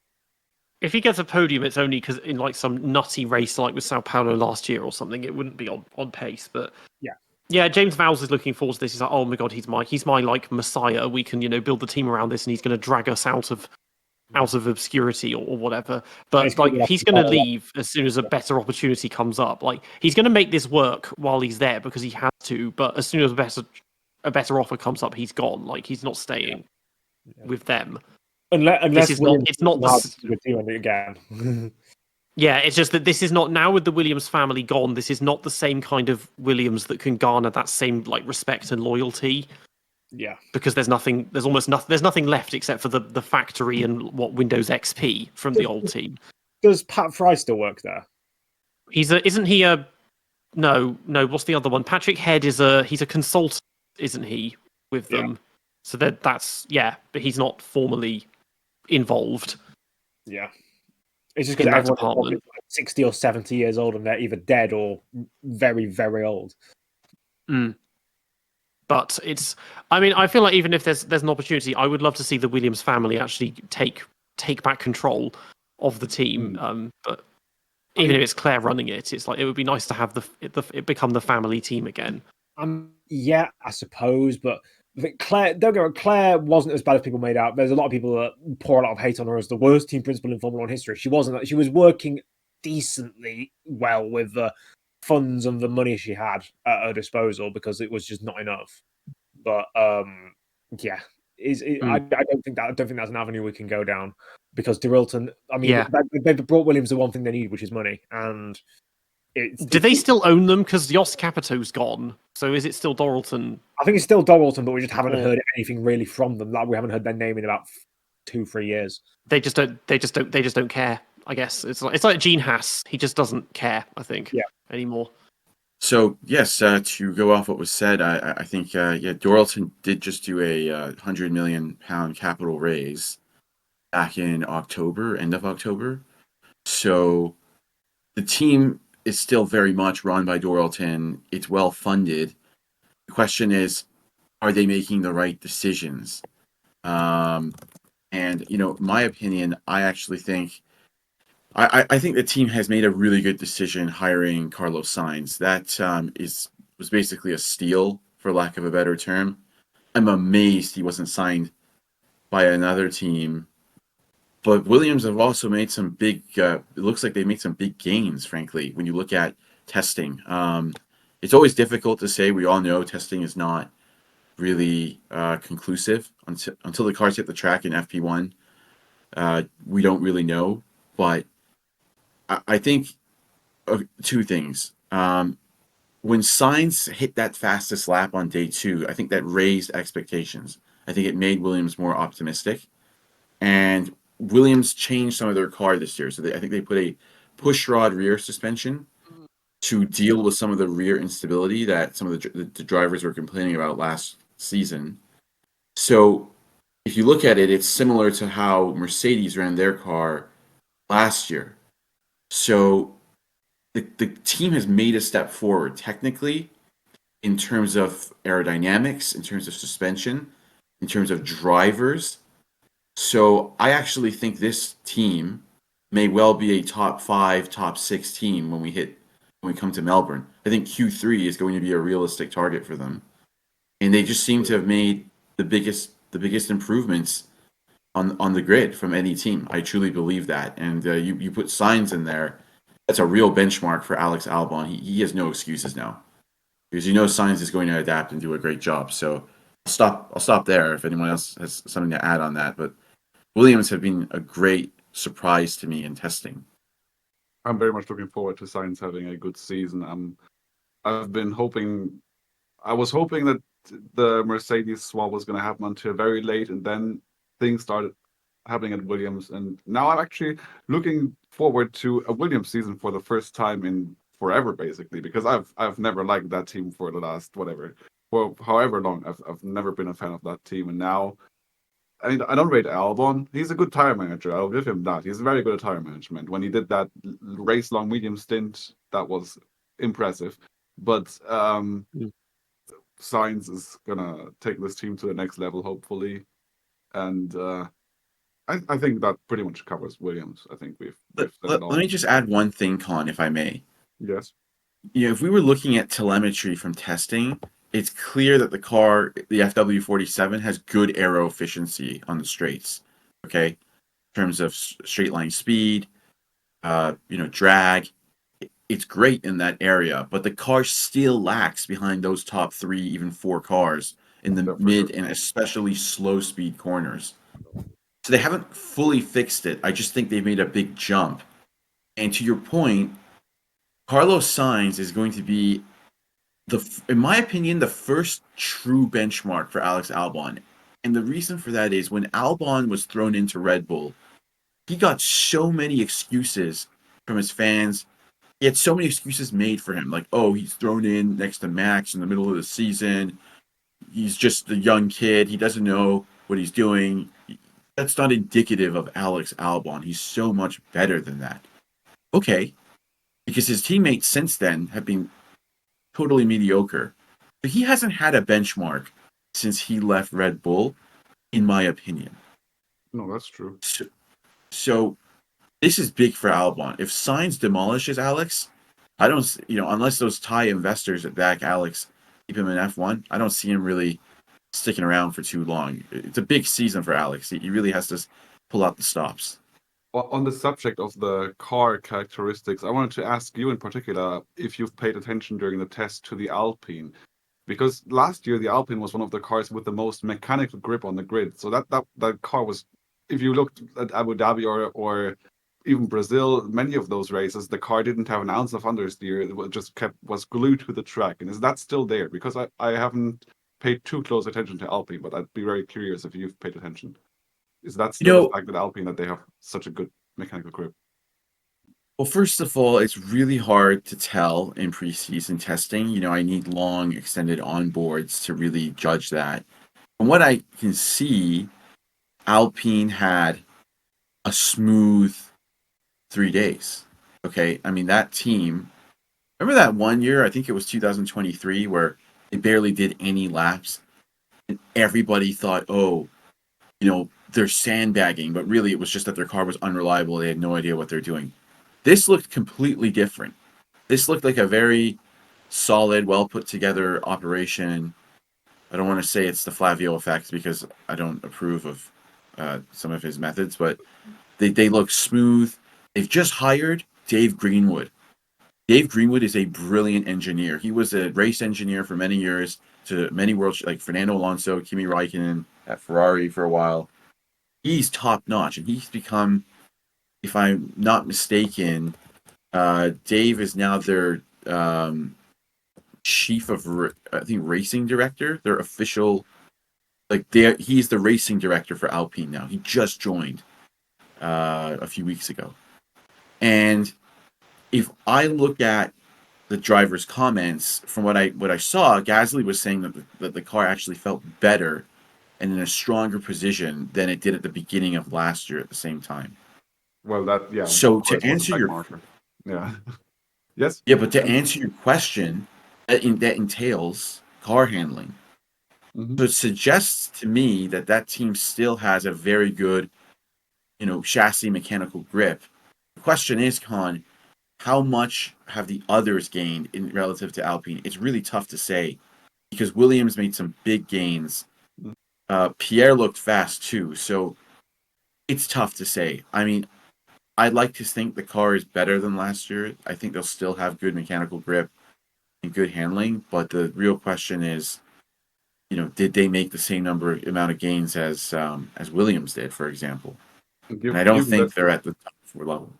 If he gets a podium, it's only because in like some nutty race like with Sao Paulo last year or something, it wouldn't be on pace. But yeah, James Vowles is looking forward to this. He's like, oh my god, he's my like messiah. We can build the team around this, and he's going to drag us out of obscurity or whatever. But like he's going to leave as soon as a better opportunity comes up. Like he's going to make this work while he's there because he has to. But as soon as a better offer comes up, he's gone. Like he's not staying with them. Unless it's not the team again. Yeah, it's just that this is not, now with the Williams family gone, this is not the same kind of Williams that can garner that same like respect and loyalty. Yeah, because there's nothing left except for the factory and Windows XP from the old team. Does Pat Fry still work there? Isn't he a no? What's the other one? Patrick Head he's a consultant, isn't he, with them? So that's but he's not formally involved. Yeah. It's just because everyone's like 60 or 70 years old and they're either dead or very, very old. But I feel like even if there's an opportunity, I would love to see the Williams family actually take back control of the team. But even if it's Claire running it, it's like it would be nice to have it become the family team again. Yeah, I suppose, but Claire, don't get me wrong, Claire wasn't as bad as people made out. There's a lot of people that pour a lot of hate on her as the worst team principal in Formula One history. She wasn't. She was working decently well with the funds and the money she had at her disposal because it was just not enough. But I don't think that's an avenue we can go down because Dorilton. I mean, they've brought Williams the one thing they need, which is money, and. Do they still own them? Because Jos Capito's gone. So is it still Dorilton? I think it's still Dorilton, but we just haven't heard anything really from them. Like we haven't heard their name in about 2-3 years. They just don't care. I guess it's like Gene Haas. He just doesn't care. I think anymore. So yes, to go off what was said, I think Dorilton did just do a £100 million capital raise back in end of October. So the team is still very much run by Dorilton. It's well funded. The question is, are they making the right decisions? And my opinion, I actually think I think the team has made a really good decision hiring Carlos Sainz. That was basically a steal, for lack of a better term. I'm amazed he wasn't signed by another team. But Williams have also made some big, it looks like they made some big gains, frankly, when you look at testing. It's always difficult to say. We all know testing is not really conclusive until the cars hit the track in FP1. We don't really know. But I think two things. when Sainz hit that fastest lap on day 2, I think that raised expectations. I think it made Williams more optimistic. And Williams changed some of their car this year. So I think they put a push rod rear suspension to deal with some of the rear instability that some of the drivers were complaining about last season. So if you look at it, it's similar to how Mercedes ran their car last year. So the team has made a step forward technically in terms of aerodynamics, in terms of suspension, in terms of drivers. So I actually think this team may well be a top 5, top 6 team when we come to Melbourne. I think Q3 is going to be a realistic target for them. And they just seem to have made the biggest improvements on the grid from any team. I truly believe that. And you put Sainz in there, that's a real benchmark for Alex Albon. He has no excuses now. Because Sainz is going to adapt and do a great job. So I'll stop there if anyone else has something to add on that. But Williams have been a great surprise to me in testing. I'm very much looking forward to Sainz having a good season. I've been hoping, I was hoping that the Mercedes swap was going to happen until very late, and then things started happening at Williams. And now I'm actually looking forward to a Williams season for the first time in forever, basically, because I've never liked that team for the last for however long. I've never been a fan of that team, and now. I mean, I don't rate Albon. He's a good tire manager. I'll give him that. He's very good at tire management. When he did that race-long medium stint, that was impressive. But Sainz is gonna take this team to the next level, hopefully. And I think that pretty much covers Williams. I think we've said it all. Let me just add one thing, Colin, if I may. Yes. If we were looking at telemetry from testing, it's clear that the car, the FW47, has good aero efficiency on the straights. Okay, in terms of straight line speed, drag, it's great in that area. But the car still lacks behind those top 3, even 4 cars in the mid and especially slow speed corners. So they haven't fully fixed it. I just think they've made a big jump. And to your point, Carlos Sainz is going to be in my opinion, the first true benchmark for Alex Albon. And the reason for that is when Albon was thrown into Red Bull, he got so many excuses from his fans. He had so many excuses made for him, like, oh, he's thrown in next to Max in the middle of the season. He's just a young kid. He doesn't know what he's doing. That's not indicative of Alex Albon. He's so much better than that. Okay. Because his teammates since then have been totally mediocre. But he hasn't had a benchmark since he left Red Bull, in my opinion. No, that's true. So this is big for Albon. If Sainz demolishes Alex, I don't, unless those Thai investors that back Alex keep him in F1, I don't see him really sticking around for too long. It's a big season for Alex. He really has to pull out the stops. On the subject of the car characteristics, I wanted to ask you in particular if you've paid attention during the test to the Alpine. Because last year, the Alpine was one of the cars with the most mechanical grip on the grid. So that car was, if you looked at Abu Dhabi or even Brazil, many of those races, the car didn't have an ounce of understeer. It was glued to the track. And is that still there? Because I haven't paid too close attention to Alpine, but I'd be very curious if you've paid attention. Is that still the fact that Alpine, that they have such a good mechanical grip? Well, first of all, it's really hard to tell in preseason testing. I need long, extended onboards to really judge that. From what I can see, Alpine had a smooth 3 days. Okay, I mean, that team, remember that one year, I think it was 2023, where they barely did any laps, and everybody thought, oh, they're sandbagging, but really it was just that their car was unreliable. They had no idea what they're doing. This looked completely different. This looked like a very solid, well put together operation. I don't want to say it's the Flavio effect because I don't approve of some of his methods, but they look smooth. They've just hired Dave Greenwood. Dave Greenwood is a brilliant engineer. He was a race engineer for many years to many worlds, like Fernando Alonso, Kimi Raikkonen at Ferrari for a while. He's top notch, and he's become, if I'm not mistaken, Dave is now their chief of I think racing director, their official, he's the racing director for Alpine now. He just joined a few weeks ago. And if I look at the driver's comments, from what I saw, Gasly was saying that the car actually felt better and in a stronger position than it did at the beginning of last year at the same time. Well, that yeah. So of to course, was a answer back your marker. Yeah. Yes. Yeah, but to answer your question, that entails car handling. Mhm. So it suggests to me that that team still has a very good, chassis mechanical grip. The question is, Con, how much have the others gained in relative to Alpine? It's really tough to say because Williams made some big gains. Pierre looked fast too, so it's tough to say. I mean, I'd like to think the car is better than last year. I think they'll still have good mechanical grip and good handling, but the real question is, did they make the same amount of gains as Williams did, for example? And I don't Given that think they're at the top 4 level.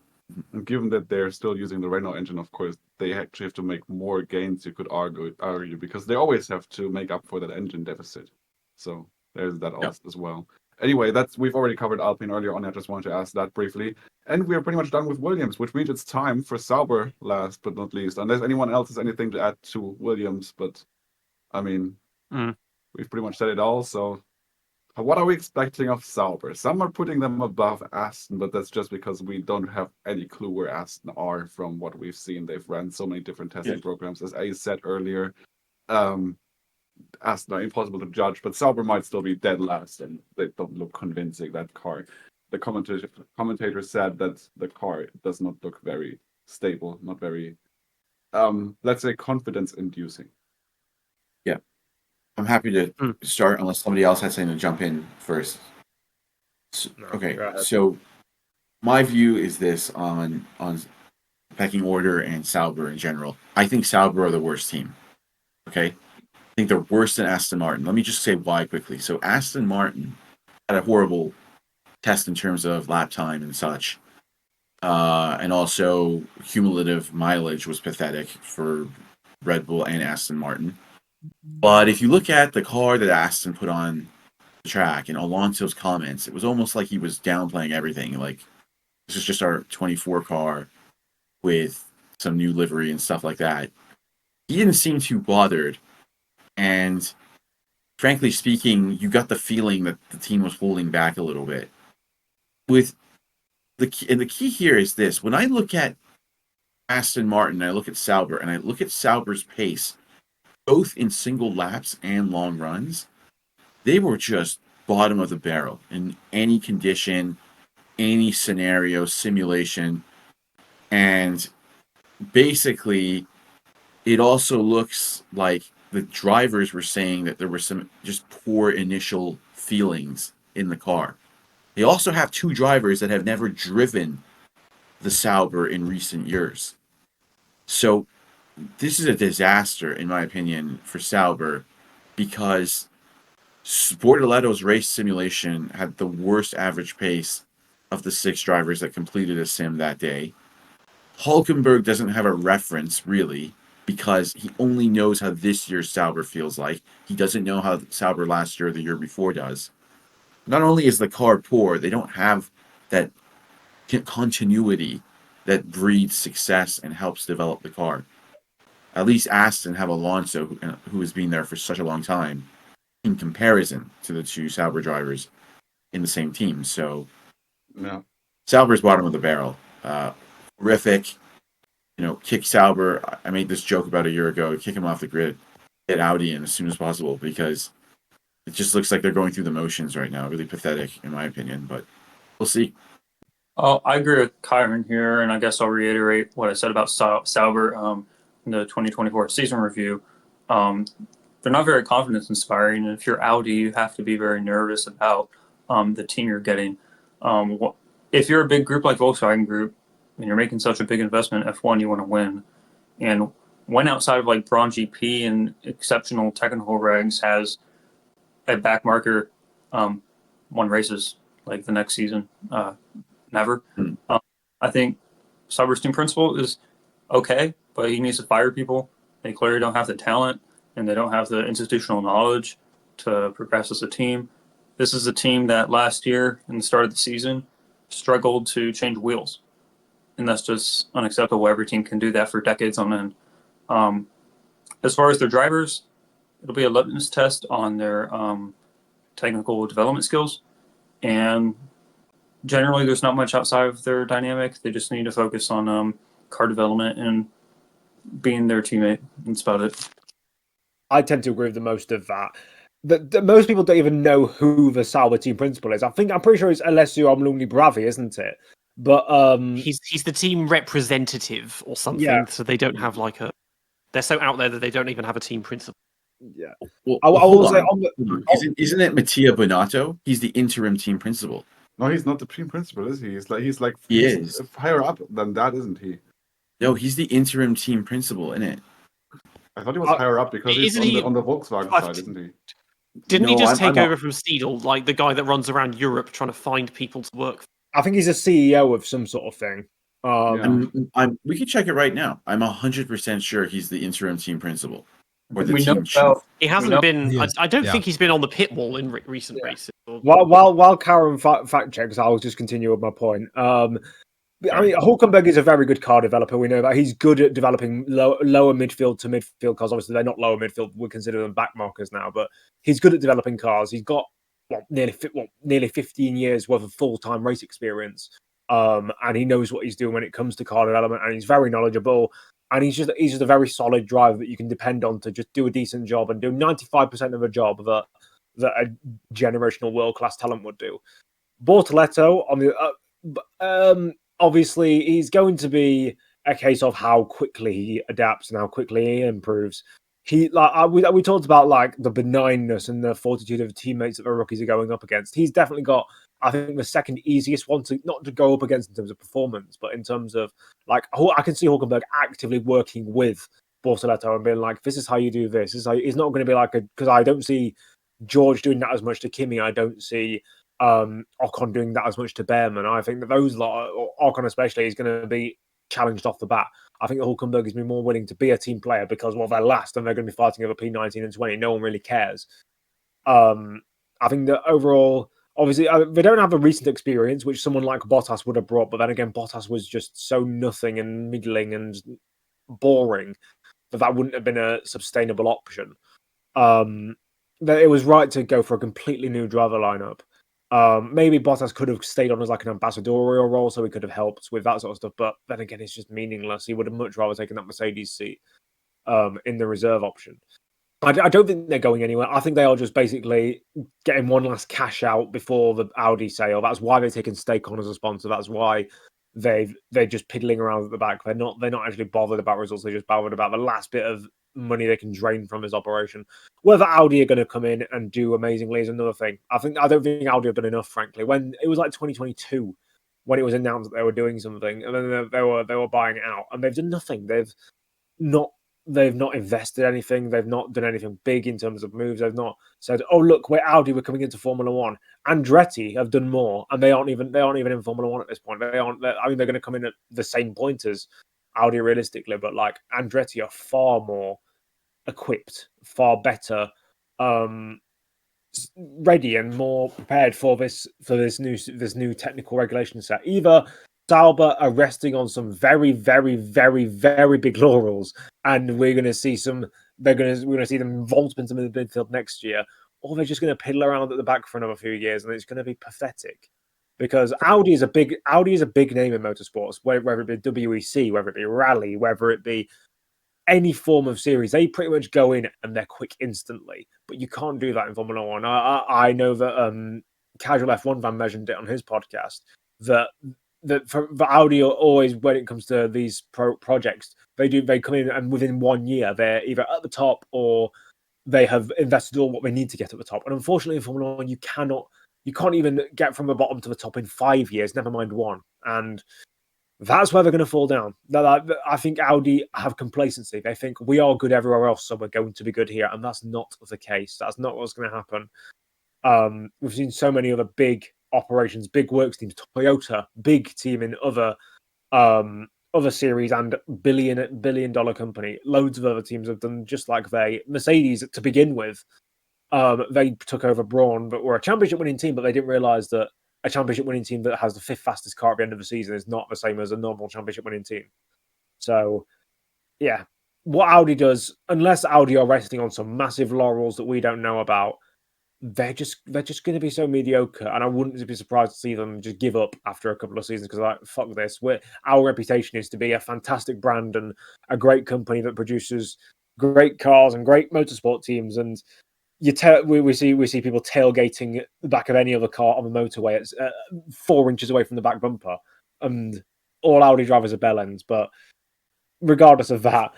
given that they're still using the Renault engine, of course, they actually have to make more gains. You could argue because they always have to make up for that engine deficit. So there's that Yeah. also as well. Anyway, we've already covered Alpine earlier on. I just wanted to ask that briefly, and we are pretty much done with Williams, which means it's time for Sauber, last but not least. Unless anyone else has anything to add to Williams, but I mean, we've pretty much said it all. So what are we expecting of Sauber? Some are putting them above Aston, but that's just because we don't have any clue where Aston are from what we've seen. They've ran so many different testing programs, as I said earlier. Aston are impossible to judge, but Sauber might still be dead last, and they don't look convincing, that car. The commentator said that the car does not look very stable, not very, let's say, confidence-inducing. Yeah. I'm happy to start unless somebody else has something to jump in first. Okay, so my view is this on pecking order and Sauber in general. I think Sauber are the worst team. Okay? I think they're worse than Aston Martin. Let me just say why quickly. So Aston Martin had a horrible test in terms of lap time and such. And also cumulative mileage was pathetic for Red Bull and Aston Martin. But if you look at the car that Aston put on the track and Alonso's comments, it was almost like he was downplaying everything. Like, this is just our 24 car with some new livery and stuff like that. He didn't seem too bothered. And frankly speaking, you got the feeling that the team was holding back a little bit. The key here is this. When I look at Aston Martin, I look at Sauber, and I look at Sauber's pace, both in single laps and long runs, they were just bottom of the barrel in any condition, any scenario, simulation. And basically, it also looks like the drivers were saying that there were some just poor initial feelings in the car. They also have 2 drivers that have never driven the Sauber in recent years. So this is a disaster, in my opinion, for Sauber because Bortoletto's race simulation had the worst average pace of the 6 drivers that completed a sim that day. Hulkenberg doesn't have a reference, really, because he only knows how this year's Sauber feels like. He doesn't know how Sauber last year or the year before does. Not only is the car poor, they don't have that continuity that breeds success and helps develop the car. At least Aston have Alonso, who has been there for such a long time, in comparison to the 2 Sauber drivers in the same team. So, Yeah. Sauber's bottom of the barrel. Horrific. Kick Sauber. I made this joke about a year ago. Kick him off the grid. Get Audi in as soon as possible because it just looks like they're going through the motions right now. Really pathetic, in my opinion, but we'll see. Oh, I agree with Ciaron here, and I guess I'll reiterate what I said about Sauber in the 2024 season review. They're not very confidence-inspiring, and if you're Audi, you have to be very nervous about the team you're getting. If you're a big group like Volkswagen Group, and you're making such a big investment in F1, you want to win. And when outside of like Braun GP and exceptional technical regs has a back marker, won races like the next season, never. I think Sauber's team principal is okay, but he needs to fire people They clearly don't have the talent, and they don't have the institutional knowledge to progress as a team. This is a team that last year, in the start of the season, struggled to change wheels. And that's just unacceptable. Every team can do that for decades on end. As far as their drivers, it'll be a litmus test on their technical development skills. And generally, there's not much outside of their dynamic. They just need to focus on car development and being their teammate. That's about it. I tend to agree with the most of that. Most people don't even know who the Sauber team principal is. I'm pretty sure it's Alessio Omlungni Bravi, isn't it? But he's the team representative or something. Yeah. So they don't have like a. They're so out there that they don't even have a team principal. yeah, Well, I hold will say on. on the, Hold on. Isn't it Mattia Bonato? He's the interim team principal. No, he's not the team principal, is he? He's He is. higher up than that, isn't he? No, he's the interim team principal, isn't it? I thought he was higher up because he's Isn't he- on the Volkswagen side, isn't he? Didn't he No, just I'm take not- over from Steedle, like the guy that runs around Europe trying to find people to work for? I think he's a CEO of some sort of thing. Yeah. We can check it right now. I'm 100% sure he's the interim team principal or the We know team chief. about He hasn't know- been. He is, I don't yeah. think he's been on the pit wall in recent races. While Karen fact checks, I'll just continue with my point. I mean, Hulkenberg is a very good car developer. We know that he's good at developing lower midfield to midfield cars. Obviously, they're not lower midfield. We consider them back markers now, but he's good at developing cars. He's got nearly 15 years worth of full-time race experience, and he knows what he's doing when it comes to car development. And he's very knowledgeable. And he's just a very solid driver that you can depend on to just do a decent job and do 95% of a job that a generational world-class talent would do. Bortoletto on the obviously, he's going to be a case of how quickly he adapts and how quickly he improves. We talked about like the benignness and the fortitude of the teammates that the rookies are going up against. He's definitely got, I think, the second easiest one to not to go up against in terms of performance, but in terms of like I can see Hulkenberg actively working with Bortoletto and being like, "This is how you do this." He's not going to be like because I don't see George doing that as much to Kimi. I don't see Ocon doing that as much to Behrman. I think that those lot, Ocon especially, is going to be challenged off the bat. I think that Hulkenberg has been more willing to be a team player because, well, they're last and they're going to be fighting over P19 and 20. No one really cares. I think that overall, obviously, they don't have a recent experience, which someone like Bottas would have brought. But then again, Bottas was just so nothing and middling and boring that wouldn't have been a sustainable option. That it was right to go for a completely new driver lineup. Maybe Bottas could have stayed on as like an ambassadorial role, so he could have helped with that sort of stuff. But then again, it's just meaningless. He would have much rather taken that Mercedes seat in the reserve option. I don't think they're going anywhere. I think they are just basically getting one last cash out before the Audi sale. That's why they've taken Stake on as a sponsor. That's why they're just piddling around at the back. They're not actually bothered about results. They're just bothered about the last bit of money they can drain from his operation. Whether Audi are going to come in and do amazingly is another thing. I don't think Audi have done enough, frankly. When it was like 2022, when it was announced that they were doing something, and then they were buying it out, and they've done nothing. They've not invested anything. They've not done anything big in terms of moves. They've not said, "Oh, look, we're Audi. We're coming into Formula One." Andretti have done more, and they aren't even in Formula One at this point. They're going to come in at the same point as Audi realistically, but like Andretti are far more equipped, far better, ready and more prepared for this new technical regulation set. Either Sauber are resting on some very, very, very, very big laurels, and we're going to see we're going to see them vault into the midfield next year, or they're just going to piddle around at the back for another few years, and it's going to be pathetic. Because Audi is a big name in motorsports, whether it be WEC, whether it be Rally, whether it be any form of series. They pretty much go in and they're quick instantly. But you can't do that in Formula One. I know that Casual F1 fan mentioned it on his podcast that for Audi always, when it comes to these projects, they come in and within 1 year they're either at the top or they have invested all what they need to get at the top. And unfortunately in Formula One, you can't even get from the bottom to the top in 5 years, never mind one. And that's where they're going to fall down. I think Audi have complacency. They think we are good everywhere else, so we're going to be good here. And that's not the case. That's not what's going to happen. We've seen so many other big operations, big works teams, Toyota, big team in other other series and billion dollar company. Loads of other teams have done just like Mercedes to begin with. They took over Brawn, but were a championship winning team, but they didn't realize that a championship winning team that has the 5th fastest car at the end of the season is not the same as a normal championship winning team. So, yeah, what Audi does, unless Audi are resting on some massive laurels that we don't know about, they're just going to be so mediocre, and I wouldn't be surprised to see them just give up after a couple of seasons because like fuck this. Our reputation is to be a fantastic brand and a great company that produces great cars and great motorsport teams, and we see people tailgating the back of any other car on the motorway at 4 inches away from the back bumper, and all Audi drivers are bell ends. But regardless of that,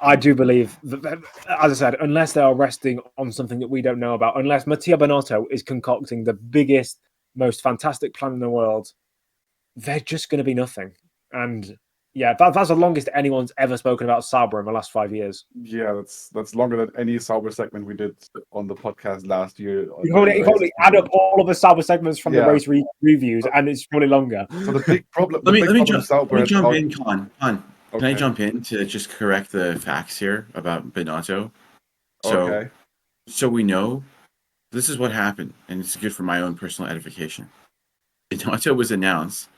I do believe that, as I said, unless they are resting on something that we don't know about, unless Mattia Binotto is concocting the biggest, most fantastic plan in the world, they're just going to be nothing. And yeah, that's the longest anyone's ever spoken about Sauber in the last 5 years. Yeah, that's longer than any Sauber segment we did on the podcast last year. You probably add up all of the Sauber segments from the race reviews, and it's probably longer. So the big problem. Let me Sauber in, Con. Can I jump in to just correct the facts here about Binotto? So we know this is what happened, and it's good for my own personal edification. Binotto was announced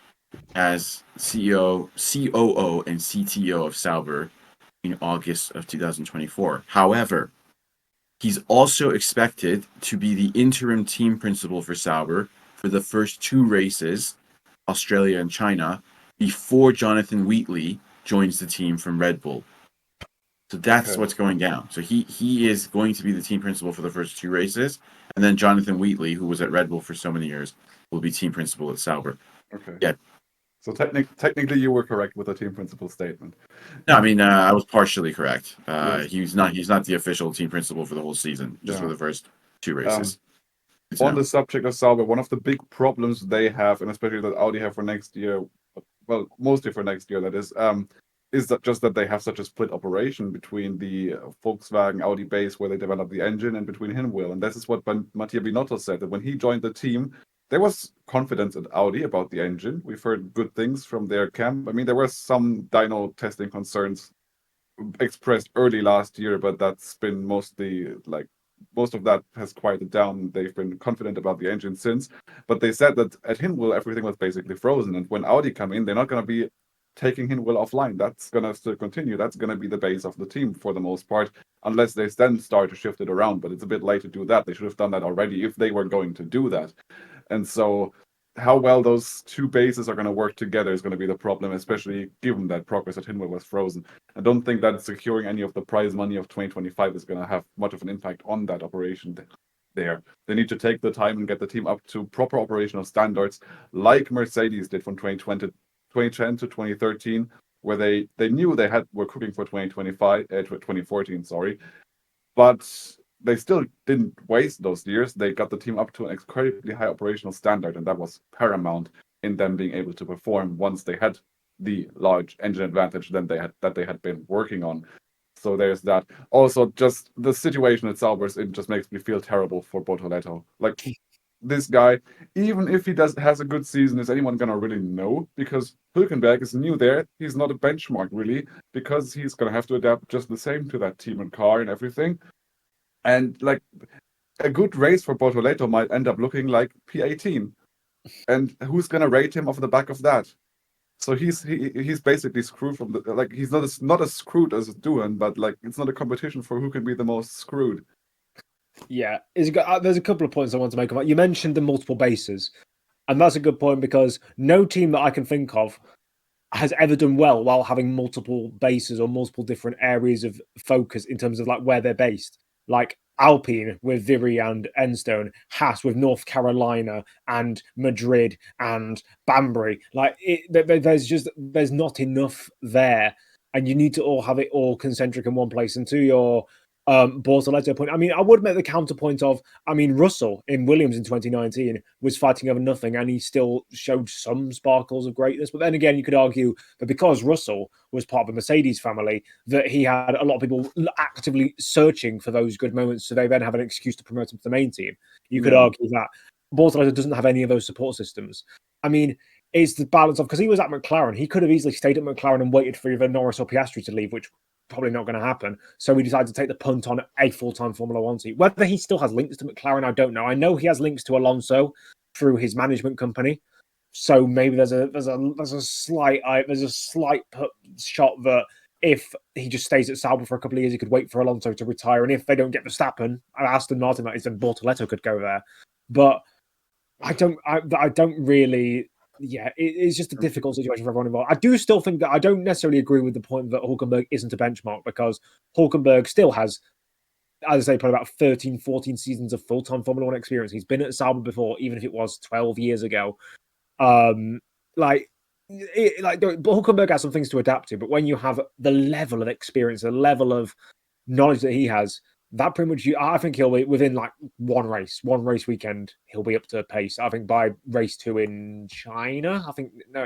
as CEO, COO, and CTO of Sauber in August of 2024. However, he's also expected to be the interim team principal for Sauber for the first 2 races, Australia and China, before Jonathan Wheatley joins the team from Red Bull. So that's what's going down. So he is going to be the team principal for the first 2 races, and then Jonathan Wheatley, who was at Red Bull for so many years, will be team principal at Sauber. Okay. Yeah. So technically, you were correct with the team principal statement. No, I mean I was partially correct. He's not the official team principal for the whole season, just for the first 2 races. On the subject of Sauber, one of the big problems they have, and especially that Audi have for next year, well, mostly for next year, that is that they have such a split operation between the Volkswagen Audi base where they develop the engine and between Hinwil. And this is what Mattia Binotto said, that when he joined the team, there was confidence at Audi about the engine. We've heard good things from their camp. I mean, there were some dyno testing concerns expressed early last year, but that's been most of that has quieted down. They've been confident about the engine since. But they said that at Hinwil, everything was basically frozen. And when Audi come in, they're not going to be taking Hinwil offline. That's going to still continue. That's going to be the base of the team for the most part, unless they then start to shift it around. But it's a bit late to do that. They should have done that already if they were going to do that. And so how well those 2 bases are going to work together is going to be the problem, especially given that progress at Hinwil was frozen. I don't think that securing any of the prize money of 2025 is going to have much of an impact on that operation there. They need to take the time and get the team up to proper operational standards, like Mercedes did from 2010 to 2013, where they knew they were cooking for 2014, sorry, but they still didn't waste those years. They got the team up to an incredibly high operational standard, and that was paramount in them being able to perform once they had the large engine advantage that they had been working on. So there's that. Also, just the situation at Sauber, it just makes me feel terrible for Bortoleto. Like, this guy, even if he has a good season, is anyone gonna really know? Because Hülkenberg is new there. He's not a benchmark really, because he's gonna have to adapt just the same to that team and car and everything. And like a good race for Bortoleto might end up looking like P18. And who's gonna rate him off the back of that? So he's basically screwed from he's not as screwed as Doohan, but like it's not a competition for who can be the most screwed. Yeah, there's a couple of points I want to make about. You mentioned the multiple bases, and that's a good point because no team that I can think of has ever done well while having multiple bases or multiple different areas of focus in terms of like where they're based. Like Alpine with Viri and Enstone, Haas with North Carolina and Madrid and Banbury. Like there's not enough there, and you need to all have it all concentric in one place. And to your Bortoleto point, I mean, I would make the counterpoint of, I mean, Russell in Williams in 2019 was fighting over nothing and he still showed some sparkles of greatness. But then again, you could argue that because Russell was part of the Mercedes family, that he had a lot of people actively searching for those good moments, so they then have an excuse to promote him to the main team. You could argue that Bortoleto doesn't have any of those support systems. I mean, it's the balance of, because he was at McLaren, he could have easily stayed at McLaren and waited for either Norris or Piastri to leave, which probably not going to happen. So we decided to take the punt on a full-time Formula One seat. Whether he still has links to McLaren, I don't know. I know he has links to Alonso through his management company. So maybe there's a slight shot that if he just stays at Sauber for a couple of years, he could wait for Alonso to retire. And if they don't get Verstappen, Aston Martin, that is, then Bortoletto could go there. But I don't really. Yeah, it's just a difficult situation for everyone involved. I do still think that I don't necessarily agree with the point that Hulkenberg isn't a benchmark, because Hulkenberg still has, as I say, probably about 13, 14 seasons of full-time Formula One experience. He's been at Sauber before, even if it was 12 years ago. Hulkenberg has some things to adapt to, but when you have the level of experience, the level of knowledge that he has, that pretty much, I think he'll be within like one race weekend, he'll be up to pace. I think by race 2 in China,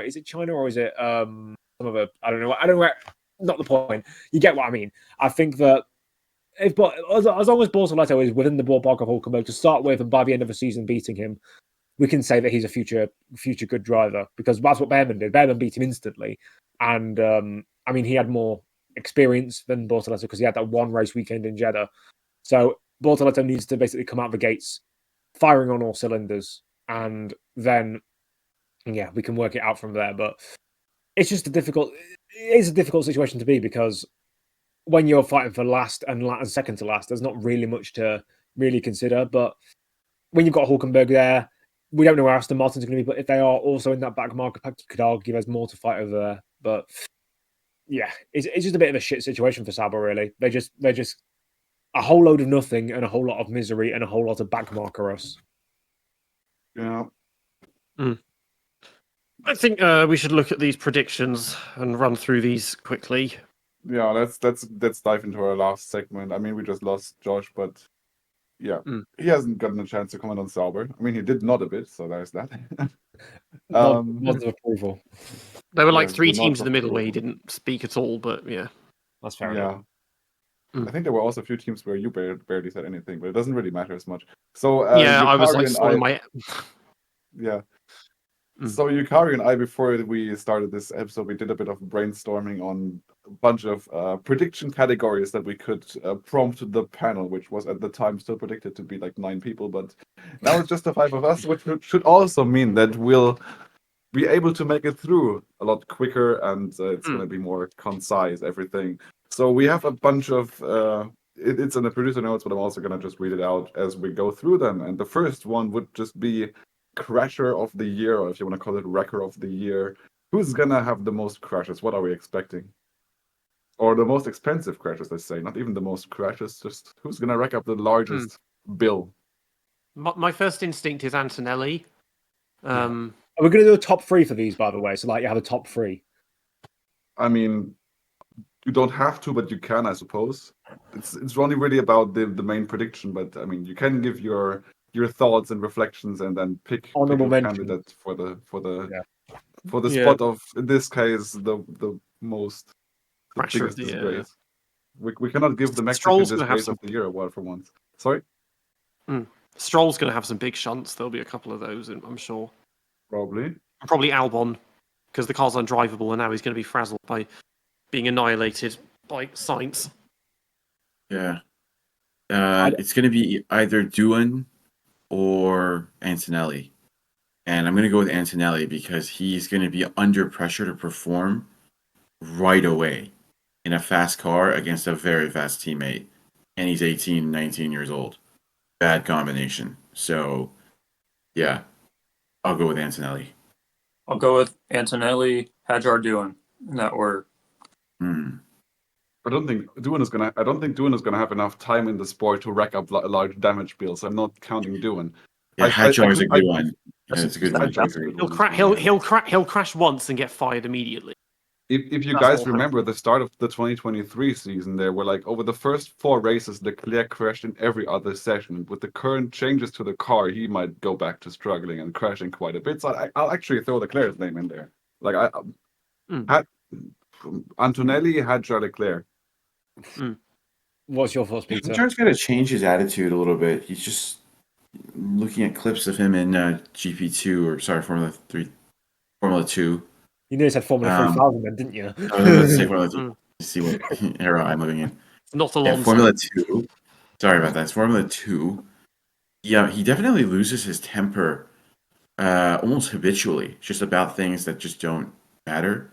is it China or is it some other? I don't know where. Not the point. You get what I mean. I think that as long as Bortoletto is within the ballpark of Hulkenberg to start with, and by the end of the season beating him, we can say that he's a future good driver, because that's what Behrman did. Behrman beat him instantly, and he had more experience than Bortoletto because he had that one race weekend in Jeddah. So Bortoletto needs to basically come out the gates firing on all cylinders, and then we can work it out from there. But it's just a difficult situation to be, because when you're fighting for last and second to last, there's not really much to really consider. But when you've got Hulkenberg there, we don't know where Aston Martin's going to be, but if they are also in that back market pack, you could argue there's more to fight over there. But yeah, it's just a bit of a shit situation for Sauber, really. They're just a whole load of nothing and a whole lot of misery and a whole lot of back markerous. Yeah. I think we should look at these predictions and run through these quickly. Yeah, let's dive into our last segment. I mean, we just lost Josh, but yeah, he hasn't gotten a chance to comment on Sauber. I mean, he did nod a bit, so there's that. Lots of approval. There were like Yeah, 3 the teams nod in the of middle where he approval. didn't speak at all, but yeah. That's fair Yeah. enough. I think there were also a few teams where you barely said anything, but it doesn't really matter as much. So Yeah, I was Yukari like and swallowing my... Yeah. So Yukari and I, before we started this episode, we did a bit of brainstorming on a bunch of prediction categories that we could prompt the panel, which was at the time still predicted to be like 9 people, but now it's just the 5 of us, which should also mean that we'll be able to make it through a lot quicker, and it's going to be more concise, everything. So we have a bunch of it's in the producer notes, but I'm also going to just read it out as we go through them. And the first one would just be Crasher of the Year, or if you want to call it Wrecker of the Year. Who's going to have the most crashes? What are we expecting? Or the most expensive crashes, let's say. Not even the most crashes, just who's going to rack up the largest bill? My first instinct is Antonelli. Are we going to do a top 3 for these, by the way? So, like, you have a top 3. I mean, you don't have to, but you can, I suppose. It's only really about the main prediction, but I mean, you can give your thoughts and reflections, and then pick a candidate for the spot of, in this case, the biggest disgrace. We cannot give the Mexican disgrace of the year award for once. Sorry. Stroll's going to have some big shunts. There'll be a couple of those, I'm sure. Probably Albon, because the car's undrivable, and now he's going to be frazzled by being annihilated by Sainz. Yeah. It's going to be either Doohan or Antonelli. And I'm going to go with Antonelli because he's going to be under pressure to perform right away in a fast car against a very fast teammate. And he's 18, 19 years old. Bad combination. So, yeah, I'll go with Antonelli. I'll go with Antonelli, Hadjar Doohan, in that order. I don't think Doohan is gonna have enough time in the sport to rack up large damage bills. I'm not counting Doohan. Yeah, Hadjar is a good one. Yeah, it's a good one. He'll crash once and get fired immediately. If you guys remember the start of the 2023 season, there were like over the first 4 races, Leclerc crashed in every other session. With the current changes to the car, he might go back to struggling and crashing quite a bit. So I'll actually throw Leclerc's name in there. Like Antonelli, Hadjar, Leclerc. What's your thoughts, Peter? Hadjar's got to change his attitude a little bit. He's just looking at clips of him in GP2 or sorry, Formula 3 Formula 2. You nearly said Formula Um, 3000 then, didn't you? let's say Formula 2. See what era I'm living in. Not Yeah, Alonso. Formula 2. Sorry about that. It's Formula 2. Yeah, he definitely loses his temper almost habitually, just about things that just don't matter.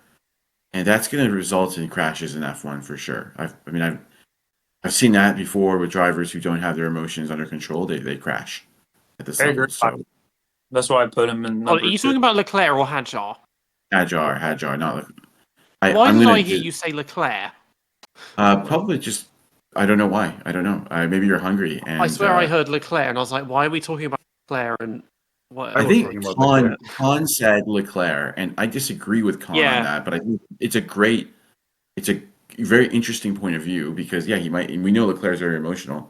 And that's going to result in crashes in F1 for sure. I've seen that before with drivers who don't have their emotions under control. They crash at this I level. agree. So That's why I put him in Oh, are number you two. talking about Leclerc or Hadjar? Hadjar, not. Why I'm did gonna I hear you say Leclerc? probably just. I don't know why. I don't know. Maybe you're hungry. And I swear I heard Leclerc, and I was like, why are we talking about Leclerc? And what? I I was think talking about Leclerc. Khan said Leclerc, and I disagree with Khan Yeah. on that. But I think it's a very interesting point of view because yeah, he might. And we know Leclerc's very emotional.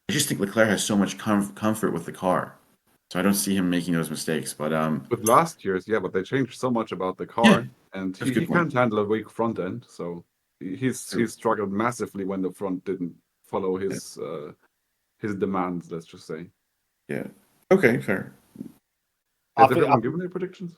I just think Leclerc has so much comfort with the car, so I don't see him making those mistakes. But With last year's, yeah, but they changed so much about the car, Yeah, and that's a he good point. can't handle a weak front end. So True. he's struggled massively when the front didn't follow his demands. Let's just say. Yeah. Okay. Fair. I Has think, everyone given their predictions?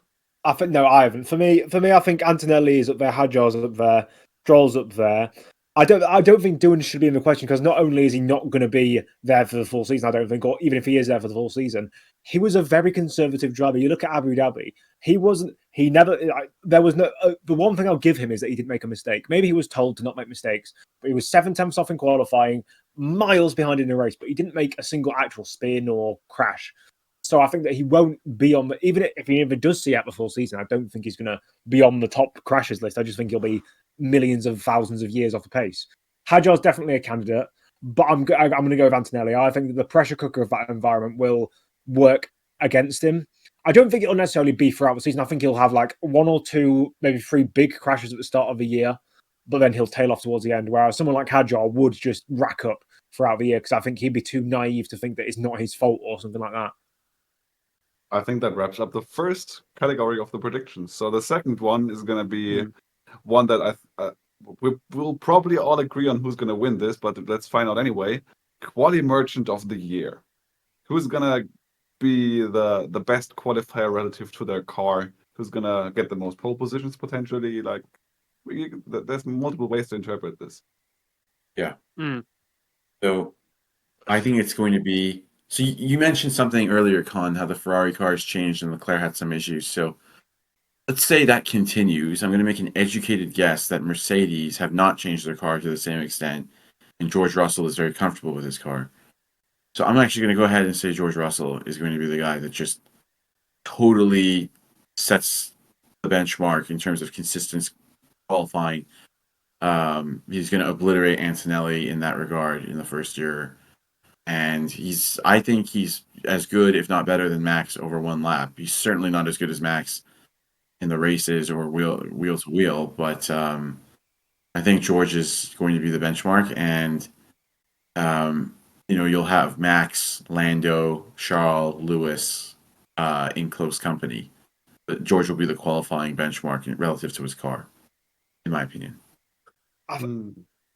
I think no, I haven't. For me, I think Antonelli is up there, Hadjar's up there, Stroll's up there. I don't think Doohan should be in the question because not only is he not going to be there for the full season, I don't think, or even if he is there for the full season, he was a very conservative driver. You look at Abu Dhabi, he wasn't. He never. There was no. The one thing I'll give him is that he didn't make a mistake. Maybe he was told to not make mistakes, but he was 7 tenths off in qualifying, miles behind in the race, but he didn't make a single actual spin or crash. So I think that he won't be on the, even if he ever does see out the full season, I don't think he's going to be on the top crashes list. I just think he'll be millions of thousands of years off the pace. Hadjar's definitely a candidate, but I'm going to go with Antonelli. I think that the pressure cooker of that environment will work against him. I don't think it'll necessarily be throughout the season. I think he'll have like 1 or 2, maybe 3 big crashes at the start of the year, but then he'll tail off towards the end. Whereas someone like Hadjar would just rack up throughout the year because I think he'd be too naive to think that it's not his fault or something like that. I think that wraps up the first category of the predictions. So the second one is going to be one that we'll probably all agree on who's going to win this, but let's find out anyway. Quali Merchant of the Year. Who's going to be the best qualifier relative to their car? Who's going to get the most pole positions potentially? Like, there's multiple ways to interpret this. Yeah. Mm. So I think it's going to be. So you mentioned something earlier, Con, how the Ferrari cars changed and Leclerc had some issues. So let's say that continues. I'm going to make an educated guess that Mercedes have not changed their car to the same extent, and George Russell is very comfortable with his car. So I'm actually going to go ahead and say George Russell is going to be the guy that just totally sets the benchmark in terms of consistent qualifying. He's going to obliterate Antonelli in that regard in the first year. And I think he's as good, if not better, than Max over 1 lap. He's certainly not as good as Max in the races or wheel to wheel, but I think George is going to be the benchmark. And you'll have Max, Lando, Charles, Lewis in close company. But George will be the qualifying benchmark relative to his car, in my opinion.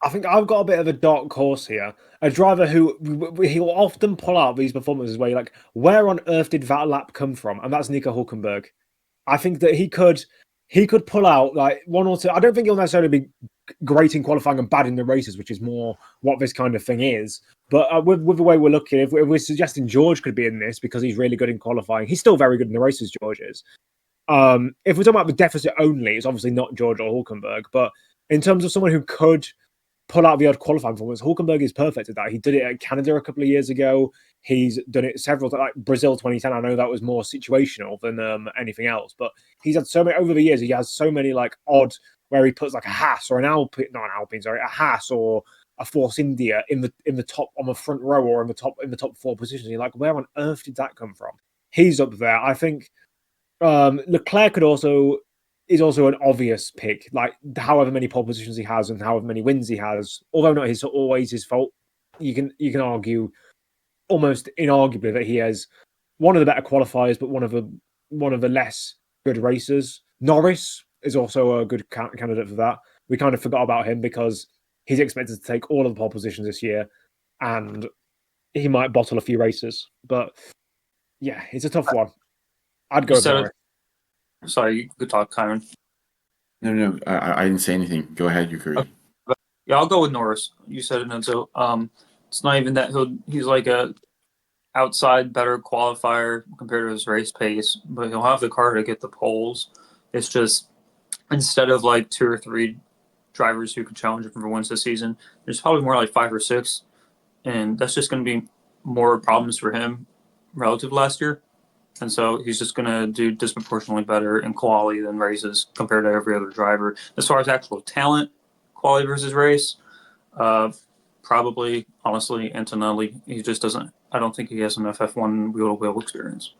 I think I've got a bit of a dark horse here. A driver who he'll often pull out these performances where you're like, where on earth did that lap come from? And that's Nico Hulkenberg. I think that he could pull out like 1 or 2. I don't think he'll necessarily be great in qualifying and bad in the races, which is more what this kind of thing is. But with the way we're looking, if we're suggesting George could be in this because he's really good in qualifying, he's still very good in the races, George is. If we're talking about the deficit only, it's obviously not George or Hulkenberg. But in terms of someone who could pull out the odd qualifying performance, Hulkenberg is perfect at that. He did it at Canada a couple of years ago. He's done it several times, like Brazil 2010. I know that was more situational than anything else, but he's had so many over the years. He has so many like odd where he puts like a Haas or a Haas or a Force India in the top on the front row or in the top 4 positions. You're like, where on earth did that come from? He's up there. I think Leclerc is also an obvious pick. Like however many pole positions he has and however many wins he has, although not always his fault, you can argue almost inarguably that he has one of the better qualifiers, but one of the less good racers. Norris is also a good candidate for that. We kind of forgot about him because he's expected to take all of the pole positions this year, and he might bottle a few races. But yeah, it's a tough one. I'd go with Norris. Sorry, you could talk, Kyron. No, I didn't say anything. Go ahead, Yukari. Yeah, I'll go with Norris. You said it, Nedzo. It's not even that he's like a outside better qualifier compared to his race pace, but he'll have the car to get the poles. It's just instead of like 2 or 3 drivers who could challenge him for wins this season, there's probably more like 5 or 6, and that's just going to be more problems for him relative to last year. And so he's just going to do disproportionately better in quali than races compared to every other driver. As far as actual talent, quali versus race, probably, honestly, Antonelli. He just doesn't. I don't think he has enough F1 wheel-to-wheel experience.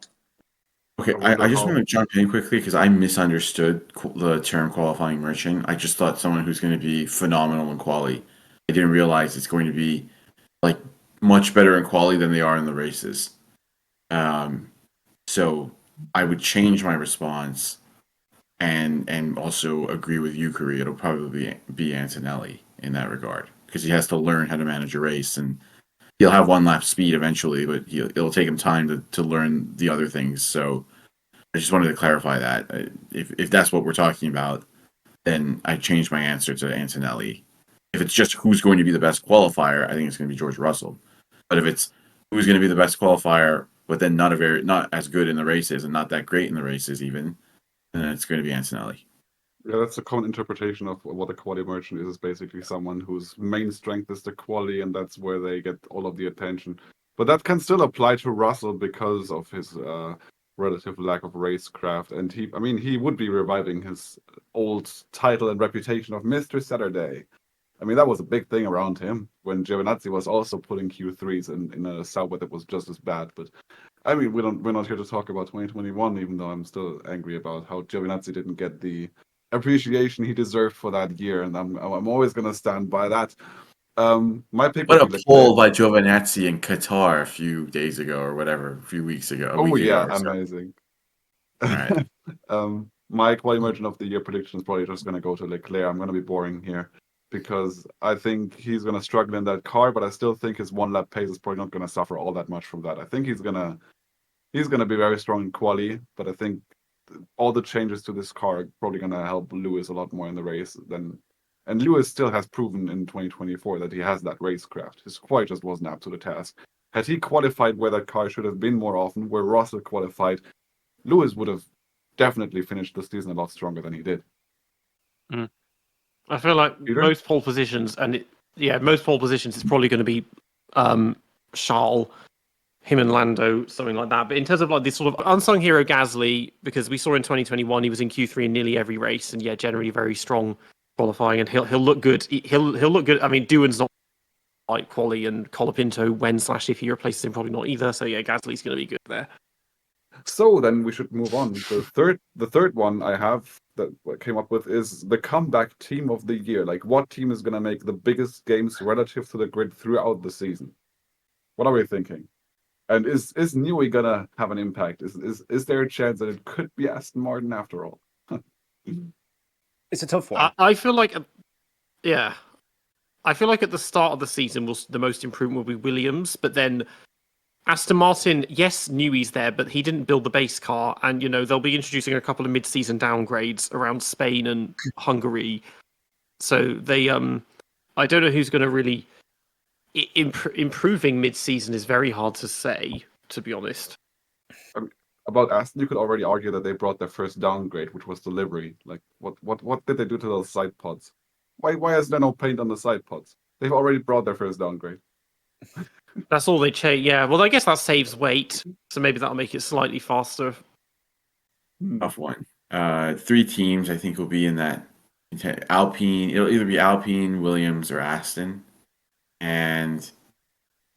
Okay, I just want to jump in quickly because I misunderstood the term qualifying merchant. I just thought someone who's going to be phenomenal in quali. I didn't realize it's going to be like much better in quali than they are in the races. So I would change my response and also agree with Yukari. It'll probably be Antonelli in that regard because he has to learn how to manage a race and he'll have one lap speed eventually, but it'll take him time to learn the other things. So I just wanted to clarify that. If that's what we're talking about, then I changed my answer to Antonelli. If it's just who's going to be the best qualifier, I think it's going to be George Russell. But if it's who's going to be the best qualifier, but then not as good in the races and not that great in the races even, then it's going to be Antonelli. Yeah, that's a common interpretation of what a quali merchant is basically someone whose main strength is the quali, and that's where they get all of the attention. But that can still apply to Russell because of his relative lack of racecraft. And he would be reviving his old title and reputation of Mr. Saturday. I mean, that was a big thing around him when Giovinazzi was also putting Q3s in a Sauber that was just as bad. But I mean, we're not here to talk about 2021, even though I'm still angry about how Giovinazzi didn't get the appreciation he deserved for that year, and I'm always gonna stand by that. My pick What would a be poll Leclerc. by Giovinazzi in Qatar a few days ago or whatever, a few weeks ago, a Oh week yeah, ago or so. amazing. All right. My quali merchant of the year prediction is probably just gonna go to Leclerc. I'm gonna be boring here because I think he's gonna struggle in that car, but I still think his one lap pace is probably not gonna suffer all that much from that. I think he's gonna be very strong in quali, but I think all the changes to this car are probably going to help Lewis a lot more in the race than. And Lewis still has proven in 2024 that he has that racecraft. His quali just wasn't up to the task. Had he qualified where that car should have been more often, where Russell qualified, Lewis would have definitely finished the season a lot stronger than he did. I feel like Peter? most pole positions, most pole positions is probably going to be Charles, him and Lando, something like that. But in terms of like this sort of unsung hero Gasly, because we saw in 2021 he was in Q3 in nearly every race, and generally very strong qualifying, and he'll look good. He'll look good. I mean, Doohan's not like Quali, and Colapinto when/if he replaces him, probably not either. So Gasly's going to be good there. So then we should move on. The third one I have that came up with is the comeback team of the year. Like, what team is going to make the biggest gains relative to the grid throughout the season? What are we thinking? And is Newey gonna have an impact? Is there a chance that it could be Aston Martin after all? It's a tough one. I feel like, I feel like at the start of the season, the most improvement will be Williams, but then Aston Martin, yes, Newey's there, but he didn't build the base car, and they'll be introducing a couple of mid-season downgrades around Spain and Hungary. So they, I don't know who's going to really. Improving mid-season is very hard to say, to be honest. About Aston, you could already argue that they brought their first downgrade, which was delivery. Like, what did they do to those side pods? Why is there no paint on the side pods? They've already brought their first downgrade. That's all they change. Yeah, well, I guess that saves weight, so maybe that'll make it slightly faster. Tough one. 3 teams I think will be in that Alpine. It'll either be Alpine, Williams, or Aston. And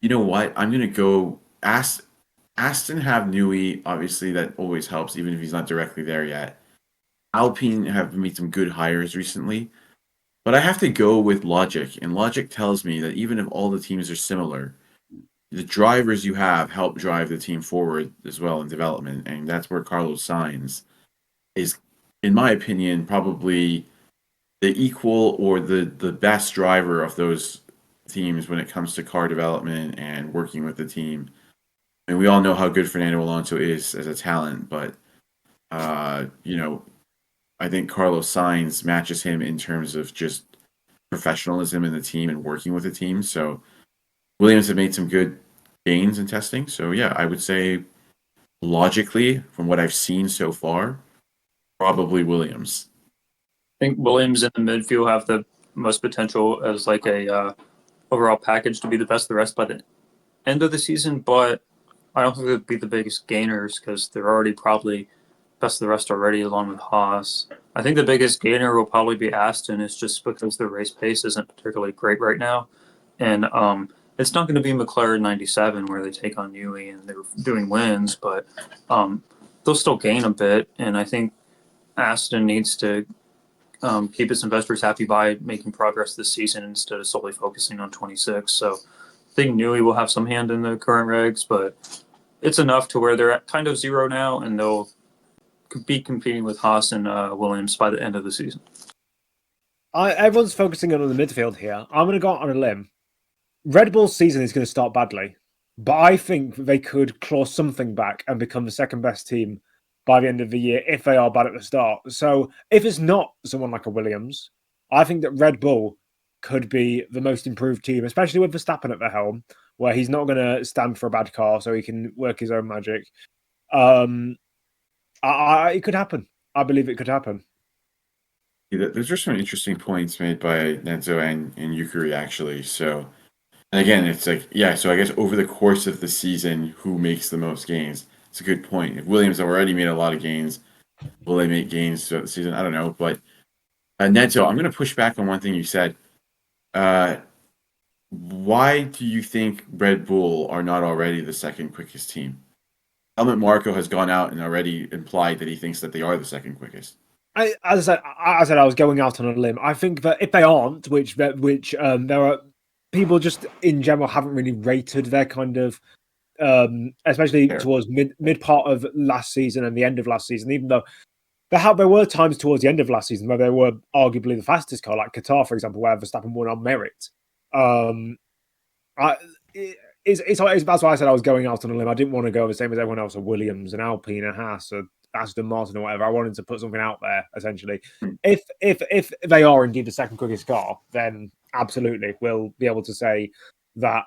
you know what? I'm gonna go Aston have Newey. Obviously, that always helps, even if he's not directly there yet. Alpine have made some good hires recently, but I have to go with logic. And logic tells me that even if all the teams are similar, the drivers you have help drive the team forward as well in development, and that's where Carlos Sainz is, in my opinion, probably the equal or the best driver of those teams when it comes to car development and working with the team. And we all know how good Fernando Alonso is as a talent, but You know, I think Carlos Sainz matches him in terms of just professionalism in the team and working with the team. So Williams have made some good gains in testing. So yeah, I would say logically, from what I've seen so far, probably Williams. I think Williams in the midfield have the most potential as like a overall package to be the best of the rest by the end of the season, but I don't think they'd be the biggest gainers because they're already probably best of the rest already, along with Haas. I think the biggest gainer will probably be Aston. It's just because their race pace isn't particularly great right now, and it's not going to be McLaren '97 where they take on Newey and they're doing wins, but they'll still gain a bit. And I think Aston needs to keep its investors happy by making progress this season instead of solely focusing on 26. So I think Newey will have some hand in the current regs, but it's enough to where they're at kind of zero now, and they'll be competing with Haas and Williams by the end of the season. Everyone's focusing on the midfield here. I'm going to go out on a limb. Red Bull's season is going to start badly, but I think they could claw something back and become the second best team by the end of the year if they are bad at the start. So if it's not someone like a Williams, I think that Red Bull could be the most improved team, especially with Verstappen at the helm, where he's not going to stand for a bad car, so he can work his own magic. It could happen. I believe it could happen. Yeah, those are some interesting points made by Nedzo and Yukari, actually. So, and again, it's like, yeah, so I guess over the course of the season, who makes the most gains? It's a good point. If Williams already made a lot of gains, will they make gains throughout the season? I don't know. But Nedzo, I'm going to push back on one thing you said. Why do you think Red Bull are not already the second quickest team? Helmut Marko has gone out and already implied that he thinks that they are the second quickest. As I said, I was going out on a limb. I think that if they aren't, which there are people just in general haven't really rated their kind of, especially towards mid part of last season and the end of last season. Even though there were times towards the end of last season where they were arguably the fastest car, like Qatar, for example, where Verstappen won on merit. That's why I said I was going out on a limb. I didn't want to go the same as everyone else, or Williams and Alpine and Haas or Aston Martin or whatever. I wanted to put something out there, essentially. If they are indeed the second quickest car, then absolutely we'll be able to say that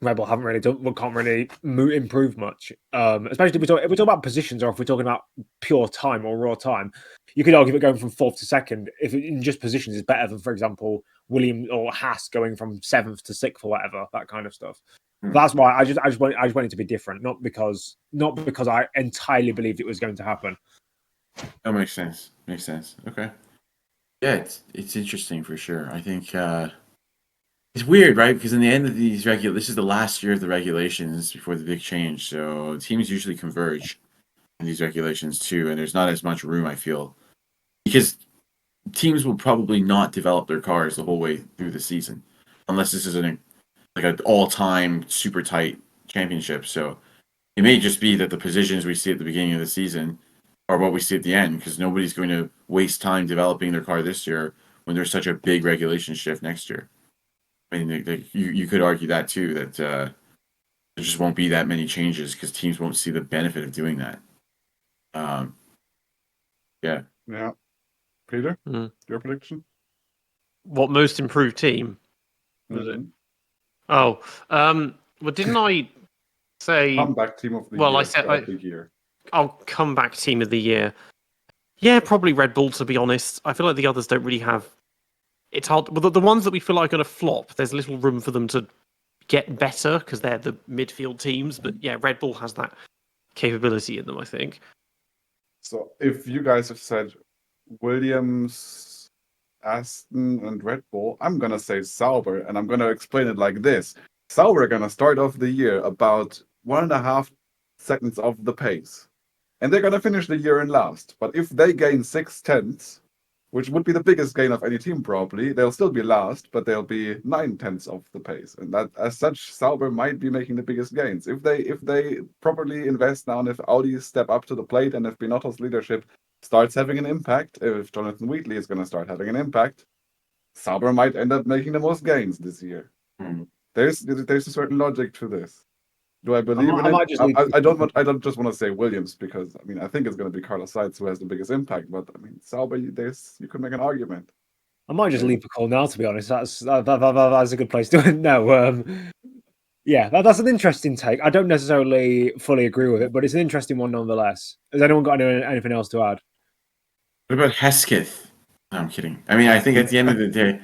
Red Bull can't really improve much. Especially if we talk about positions, or if we're talking about pure time or raw time. You could argue that going from fourth to second, if in just positions, is better than, for example, Williams or Haas going from seventh to sixth or whatever, that kind of stuff. That's why I just want it to be different, not because I entirely believed it was going to happen. That makes sense. Makes sense. Okay. Yeah, it's interesting for sure. I think it's weird, right? Because in the end of these this is the last year of the regulations before the big change. So teams usually converge in these regulations too, and there's not as much room, I feel, because teams will probably not develop their cars the whole way through the season, unless this is an all-time super tight championship. So it may just be that the positions we see at the beginning of the season are what we see at the end, because nobody's going to waste time developing their car this year when there's such a big regulation shift next year. I mean, you could argue that too, that there just won't be that many changes because teams won't see the benefit of doing that. Yeah. Yeah. Peter, your prediction? What most improved team? Was it? Oh, well, didn't I say comeback team of the year? Well, I said I'll comeback team of the year. Yeah, probably Red Bull, to be honest. I feel like the others don't really have. It's hard. Well, the ones that we feel like are going to flop, there's little room for them to get better because they're the midfield teams. But yeah, Red Bull has that capability in them, I think. So if you guys have said Williams, Aston, and Red Bull, I'm going to say Sauber, and I'm going to explain it like this. Sauber are going to start off the year about 1.5 seconds off the pace. And they're going to finish the year in last. But if they gain 6/10, which would be the biggest gain of any team probably, they'll still be last, but they'll be 9/10 of the pace. And that, as such, Sauber might be making the biggest gains. If they properly invest now, and if Audi step up to the plate, and if Binotto's leadership starts having an impact, if Jonathan Wheatley is going to start having an impact, Sauber might end up making the most gains this year. There's a certain logic to this. Do I believe I in might it? just leave I don't just want to say Williams because I mean I think it's going to be Carlos Sainz who has the biggest impact. But I mean Sauber, you could make an argument. I might just leave the call now. To be honest, that's a good place to end. No, yeah, that's an interesting take. I don't necessarily fully agree with it, but it's an interesting one nonetheless. Has anyone got anything else to add? What about Hesketh? No, I'm kidding. I mean, I think at the end of the day,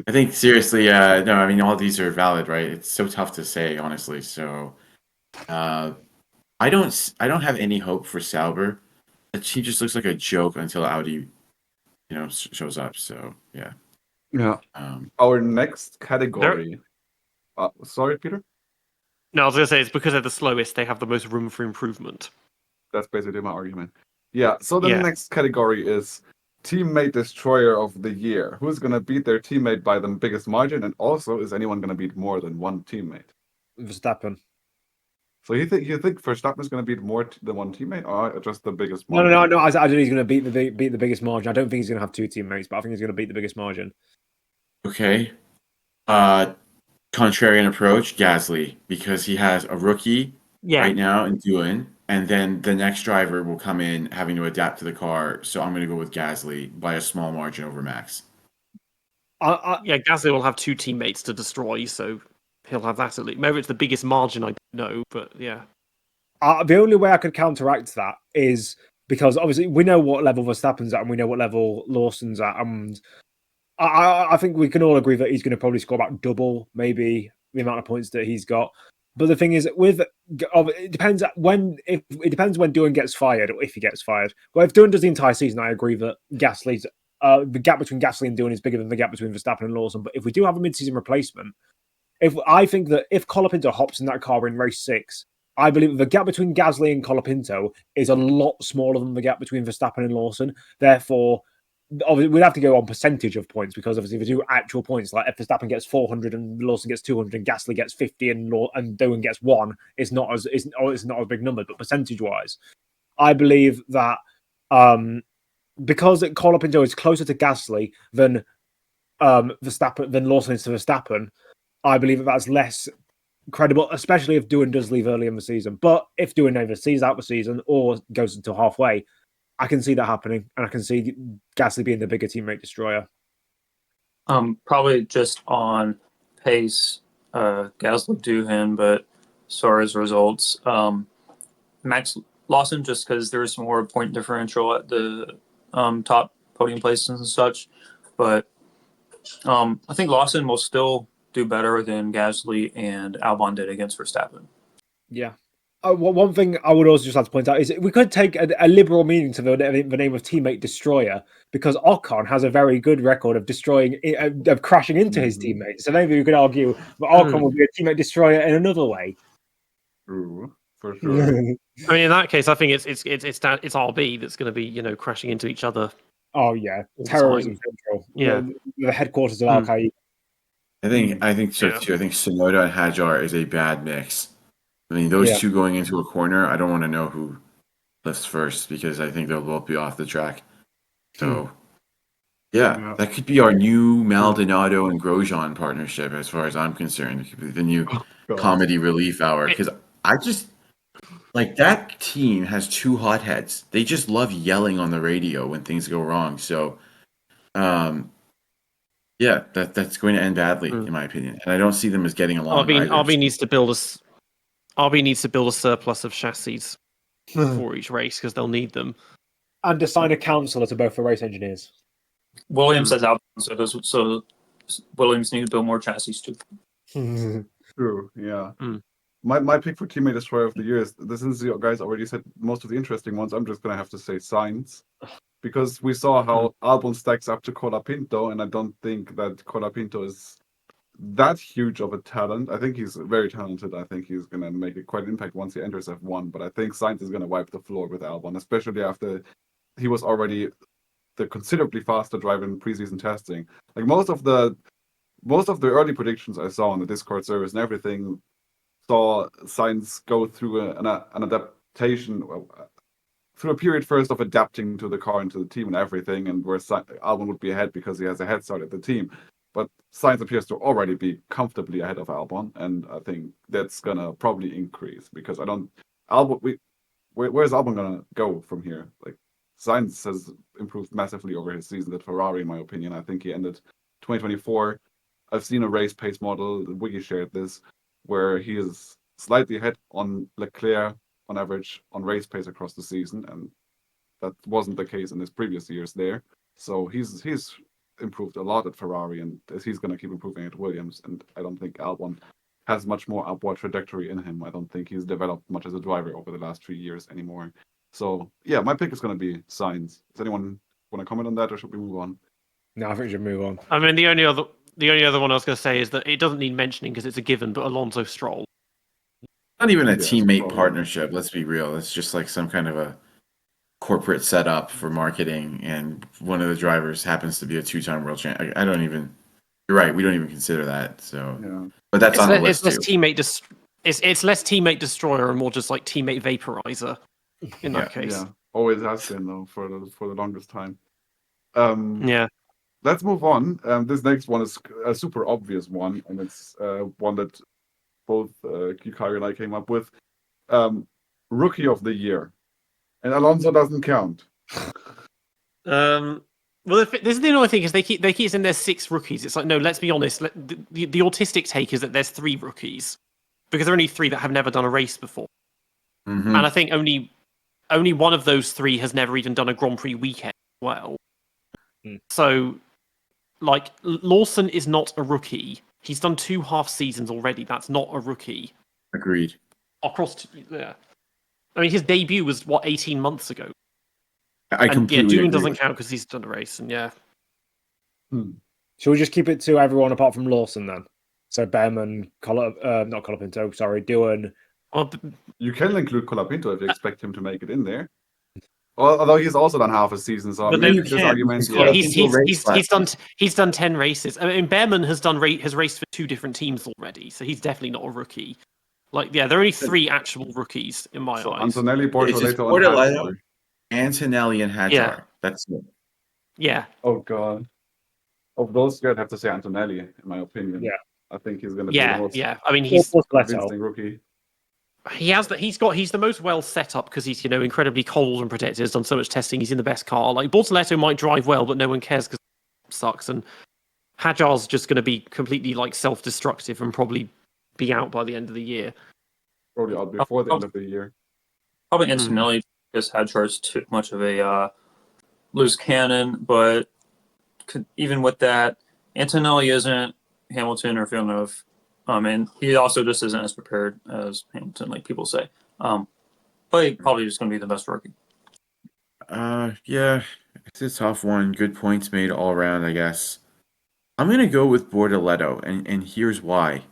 I think seriously, no, I mean, all these are valid, right? It's so tough to say, honestly. So, I don't have any hope for Sauber. He just looks like a joke until Audi, shows up. So, yeah. Yeah. Um, Our next category. Sorry, Peter. No, I was going to say it's because they're the slowest, they have the most room for improvement. That's basically my argument. Yeah. So the Yeah. next category is teammate destroyer of the year. Who's going to beat their teammate by the biggest margin, and also is anyone going to beat more than one teammate? Verstappen. So you think Verstappen is going to beat more than one teammate, or just the biggest No, margin? no. I think he's going to beat the biggest margin. I don't think he's going to have two teammates, but I think he's going to beat the biggest margin. okay. Contrarian approach, Gasly, because he has a rookie Yeah. right now in Doohan, and then the next driver will come in having to adapt to the car. So I'm going to go with Gasly by a small margin over Max. Yeah, Gasly will have two teammates to destroy, so he'll have that at least. Maybe it's the biggest margin, I don't know, but yeah. The only way I could counteract that is because obviously we know what level Verstappen's at and we know what level Lawson's at, and I think we can all agree that he's going to probably score about double, maybe the amount of points that he's got. But the thing is, it depends when Doohan gets fired, or if he gets fired. Well, if Doohan does the entire season, I agree that Gasly's the gap between Gasly and Doohan is bigger than the gap between Verstappen and Lawson. But if we do have a mid-season replacement, I think that if Colapinto hops in that car in race 6, I believe the gap between Gasly and Colapinto is a lot smaller than the gap between Verstappen and Lawson. Therefore, obviously, we'd have to go on percentage of points because obviously, if we do actual points, like if Verstappen gets 400 and Lawson gets 200 and Gasly gets 50 and Doohan gets 1, it's not as big number. But percentage-wise, I believe that because Colapinto is closer to Gasly than Lawson is to Verstappen, I believe that that's less credible, especially if Doohan does leave early in the season. But if Doohan either sees out the season or goes until halfway, I can see that happening, and I can see Gasly being the bigger teammate destroyer. Probably just on pace, Gasly Doohan, but as far as results, Max Lawson, just because there's more point differential at the top podium places and such. But I think Lawson will still do better than Gasly and Albon did against Verstappen. Yeah. One thing I would also just like to point out is we could take a liberal meaning to the name of teammate destroyer, because Ocon has a very good record of destroying, of crashing into his teammates. So maybe we could argue that Ocon would be a teammate destroyer in another way. True, for sure. I mean, in that case, I think it's RB that's going to be crashing into each other. Oh yeah, terrorism central. Yeah, the headquarters of Al Qaeda. I think so too. I think Sonoda and Hadjar is a bad mix. I mean, those two going into a corner, I don't want to know who lifts first because I think they'll both be off the track. So, yeah, that could be our new Maldonado and Grosjean partnership as far as I'm concerned. It could be the new comedy relief hour, because I just, like, that team has two hotheads. They just love yelling on the radio when things go wrong. So, yeah, that's going to end badly, in my opinion. And I don't see them as getting along either. RB needs to build a surplus of chassis for each race because they'll need them. And assign a counsellor to both the race engineers. Williams has Albon, so Williams needs to build more chassis too. True, yeah. My pick for teammate destroyer of the year is, since you guys already said most of the interesting ones, I'm just going to have to say Sainz. Because we saw how Albon stacks up to Colapinto, and I don't think that Colapinto is that huge of a talent. I think he's very talented. I think he's going to make quite an impact once he enters F1. But I think Sainz is going to wipe the floor with Albon, especially after he was already the considerably faster driver in preseason testing. Like most of the early predictions I saw on the Discord servers and everything saw Sainz go through an adaptation. Through a period first of adapting to the car and to the team and everything, and where Albon would be ahead because he has a head start at the team. But Sainz appears to already be comfortably ahead of Albon, and I think that's gonna probably increase because I don't Albon. Where's Albon gonna go from here? Like Sainz has improved massively over his season at Ferrari, in my opinion. I think he ended 2024. I've seen a race pace model. Wiggy shared this, where he is slightly ahead on Leclerc on average on race pace across the season, and that wasn't the case in his previous years there. So he's improved a lot at Ferrari, and he's going to keep improving at Williams. And I don't think Albon has much more upward trajectory in him. I don't think he's developed much as a driver over the last 3 years anymore. So yeah, my pick is going to be Sainz. Does anyone want to comment on that, or should we move on? No, I think we should move on. I mean, the only other one I was going to say is that it doesn't need mentioning because it's a given, but Alonso Stroll. Not even a Yeah, teammate probably. partnership. Let's be real. It's just like some kind of a corporate setup for marketing, and one of the drivers happens to be a two-time world champ. I don't even. You're right. We don't even consider that. So, Yeah. but that's on the list It's less too. teammate. It's less teammate destroyer and more just like teammate vaporizer. In that case, Yeah, always has been though for the longest time. yeah. Let's move on. This next one is a super obvious one, and it's one that both Yukari and I came up with. Rookie of the Year. And Alonso doesn't count. Well, this is the annoying thing is they keep saying there's 6 rookies. It's like, no, let's be honest. The autistic take is that there's 3 rookies because there are only 3 that have never done a race before, Mhm. and I think only one of those 3 has never even done a Grand Prix weekend as well. So, like, Lawson is not a rookie. He's done 2 half seasons already. That's not a rookie. Agreed. Yeah. I mean, his debut was, 18 months ago? I completely Doohan agree doesn't with count because he's done a race, and yeah. Shall we just keep it to everyone apart from Lawson then? So Behrman, not Colapinto, sorry, Doohan. Well, You can include Colapinto if you expect him to make it in there. Although he's also done half a season, so But maybe then this you can't, argument. because yeah, Colapinto he's done 10 races. I mean, Behrman has raced for 2 different teams already, so he's definitely not a rookie. Like, yeah, there are only 3 actual rookies in my So eyes. Antonelli, It's just Bortoleto, and Bortoleto, Hadjar. Antonelli, and Hadjar. Yeah. That's it. Yeah, Oh god. Of those two, I'd have to say Antonelli, in my opinion. Yeah. I think he's going to be the yeah, most yeah. I mean, he's convincing rookie. he's the most well set up because he's incredibly cold and protected. Has done so much testing. He's in the best car. Like Bortoleto might drive well, but no one cares because it sucks. And Hadjar's just going to be completely like self-destructive and probably be out by the end of the year. Probably out before the end of the year. Probably Antonelli because Hadjar's too much of a loose cannon, but even with that, Antonelli isn't Hamilton or Villeneuve. And he also just isn't as prepared as Hamilton, like people say. But he's probably just going to be the best rookie. Yeah, it's a tough one. Good points made all around, I guess. I'm gonna go with Bortoleto, and here's why.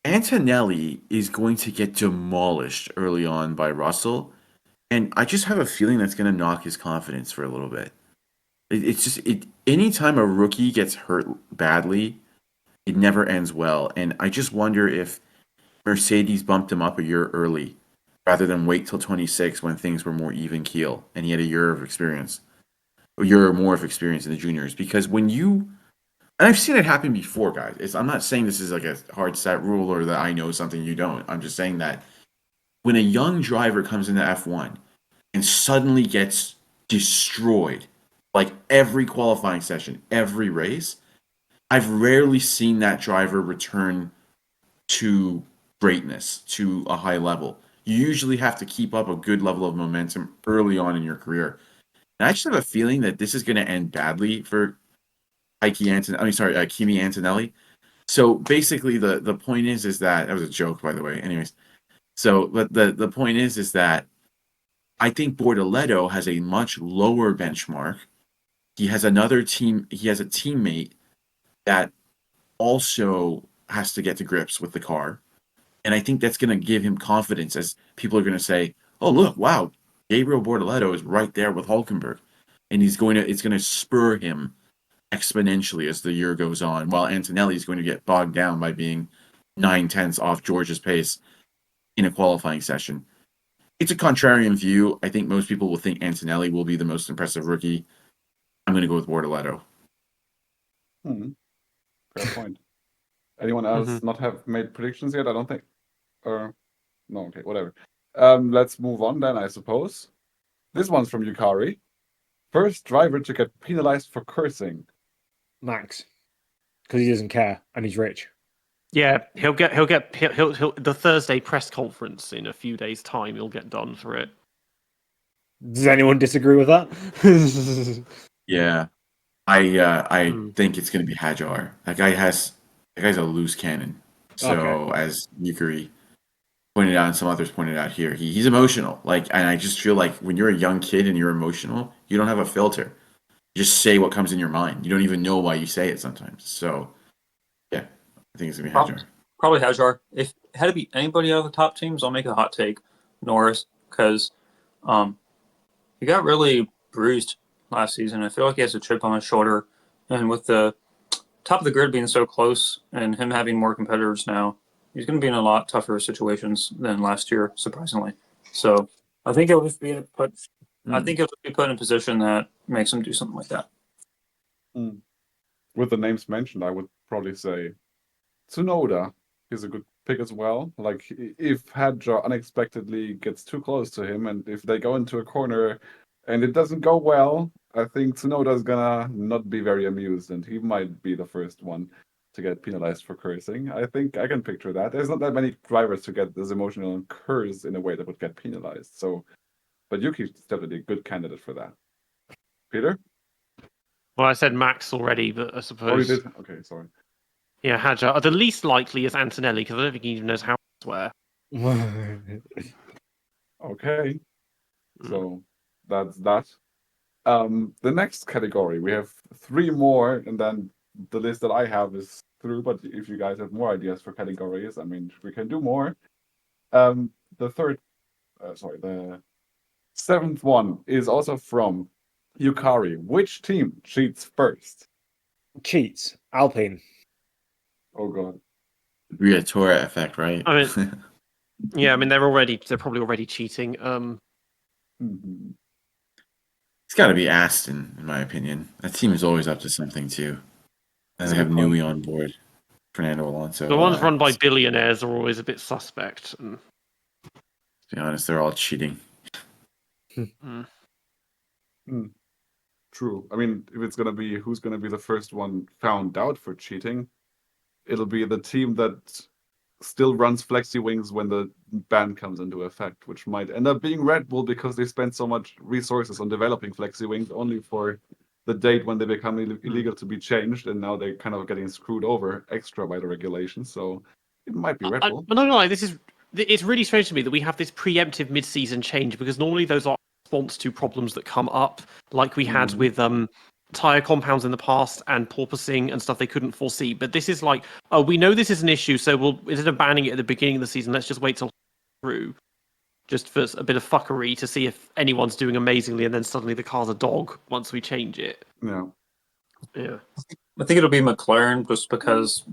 Antonelli is going to get demolished early on by Russell, and I just have a feeling that's gonna knock his confidence for a little bit. It's just anytime a rookie gets hurt badly, it never ends well. And I just wonder if Mercedes bumped him up a year early rather than wait till 26 when things were more even keel and he had a year of experience, a year or more of experience in the juniors. Because when you, and I've seen it happen before, guys. I'm not saying this is like a hard set rule or that I know something you don't. I'm just saying that when a young driver comes into F1 and suddenly gets destroyed, like every qualifying session, every race, I've rarely seen that driver return to greatness, to a high level. You usually have to keep up a good level of momentum early on in your career. And I just have a feeling that this is going to end badly for Kimi Antonelli. So basically, the point is that was a joke, by the way. Anyways, so but the point is that I think Bortoleto has a much lower benchmark. He has another team. He has a teammate that also has to get to grips with the car. And I think that's going to give him confidence as people are going to say, oh, look, wow, Gabriel Bortoleto is right there with Hulkenberg. And it's going to spur him exponentially as the year goes on, while Antonelli is going to get bogged down by being 9/10 off George's pace in a qualifying session. It's a contrarian view. I think most people will think Antonelli will be the most impressive rookie. I'm going to go with Bortoleto. Fair point. Anyone else not have made predictions yet? I don't think. Or no, okay, whatever. Let's move on then, I suppose. This one's from Yukari. First driver to get penalized for cursing. Max, because he doesn't care and he's rich. Yeah, he'll the Thursday press conference in a few days' time. He'll get done for it. Does anyone disagree with that? Yeah, I think it's going to be Hajar. That guy's a loose cannon. So as Yukari pointed out and some others pointed out here, he's emotional. Like, and I just feel like when you're a young kid and you're emotional, you don't have a filter. You just say what comes in your mind. You don't even know why you say it sometimes. So, yeah, I think it's gonna be Hajar. Probably Hajar. If it had to be anybody out of the top teams, I'll make a hot take. Norris, because he got really bruised last season. I feel like he has a chip on his shoulder, and with the top of the grid being so close and him having more competitors now, he's going to be in a lot tougher situations than last year, surprisingly. So I think he'll just be put. I think he'll be put in a position that makes him do something like that. With the names mentioned, I would probably say Tsunoda is a good pick as well. Like, if Hadjar unexpectedly gets too close to him, and if they go into a corner and it doesn't go well, I think Tsunoda is gonna not be very amused, and he might be the first one to get penalized for cursing. I think I can picture that. There's not that many drivers to get this emotional and curse in a way that would get penalized. So, but Yuki's definitely a good candidate for that. Peter? Well, I said Max already, but I suppose. Oh, you did? Okay, sorry. Yeah, Hajar. The least likely is Antonelli because I don't think he even knows how to swear. Okay. So that's that. The next category, we have 3 more, and then the list that I have is through, but if you guys have more ideas for categories, I mean, we can do more. The 7th one is also from Yukari. Which team cheats first? Cheats. Alpine. Oh god. Briatore effect, right? I mean, yeah, I mean they're probably already cheating. Mhm. It's got to be Aston, in my opinion. That team is always up to something too. And That's they a have good point. Newey on board, Fernando Alonso. The ones run by billionaires are always a bit suspect. To be honest, they're all cheating. True. I mean, if it's gonna be who's gonna be the first one found out for cheating, it'll be the team that still runs flexi wings when the ban comes into effect, which might end up being Red Bull because they spent so much resources on developing flexi wings only for the date when they become illegal to be changed, and now they're kind of getting screwed over extra by the regulations. So it might be Red Bull. I'm not gonna lie, it's really strange to me that we have this preemptive mid-season change because normally those are response to problems that come up, like we had with tire compounds in the past and porpoising and stuff they couldn't foresee. But this is like, oh, we know this is an issue, so we'll, instead of banning it at the beginning of the season, let's just wait till through, just for a bit of fuckery to see if anyone's doing amazingly, and then suddenly the car's a dog once we change it. Yeah. I think it'll be McLaren just because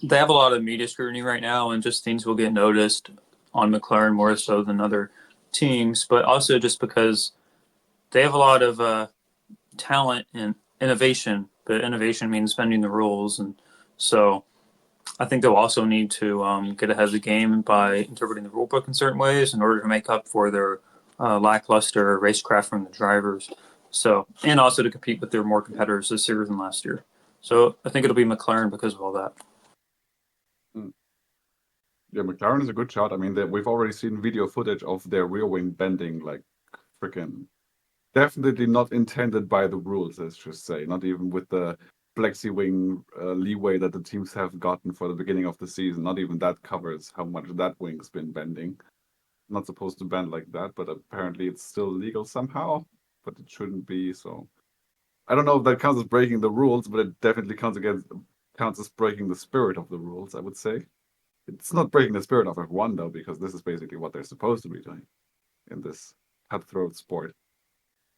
they have a lot of media scrutiny right now, and just things will get noticed on McLaren more so than other teams, but also just because they have a lot of talent and innovation, but innovation means bending the rules, and so I think they'll also need to get ahead of the game by interpreting the rule book in certain ways in order to make up for their lackluster racecraft from the drivers. So, and also to compete with their more competitors this year than last year. So I think it'll be McLaren because of all that. Yeah, McLaren is a good shot. I mean, we've already seen video footage of their rear wing bending like freaking. Definitely not intended by the rules, let's just say. Not even with the flexi wing leeway that the teams have gotten for the beginning of the season. Not even that covers how much that wing's been bending. Not supposed to bend like that, but apparently it's still legal somehow. But it shouldn't be. So I don't know if that counts as breaking the rules, but it definitely counts as breaking the spirit of the rules, I would say. It's not breaking the spirit of F1 though, because this is basically what they're supposed to be doing in this cutthroat sport.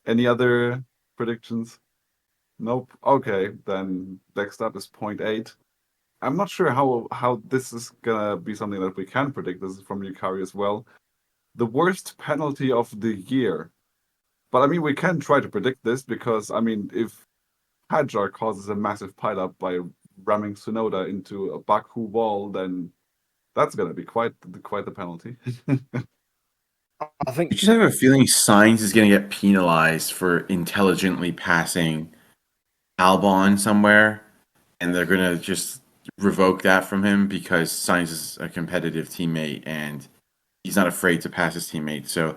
Any other predictions? Nope. Okay, then next up is point 8. I'm not sure how this is gonna be something that we can predict. This is from Yukari as well. The worst penalty of the year. But I mean, we can try to predict this because, I mean, if Hadjar causes a massive pileup by ramming Tsunoda into a Baku wall, then that's going to be quite the penalty. I think You just have a feeling Sainz is going to get penalized for intelligently passing Albon somewhere, and they're going to just revoke that from him because Sainz is a competitive teammate and he's not afraid to pass his teammate. So,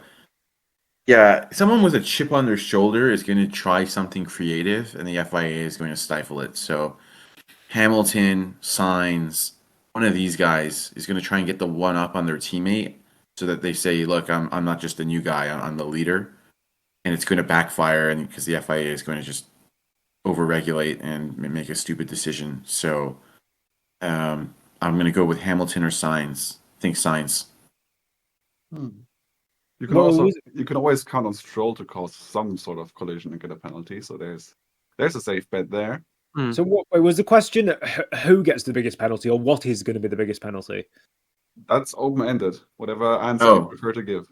yeah, someone with a chip on their shoulder is going to try something creative, and the FIA is going to stifle it. So, Hamilton, Sainz, one of these guys is going to try and get the one up on their teammate so that they say, look, I'm not just a new guy, I'm the leader. And it's going to backfire, and because the FIA is going to just overregulate and make a stupid decision. So I'm going to go with Hamilton or Sainz. I think Sainz. You can Well, also was- you can always count on Stroll to cause some sort of collision and get a penalty. So there's a safe bet there. So what was the question? Who gets the biggest penalty, or what is going to be the biggest penalty? That's open ended. Whatever answer Oh. you prefer to give.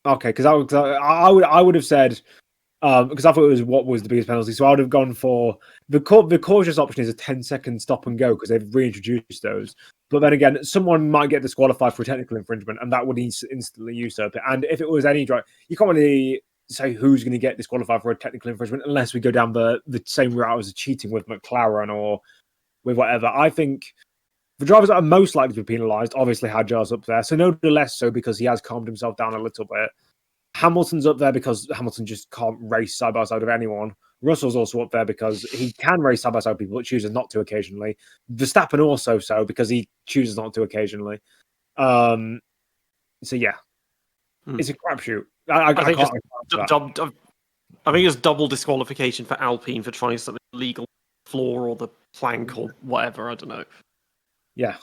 Okay, because I would have said because I thought it was what was the biggest penalty, so I would have gone for the cautious option is a 10-second stop and go because they've reintroduced those. But then again, someone might get disqualified for a technical infringement, and that would instantly usurp it. And if it was any drive, you can't really say who's going to get disqualified for a technical infringement unless we go down the same route as cheating with McLaren or with whatever. I think the drivers that are most likely to be penalised, obviously Hadjar's up there, so no less so because he has calmed himself down a little bit. Hamilton's up there because Hamilton just can't race side by side with anyone. Russell's also up there because he can race side by side with people, but chooses not to occasionally. Verstappen also so because he chooses not to occasionally. So yeah, it's a crapshoot. I think can't. I think it's double disqualification for Alpine for trying something illegal, floor or the plank or whatever. I don't know. Yeah,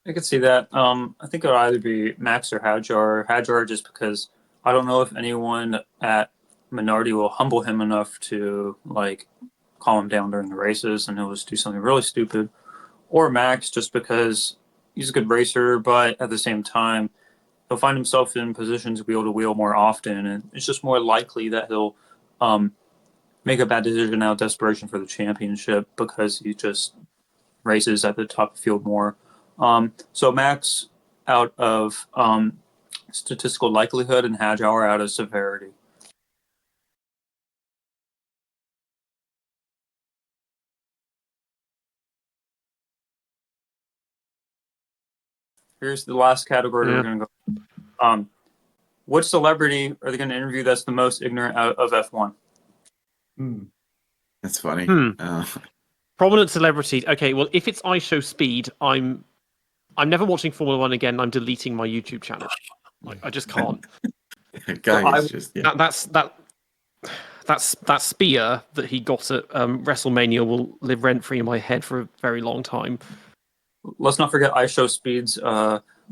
I could see that. I think it would either be Max or Hadjar. Hadjar just because I don't know if anyone at Minardi will humble him enough to like calm him down during the races, and he'll just do something really stupid. Or Max just because he's a good racer, but at the same time, he'll find himself in positions to be able to wheel more often, and it's just more likely that he'll make a bad decision out of desperation for the championship because he just races at the top of the field more. So Max out of statistical likelihood and Hadjar out of severity. Here's the last category we're going to go. Which celebrity are they going to interview that's the most ignorant out of F1? That's funny. Prominent celebrities. Okay, well, if it's iShow Speed, I'm never watching Formula One again. I'm deleting my YouTube channel. Like, I just can't. Guys, just yeah. That spear that he got at WrestleMania will live rent free in my head for a very long time. Let's not forget iShow Speed's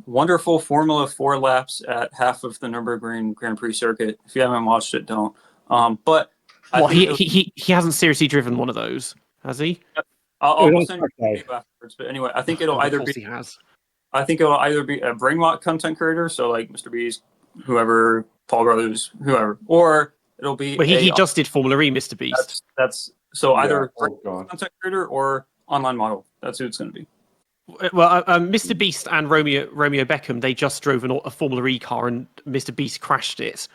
wonderful Formula 4 laps at half of the Nürburgring Grand Prix circuit. If you haven't watched it, don't. But he hasn't seriously driven one of those, has he? I'll send you a video afterwards. But anyway, I think it'll either be. He has. I think it'll either be a Brainlock content creator, so like Mr. Beast, whoever, Paul Brothers, whoever, or it'll be. But he just did Formula E, Mr. Beast. That's so either God. content creator or online model. That's who it's going to be. Well, Mr. Beast and Romeo Beckham, they just drove a Formula E car, and Mr. Beast crashed it.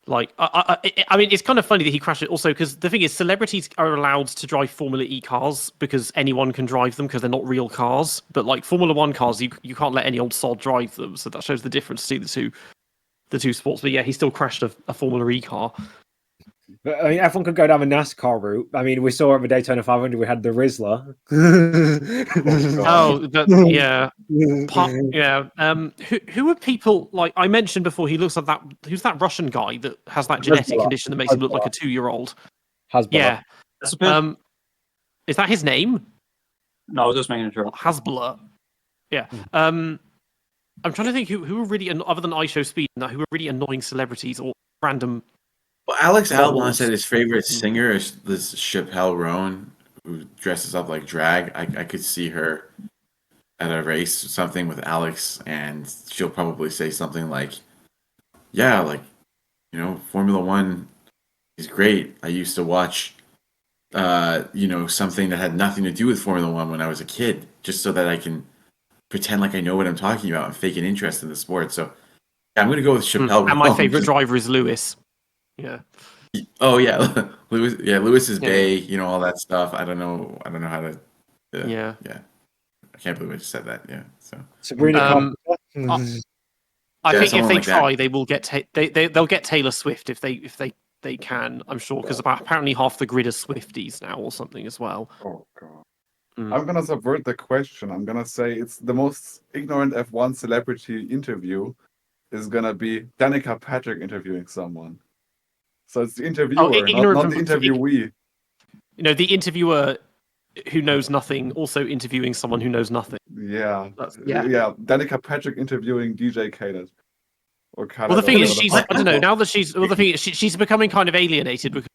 Like, I mean, it's kind of funny that he crashed it also because the thing is, celebrities are allowed to drive Formula E cars because anyone can drive them because they're not real cars. But like Formula One cars, you can't let any old sod drive them. So that shows the difference between the two sports. But yeah, he still crashed a Formula E car. But, I mean, everyone could go down the NASCAR route. I mean, we saw at the Daytona 500 we had the Rizzler. Who are people like I mentioned before? He looks like that. Who's that Russian guy that has that genetic condition that makes him look like a 2-year-old? Hasbulla. Yeah. Is that his name? No, I was just making sure. Hasbulla. Yeah. I'm trying to think who are really other than iShow Speed, who are really annoying celebrities or random. Well, Alex Albon said his favorite singer is this Chappelle Roan, who dresses up like drag. I could see her at a race or something with Alex, and she'll probably say something like, yeah, like, Formula One is great. I used to watch something that had nothing to do with Formula One when I was a kid, just so that I can pretend like I know what I'm talking about and fake an interest in the sport. So yeah, I'm going to go with Chappelle. And my Roan. favorite driver is Lewis. Yeah. Oh yeah, Lewis. Yeah, Lewis is Yeah. Bay. All that stuff. I don't know how to. Yeah. Yeah. I can't believe I just said that. Yeah. So Sabrina Um, Carpenter. I Yeah, think if someone they like that. try, they will get they'll get Taylor Swift if they can. I'm sure because apparently half the grid are Swifties now or something as well. Oh god. Mm. I'm gonna subvert the question. I'm gonna say it's the most ignorant F1 celebrity interview is gonna be Danica Patrick interviewing someone. So it's the interviewer, ignorant not the interviewee. The interviewer who knows nothing also interviewing someone who knows nothing. Yeah. Yeah. Danica Patrick interviewing DJ Khaled. Or Khaled. Well, the thing or is, whatever the she's fuck I don't it's know. called. Now that she's becoming kind of alienated because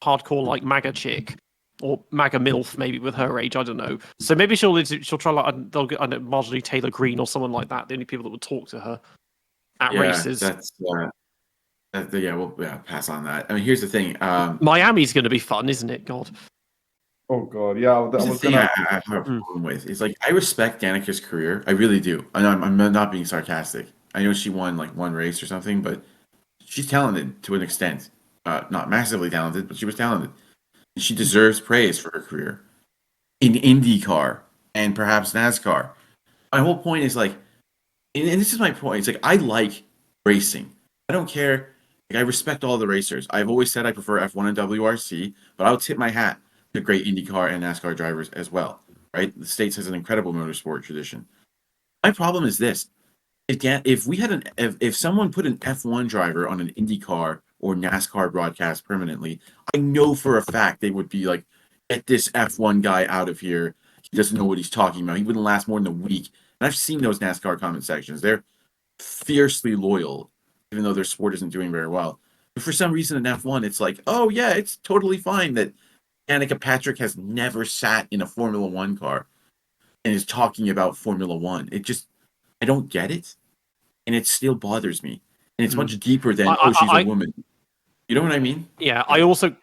hardcore like MAGA chick or MAGA MILF maybe with her age. I don't know. So maybe she'll try like they'll get Marjorie Taylor Greene or someone like that. The only people that would talk to her at races. That's we'll pass on that. I mean, here's the thing. Miami's going to be fun, isn't it? God. Oh god, yeah. I Here's the was thing gonna. I have a problem with is like I respect Danica's career. I really do. I'm not being sarcastic. I know she won like one race or something, but she's talented to an extent. Not massively talented, but she was talented. And she deserves praise for her career in IndyCar and perhaps NASCAR. My whole point is like, and this is my point. It's like I like racing. I don't care. Like I respect all the racers. I've always said I prefer F1 and WRC, but I'll tip my hat to great IndyCar and NASCAR drivers as well. Right? The States has an incredible motorsport tradition. My problem is this: if someone put an F1 driver on an IndyCar or NASCAR broadcast permanently, I know for a fact they would be like, "Get this F1 guy out of here. He doesn't know what he's talking about. He wouldn't last more than a week." And I've seen those NASCAR comment sections. They're fiercely loyal, even though their sport isn't doing very well. But for some reason in F1, it's like, oh yeah, it's totally fine that Danica Patrick has never sat in a Formula One car and is talking about Formula One. I don't get it, and it still bothers me. And it's much deeper than she's a woman. You know what I mean? Yeah, I also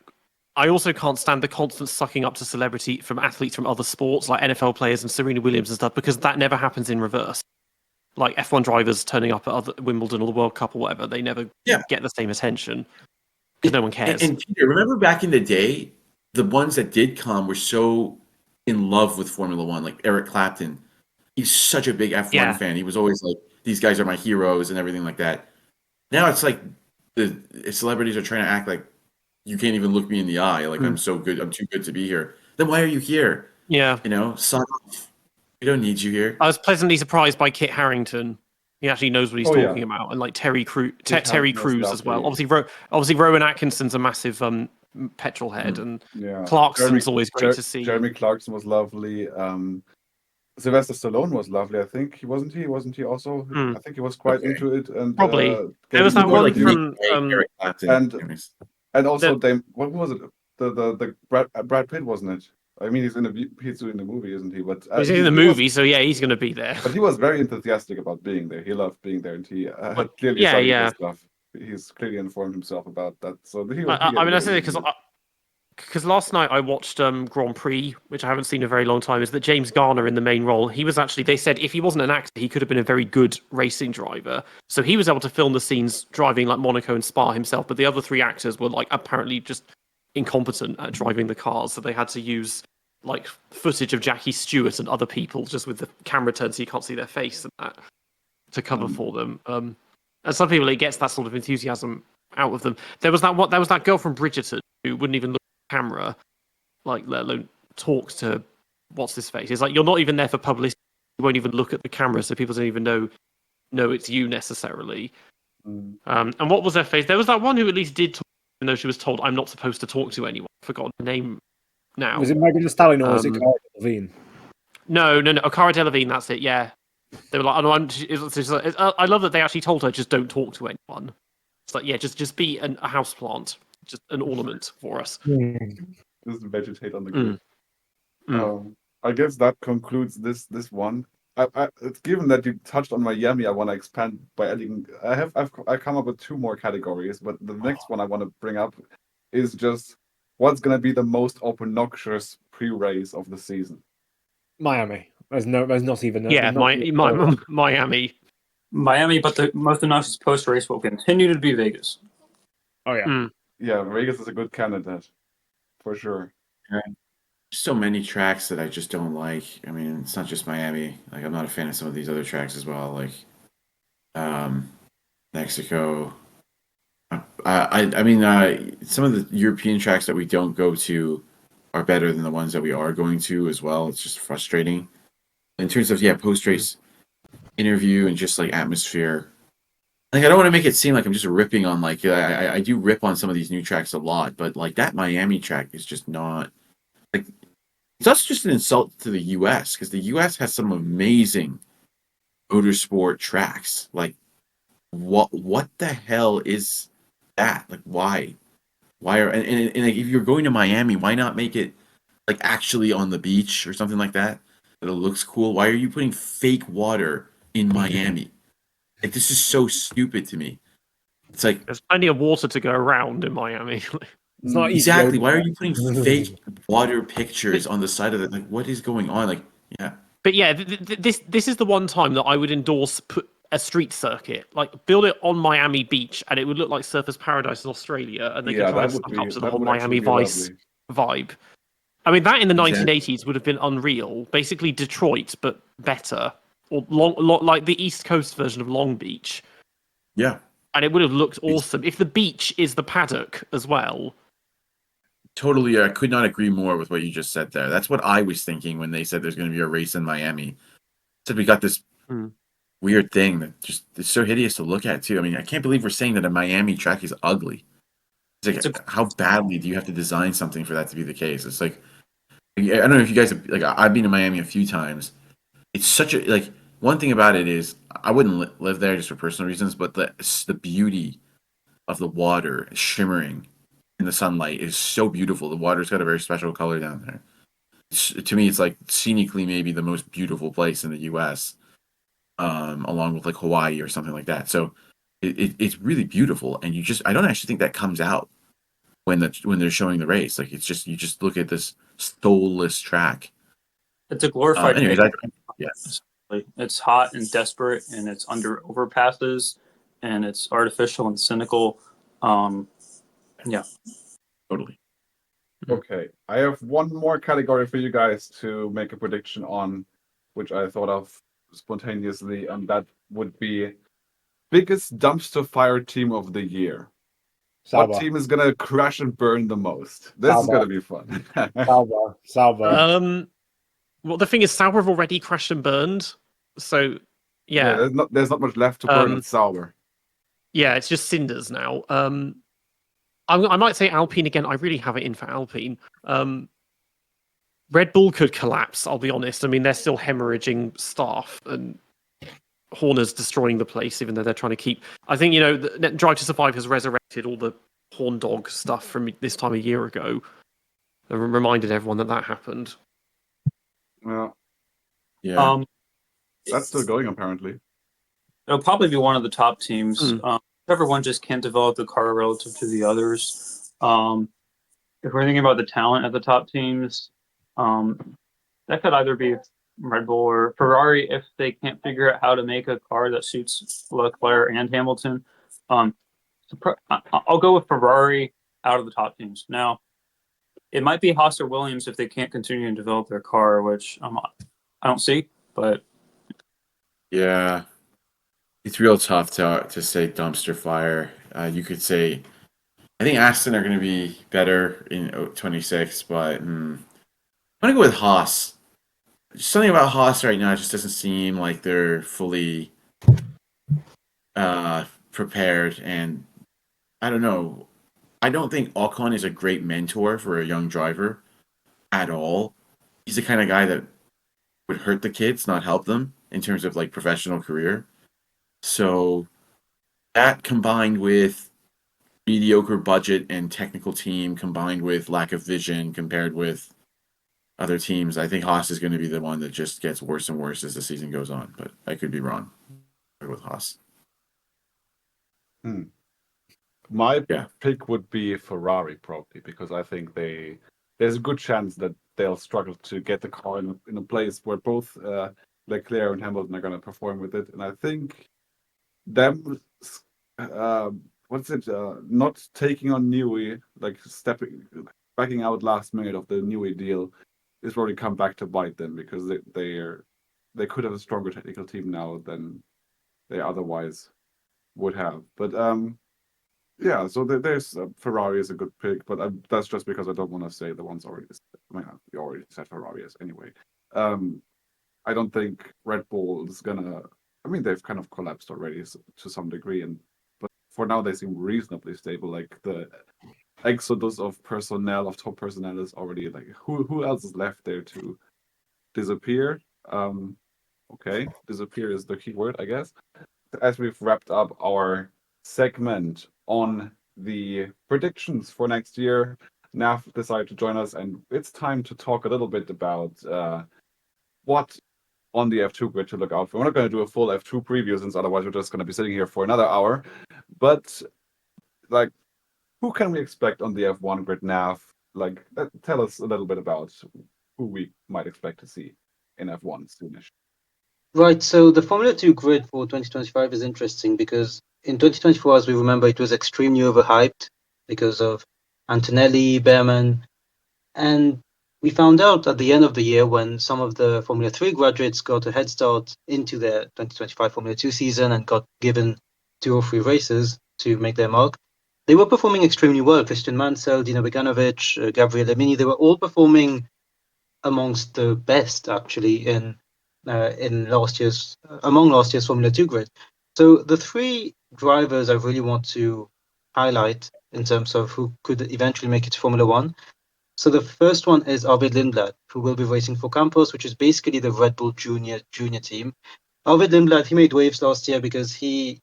can't stand the constant sucking up to celebrity from athletes from other sports like NFL players and Serena Williams and stuff because that never happens in reverse. Like F1 drivers turning up at other Wimbledon or the World Cup or whatever, they never get the same attention because no one cares. And Peter, remember back in the day, the ones that did come were so in love with Formula One, like Eric Clapton. He's such a big F1 fan. He was always like, these guys are my heroes and everything like that. Now it's like the celebrities are trying to act like you can't even look me in the eye. Like I'm so good. I'm too good to be here. Then why are you here? Yeah. Son off. We don't need you here. I was pleasantly surprised by Kit Harington. He actually knows what he's talking about, and like Terry Crews as well. Obviously, Rowan Atkinson's a massive petrol head, and Clarkson's always great to see. Jeremy Clarkson was lovely. Sylvester Stallone was lovely. I think he wasn't he also? I think he was quite into it. And probably there was that one from and also what was it? The Brad Pitt, wasn't it? I mean, he's doing the movie, isn't he? But he's in the movie, so yeah, he's going to be there. But he was very enthusiastic about being there. He loved being there, and he clearly studied stuff. He's clearly informed himself about that. So I say because last night I watched Grand Prix, which I haven't seen in a very long time. Is that James Garner in the main role? He was actually, they said, if he wasn't an actor, he could have been a very good racing driver. So he was able to film the scenes driving like Monaco and Spa himself. But the other three actors were like apparently just incompetent at driving the cars, so they had to use like footage of Jackie Stewart and other people just with the camera turned so you can't see their face and that to cover for them. And some people, it gets that sort of enthusiasm out of them. There was that girl from Bridgerton who wouldn't even look at the camera, like let alone talk to what's his face. It's like you're not even there for publicity. You won't even look at the camera, so people don't even know it's you necessarily. And what was her face? There was that one who at least did talk, even though she was told, I'm not supposed to talk to anyone. I've forgotten the name now. Was it Megan Thee Stallion or was it Cara Delevingne? No. Cara Delevingne, that's it, yeah. They were like, I love that they actually told her, just don't talk to anyone. It's like, yeah, just be a houseplant, just an ornament for us. Just vegetate on the grid. I guess that concludes this one. It's given that you touched on Miami, I want to expand by adding. I come up with two more categories, but the next one I want to bring up is just What's going to be the most obnoxious pre-race of the season? Miami. There's not even. Yeah, there's not even- Miami. Miami, but the most obnoxious post race will continue to be Vegas. Oh yeah. Mm. Yeah, Vegas is a good candidate, for sure. So many tracks that I just don't like. I mean, it's not just Miami. Like, I'm not a fan of some of these other tracks as well, like Mexico. I mean, some of the European tracks that we don't go to are better than the ones that we are going to as well. It's just frustrating. In terms of, post race interview and just like atmosphere. Like, I don't want to make it seem like I'm just ripping on, like, I do rip on some of these new tracks a lot, but like that Miami track is just not, like, it's also just an insult to the US because the US has some amazing motorsport tracks. Like, what the hell is that? Like, why? Why are and like, if you're going to Miami, why not make it like actually on the beach or something like that? That it looks cool. Why are you putting fake water in Miami? Like, this is so stupid to me. It's like, There's plenty of water to go around in Miami. It's not easy exactly. going Why are there. you putting fake water pictures on the side of it? Like, what is going on? Like, yeah. But yeah, this is the one time that I would endorse put a street circuit, like build it on Miami Beach, and it would look like Surfers Paradise in Australia, and they Yeah, could try that and would suck be up to the that whole would Miami actually be Vice lovely. vibe. I mean, that in the Exactly. 1980s would have been unreal. Basically, Detroit, but better, or like the East Coast version of Long Beach, Yeah. and it would have looked It's- awesome if the beach is the paddock as well. Totally, I could not agree more with what you just said there. That's what I was thinking when they said there's going to be a race in Miami. Said we got this Hmm. weird thing that just is so hideous to look at too. I mean, I can't believe we're saying that a Miami track is ugly. It's like, how badly do you have to design something for that to be the case? It's like, I don't know if you guys have, like, I've been to Miami a few times. It's such a, like, one thing about it is I wouldn't live there just for personal reasons, but the beauty of the water shimmering in the sunlight is so beautiful. The water's got a very special color down there. To me, it's like scenically maybe the most beautiful place in the U.S. Along with like Hawaii or something like that. So it's really beautiful, and I don't actually think that comes out when they're showing the race. Like, it's just, you just look at this soulless track. It's a glorified Anyways, Vegas. yes, It's hot and desperate, and it's under overpasses, and it's artificial and cynical. Yeah. totally. Okay, I have one more category for you guys to make a prediction on, which I thought of spontaneously, and that would be biggest dumpster fire team of the year. What Sauber. team is gonna crash and burn the most? This is Sauber. gonna be fun. Sauber. Well, the thing is, Sauber have already crashed and burned, so yeah. there's not much left to burn at Sauber. Yeah, it's just cinders now. I might say Alpine again. I really have it in for Alpine. Red Bull could collapse, I'll be honest. I mean, they're still hemorrhaging staff, and Horner's destroying the place, even though they're trying to keep... I think, Drive to Survive has resurrected all the Horn Dog stuff from this time a year ago. They reminded everyone that happened. Well, Yeah. that's still going apparently. It'll probably be one of the top teams. Hmm. Whichever one just can't develop the car relative to the others. If we're thinking about the talent at the top teams, that could either be Red Bull or Ferrari if they can't figure out how to make a car that suits Leclerc and Hamilton. I'll go with Ferrari out of the top teams. Now, it might be Haas or Williams if they can't continue to develop their car, which I don't see, but Yeah. It's real tough to say dumpster fire. You could say, I think Aston are going to be better in 26, but I'm going to go with Haas. Something about Haas right now just doesn't seem like they're fully prepared, and I don't know. I don't think Ocon is a great mentor for a young driver at all. He's the kind of guy that would hurt the kids, not help them in terms of like professional career. So that combined with mediocre budget and technical team combined with lack of vision compared with other teams, I think Haas is going to be the one that just gets worse and worse as the season goes on. But I could be wrong with Haas. My Yeah. pick would be Ferrari probably because I think there's a good chance that they'll struggle to get the car in a place where both Leclerc and Hamilton are going to perform with it, and I think them what's it not taking on Newey, like backing out last minute of the Newey deal is probably come back to bite them because they could have a stronger technical team now than they otherwise would have. But yeah, so there's Ferrari is a good pick, but that's just because I don't want to say the ones already. I mean, we already said Ferrari is anyway. I don't think Red Bull is gonna. I mean, they've kind of collapsed already to some degree, but for now they seem reasonably stable. Like the exodus of top personnel is already like who else is left there to disappear? Okay, disappear is the key word, I guess. As we've wrapped up our segment on the predictions for next year, Nav decided to join us, and it's time to talk a little bit about what on the F2 grid to look out for. We're not going to do a full F2 preview since otherwise we're just going to be sitting here for another hour. But like, who can we expect on the F1 grid, Nav? Like, tell us a little bit about who we might expect to see in F1 soonish. Right, so the Formula 2 grid for 2025 is interesting because in 2024, as we remember, it was extremely overhyped because of Antonelli, Behrman, and we found out at the end of the year when some of the Formula 3 graduates got a head start into their 2025 Formula 2 season and got given 2 or 3 races to make their mark. They were performing extremely well. Christian Mansell, Dino Beganovic, Gabriele Mini, they were all performing amongst the best actually in among last year's Formula 2 grid. So the 3 drivers I really want to highlight in terms of who could eventually make it to Formula 1. So the first one is Arvid Lindblad, who will be racing for Campos, which is basically the Red Bull junior team. Arvid Lindblad, he made waves last year because he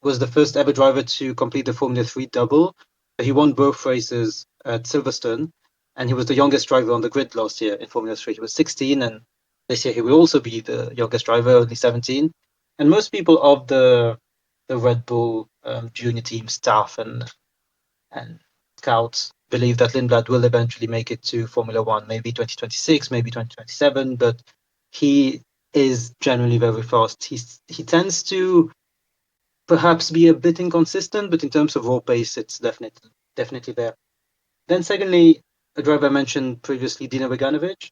was the first ever driver to complete the Formula 3 double. He won both races at Silverstone, and he was the youngest driver on the grid last year in Formula 3. He was 16, and this year he will also be the youngest driver, only 17. And most people of the Red Bull junior team staff and scouts believe that Lindblad will eventually make it to Formula 1, maybe 2026, maybe 2027, but he is generally very fast. He tends to perhaps be a bit inconsistent, but in terms of raw pace, it's definitely there. Then secondly, a driver I mentioned previously, Dino Beganovic.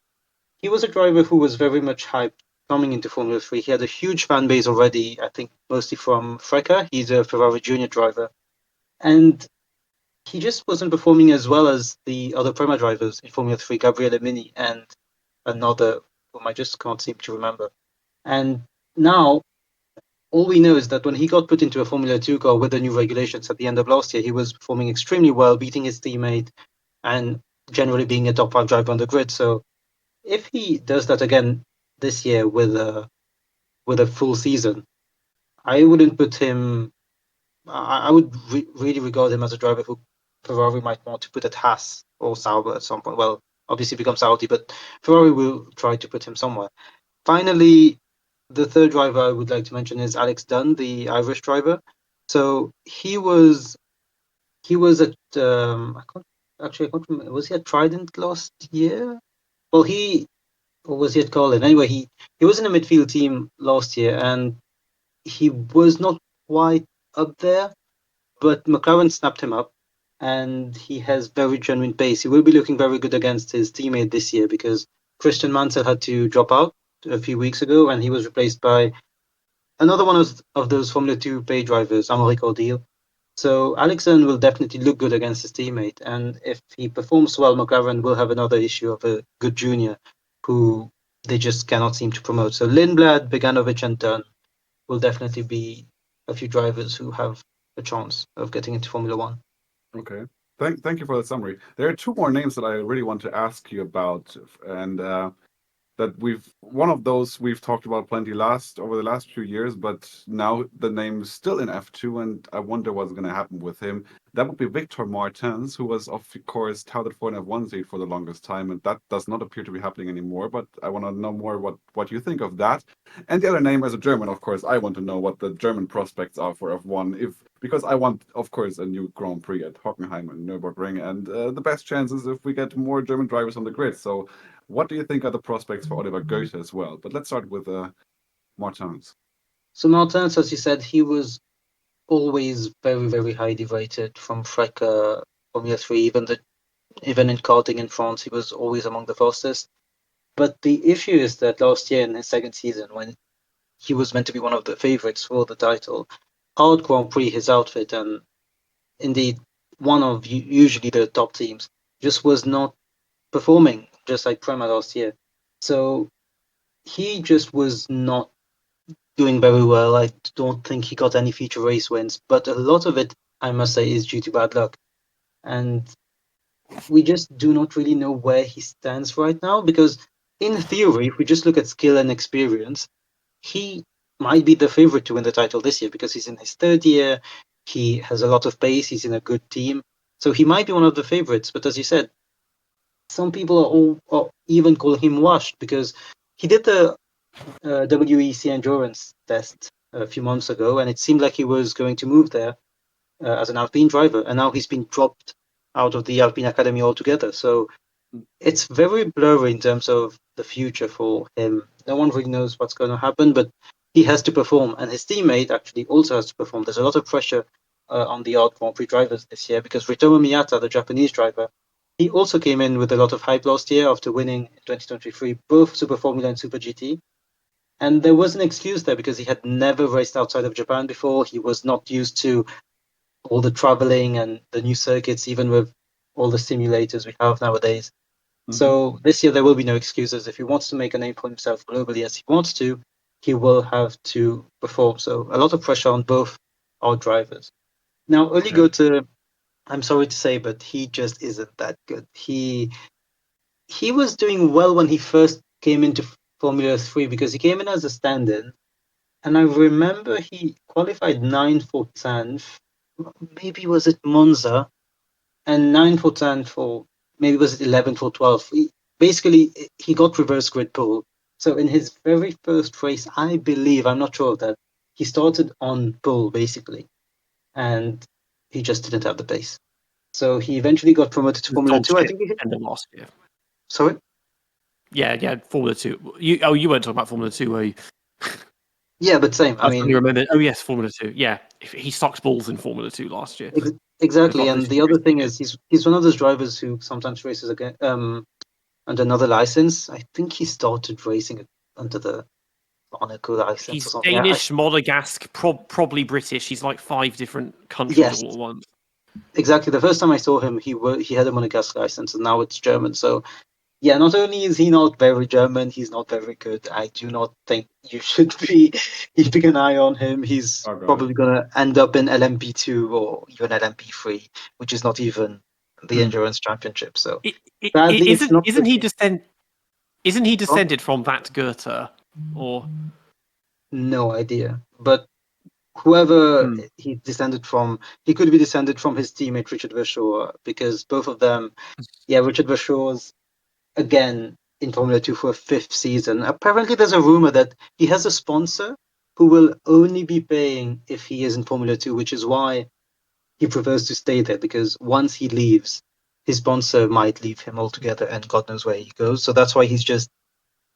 He was a driver who was very much hyped coming into Formula 3. He had a huge fan base already, I think mostly from Freca. He's a Ferrari junior driver. And he just wasn't performing as well as the other Prema drivers in Formula 3, Gabriele Mini and another whom I just can't seem to remember. And now, all we know is that when he got put into a Formula 2 car with the new regulations at the end of last year, he was performing extremely well, beating his teammate and generally being a top 5 driver on the grid. So if he does that again this year with a full season, I wouldn't put him. I would really regard him as a driver who Ferrari might want to put at Haas or Sauber at some point. Well, obviously becomes Audi, but Ferrari will try to put him somewhere. Finally, the third driver I would like to mention is Alex Dunn, the Irish driver. So he was at I can't remember. Was he at Trident last year? Well, or was he at Colin? Anyway, he was in a midfield team last year, and he was not quite up there, but McLaren snapped him up, and he has very genuine pace. He will be looking very good against his teammate this year because Christian Mansell had to drop out a few weeks ago, and he was replaced by another one of those Formula 2 pay drivers, Amaury Cordil. So Alexander will definitely look good against his teammate, and if he performs well, McLaren will have another issue of a good junior who they just cannot seem to promote. So Lindblad, Beganovic, and Dunn will definitely be a few drivers who have a chance of getting into Formula 1. Okay. Thank you for the summary. There are 2 more names that I really want to ask you about, and that one of those we've talked about plenty over the last few years, but now the name is still in F2, and I wonder what's going to happen with him. That would be Victor Martins, who was of course touted for an F1 seat for the longest time, and that does not appear to be happening anymore. But I want to know more what you think of that. And the other name, as a German, of course, I want to know what the German prospects are for F1. If because I want, of course, a new Grand Prix at Hockenheim and Nürburgring, and the best chances if we get more German drivers on the grid. So, what do you think are the prospects for Oliver Goethe as well? But let's start with Martins. So Martins, as you said, he was always very, very highly rated from Freca Formula 3, even in karting in France, he was always among the fastest. But the issue is that last year in his second season, when he was meant to be one of the favorites for the title, out Grand Prix his outfit, and indeed one of usually the top teams, just was not performing, just like Prema last year. So he just was not doing very well. I don't think he got any feature race wins, but a lot of it, I must say, is due to bad luck. And we just do not really know where he stands right now, because in theory, if we just look at skill and experience, he might be the favorite to win the title this year because he's in his third year. He has a lot of pace. He's in a good team. So he might be one of the favorites. But as you said, some people are even calling him washed because he did the WEC endurance test a few months ago, and it seemed like he was going to move there as an Alpine driver, and now he's been dropped out of the Alpine Academy altogether. So it's very blurry in terms of the future for him. No one really knows what's going to happen, but he has to perform, and his teammate actually also has to perform. There's a lot of pressure on the odd Grand Prix drivers this year because Ritomo Miyata, the Japanese driver, he also came in with a lot of hype last year after winning in 2023 both Super Formula and Super GT. And there was an excuse there because he had never raced outside of Japan before. He was not used to all the traveling and the new circuits, even with all the simulators we have nowadays. So this year there will be no excuses. If he wants to make a name for himself globally as he wants to, he will have to perform. So a lot of pressure on both our drivers. Now, Oli Goethe, I'm sorry to say, but he just isn't that good. He was doing well when he first came into Formula 3 because he came in as a stand-in. And I remember he qualified 9th for 10th. Maybe was it Monza? And 9th for 10th for, maybe was it 11th for 12th. Basically, he got reverse grid pole. So in his very first race, I believe, I'm not sure of that, he started on pole, basically. And he just didn't have the pace. So he eventually got promoted to Formula 2. I think end of last year. Sorry? Yeah, Formula 2. You weren't talking about Formula 2, were you? Yeah, but same. I mean, you remember. Oh yes, Formula 2. Yeah, he sucked balls in Formula 2 last year. Exactly. And the other thing is, he's one of those drivers who sometimes races again under another license. I think he started racing under the Monaco license He's or something. Danish, Monegasque, probably British. He's like 5 different countries Yes. all at once. Exactly. The first time I saw him, he had a Monegasque license, and now it's German. So, yeah, not only is he not very German, he's not very good. I do not think you should be keeping an eye on him. He's probably going to end up in LMP2 or even LMP3, which is not even the endurance championship. So, sadly, isn't he descended from that Goethe? Or no idea. But whoever he descended from, he could be descended from his teammate Richard Verschoor, because both of them, Richard Verschoor's again in Formula 2 for a 5th season. Apparently, there's a rumor that he has a sponsor who will only be paying if he is in Formula 2, which is why he prefers to stay there, because once he leaves, his sponsor might leave him altogether, and God knows where he goes. So that's why he's just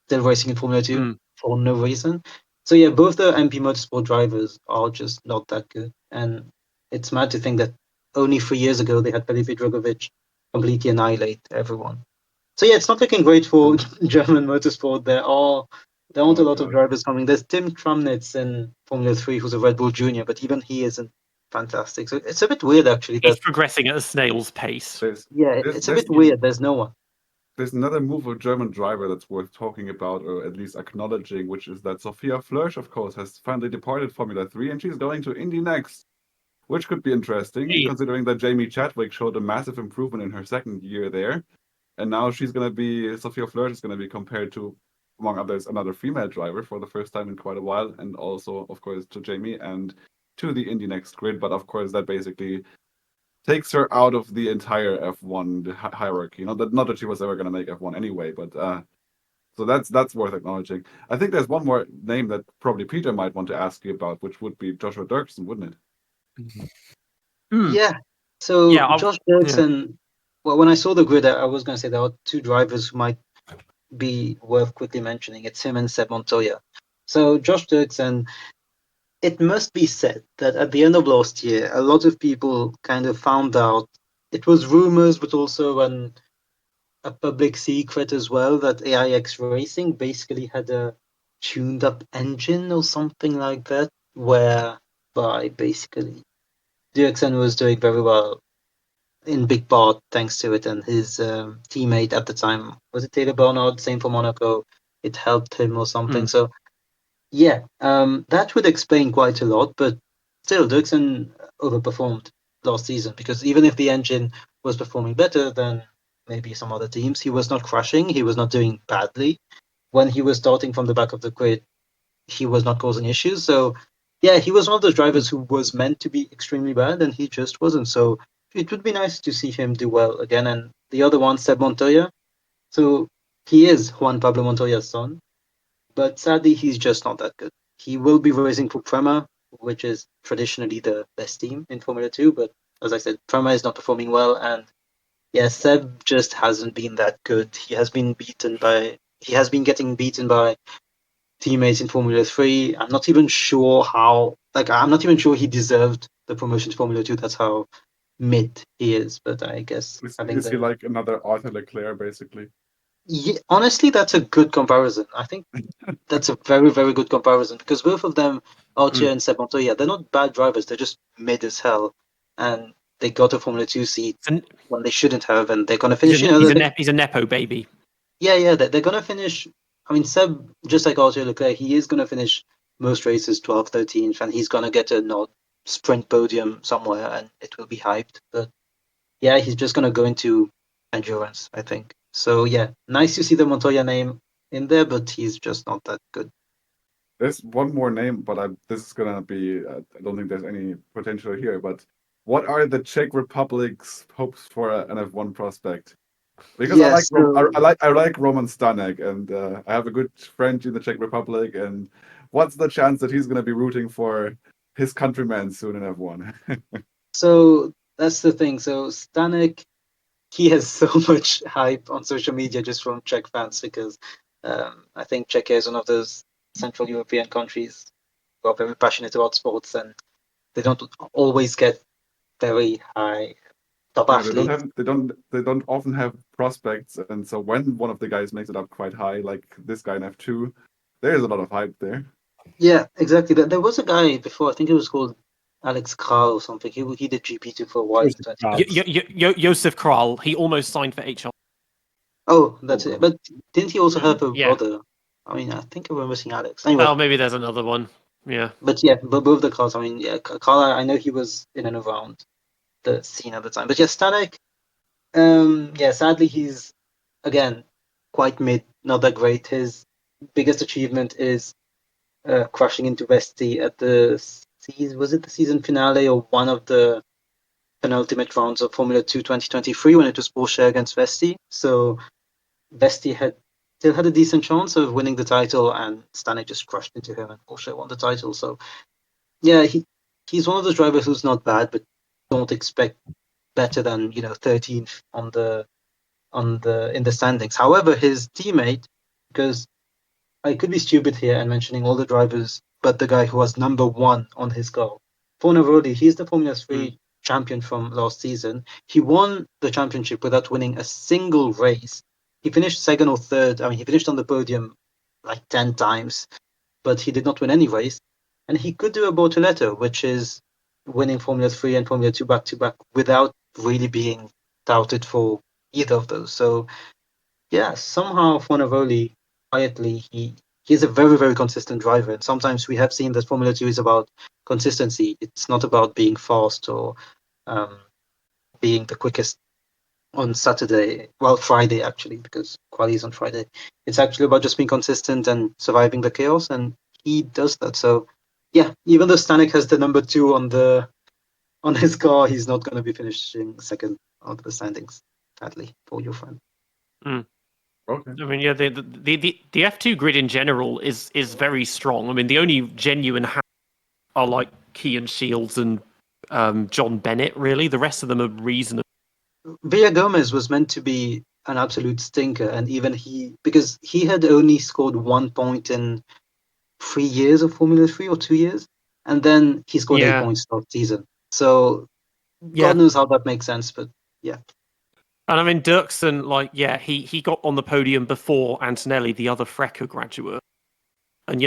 still racing in Formula 2 for no reason. So yeah, both the MP Motorsport drivers are just not that good. And it's mad to think that only 3 years ago they had Felipe Drogovic completely annihilate everyone. So yeah, it's not looking great for German motorsport. There aren't a lot of drivers coming. There's Tim Tramnitz in Formula 3, who's a Red Bull junior, but even he isn't fantastic. So it's a bit weird, actually. He's progressing at a snail's pace. It's a bit weird. There's no one. There's another move of German driver that's worth talking about, or at least acknowledging, which is that Sophia Flörsch, of course, has finally departed Formula 3, and she's going to Indy next, which could be interesting, considering that Jamie Chadwick showed a massive improvement in her second year there. And now Sophia Flörsch is going to be compared to, among others, another female driver for the first time in quite a while, and also, of course, to Jamie and to the Indy Next grid. But of course, that basically takes her out of the entire F1 hierarchy. Not that she was ever going to make F1 anyway, but so that's worth acknowledging. I think there's one more name that probably Peter might want to ask you about, which would be Joshua Dirksen, wouldn't it? Hmm. Yeah. So Yeah, Josh yeah. Dirksen. Well, when I saw the grid, I was going to say there are two drivers who might be worth quickly mentioning. It's him and Seb Montoya. So Josh Dirksen, it must be said that at the end of last year, a lot of people kind of found out. It was rumors, but also a public secret as well, that AIX Racing basically had a tuned up engine or something like that, whereby basically Dirksen was doing very well in big part thanks to it, and his teammate at the time, was it Taylor Bernard, same for Monaco, it helped him or something. So yeah, that would explain quite a lot, but still Dirksen overperformed last season, because even if the engine was performing better than maybe some other teams, he was not crashing, he was not doing badly. When he was starting from the back of the grid, he was not causing issues. So yeah, he was one of those drivers who was meant to be extremely bad, and he just wasn't. So it would be nice to see him do well again. And the other one, Seb Montoya. So he is Juan Pablo Montoya's son, but sadly, he's just not that good. He will be racing for Prema, which is traditionally the best team in Formula 2. But as I said, Prema is not performing well. And yeah, Seb just hasn't been that good. He has been getting beaten by teammates in Formula 3. I'm not even sure I'm not even sure he deserved the promotion to Formula 2. That's how mid he is. But I guess having Is he the. like another Arthur Leclerc, basically? Yeah, honestly, that's a good comparison. I think that's a very, very good comparison, because both of them, Archer and Seb Montoya, they're not bad drivers. They're just mid as hell. And they got a Formula 2 seat And when they shouldn't have. And they're going to he's finish, he's a nepo baby. yeah, they're going to finish. I mean, Seb, just like Arthur Leclerc, he is going to finish most races 12th, 13th, and he's going to get a nod sprint podium somewhere, and it will be hyped. But yeah, he's just going to go into endurance, I think. So yeah, nice to see the Montoya name in there, but he's just not that good. There's one more name, but this is gonna be. I don't think there's any potential here. But what are the Czech Republic's hopes for an F1 prospect? Because I Yeah, like so I like Roman Stanek, and I have a good friend in the Czech Republic. And what's the chance that he's gonna be rooting for his countrymen soon in F1? so that's the thing. So Stanek, he has so much hype on social media just from Czech fans, because I think Czechia is one of those Central European countries who are very passionate about sports, and they don't always get very high top Yeah, athletes. they don't often have prospects, and so when one of the guys makes it up quite high, like this guy in F2, there's a lot of hype there. Yeah, exactly. There was a guy before, I think it was called Alex Kral or something. He did GP2 for a while in Joseph 2010. Kral. Josef Kral, he almost signed for HR. Oh, that's it. But didn't he also have a Yeah. brother? I mean, I think I remember seeing Alex. Anyway, Oh, maybe there's another one. Yeah. but yeah, but both the Krals. I mean, yeah, Kral, I know he was in and around the scene at the time. But yeah, Stanek, yeah, sadly he's again quite mid, not that great. His biggest achievement is crashing into Vesti at the was it the season finale or one of the penultimate rounds of Formula 2 2023 when it was Porsche against Vesti. So Vesti still had a decent chance of winning the title, and Stanek just crashed into him, and Porsche won the title. So yeah, he's one of those drivers who's not bad, but don't expect better than 13th in the standings. However, his teammate, because I could be stupid here and mentioning all the drivers, but the guy who was number one on his car, Fornaroli, he's the Formula 3 champion from last season. He won the championship without winning a single race. He finished second or third. I mean, he finished on the podium like 10 times, but he did not win any race. And he could do a Bortoletto, which is winning Formula 3 and Formula 2 back to back without really being touted for either of those. So yeah, somehow Fornaroli quietly he's a very, very consistent driver. And sometimes we have seen that Formula 2 is about consistency. It's not about being fast or um, being the quickest on Saturday. Well, Friday actually, because Quali is on Friday. It's actually about just being consistent and surviving the chaos, and he does that. So yeah, even though Stanek has the number 2 on his car, he's not going to be finishing second out of the standings. Sadly for your friend. Okay. I mean, yeah, the F2 grid in general is very strong. I mean, the only genuine are like Key and Shields and John Bennett. Really, the rest of them are reasonable. Villa Gomez was meant to be an absolute stinker, and even because he had only scored 1 point in 3 years of Formula 3 or 2 years, and then he scored 8 points last season. So God knows how that makes sense, but yeah. And I mean, Dirksen, like, he got on the podium before Antonelli, the other Frecker graduate, and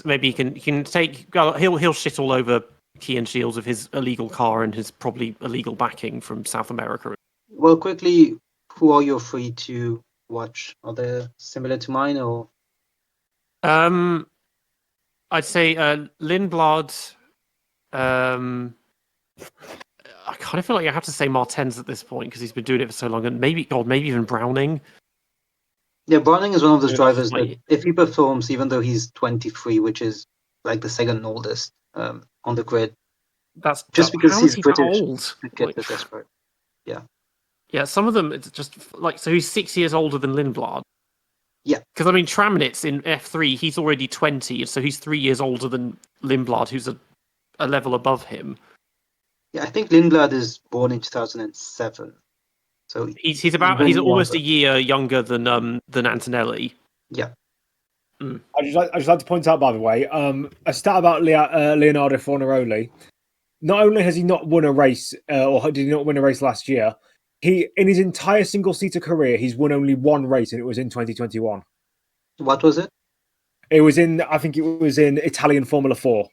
maybe he can take he'll shit all over Key and Shields with his illegal car and his probably illegal backing from South America. Well, quickly, who are your three to watch? Are they similar to mine, or? I'd say Lindblad. I kind of feel like I have to say Martens at this point because he's been doing it for so long, and maybe even Browning. Yeah, Browning is one of those drivers that if he performs, even though he's 23, which is like the second oldest on the grid, because he's British, old? get desperate. Yeah. Yeah, some of them, it's just like, so he's 6 years older than Lindblad. Yeah. Because, I mean, Tramnitz in F3, he's already 20, so he's 3 years older than Lindblad, who's a level above him. Yeah, I think Lindblad is born in 2007. So he's almost a year younger than Antonelli. Yeah. I just like to point out, by the way, a stat about Leonardo Fornaroli. Not only has he not won a race, or did he not win a race last year, in his entire single-seater career, he's won only one race, and it was in 2021. What was it? I think it was in Italian Formula 4.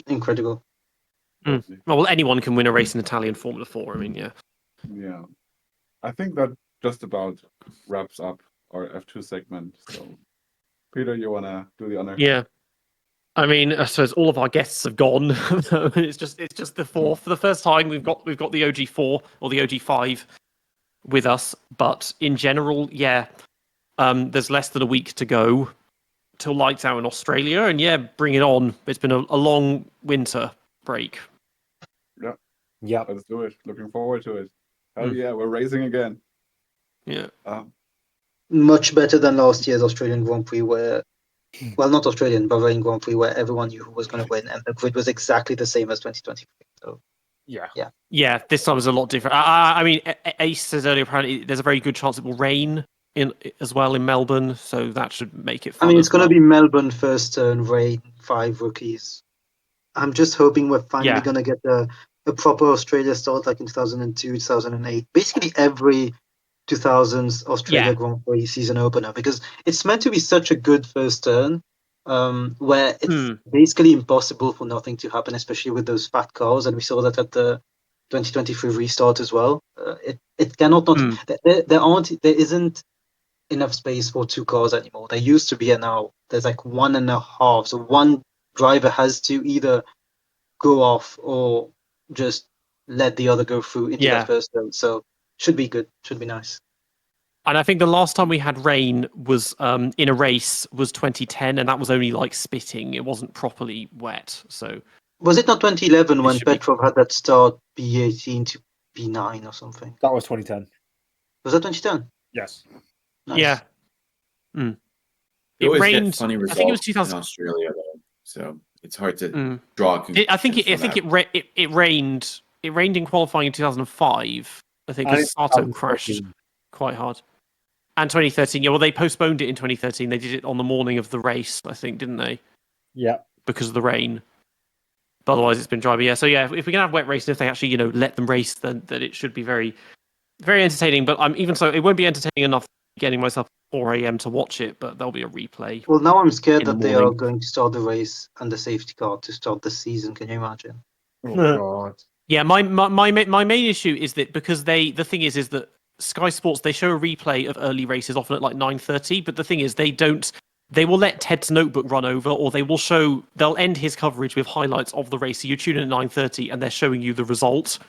Incredible. Well, anyone can win a race in Italian Formula 4. I mean, yeah. Yeah. I think that just about wraps up our F2 segment. So, Peter, you want to do the honor? Yeah. I mean, I suppose all of our guests have gone. it's just the four. For the first time, we've got the OG4 or the OG5 with us. But in general, there's less than a week to go till lights out in Australia, and bring it on. It's been a long winter break. Yeah. Let's do it. Looking forward to it. Hell yeah, we're racing again. Yeah. Much better than last year's Australian Grand Prix, where, well, not Australian, Bahrain Grand Prix, where everyone knew who was going to win, and the grid was exactly the same as 2023. So yeah. This time is a lot different. I mean, Ace says earlier apparently there's a very good chance it will rain as well in Melbourne, so that should make it fun. I mean, it's going to be Melbourne first turn, rain, 5 rookies. I'm just hoping we're finally going to get a proper Australia start like in 2002, 2008. Basically every 2000s Australia Grand Prix season opener, because it's meant to be such a good first turn where it's basically impossible for nothing to happen, especially with those fat cars. And we saw that at the 2023 restart as well. It cannot not. There isn't enough space for 2 cars anymore. There used to be, and now there's like 1.5. So one driver has to either go off or just let the other go through into that first zone. So should be good. Should be nice. And I think the last time we had rain was in a race was 2010, and that was only like spitting. It wasn't properly wet. So was it not 2011 when Petrov had that start B18 to B9 or something? That was 2010. Was that 2010? Yes. Nice. Yeah. It rained. Funny results I think it was 2000 in Australia, though, so it's hard to draw. I think it rained. It rained in qualifying in 2005. I think because Sato crashed quite hard. And 2013. Yeah, well, they postponed it in 2013. They did it on the morning of the race, I think, didn't they? Yeah. Because of the rain. But otherwise, it's been dry. But if we can have wet racing, if they actually, let them race, then it should be very, very entertaining. But even so, it won't be entertaining enough getting myself at 4 a.m. to watch it, but there'll be a replay. Well, now I'm scared that they are going to start the race and the safety car to start the season. Can you imagine? Oh, God. Yeah, my main issue is that because the thing is that Sky Sports, they show a replay of early races often at like 9:30, but the thing is they will let Ted's notebook run over, or they'll end his coverage with highlights of the race. So you tune in at 9:30 and they're showing you the result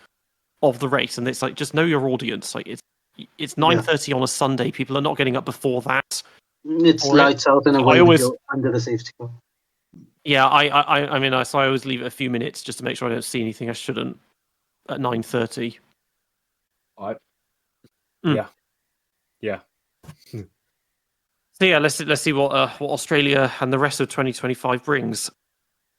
of the race, and it's like, just know your audience. Like it's 9:30 on a Sunday. People are not getting up before that. It's lights out and away we go under the safety car. Yeah, I mean, so I always leave it a few minutes just to make sure I don't see anything I shouldn't at 9:30. Yeah. So yeah, let's see what Australia and the rest of 2025 brings.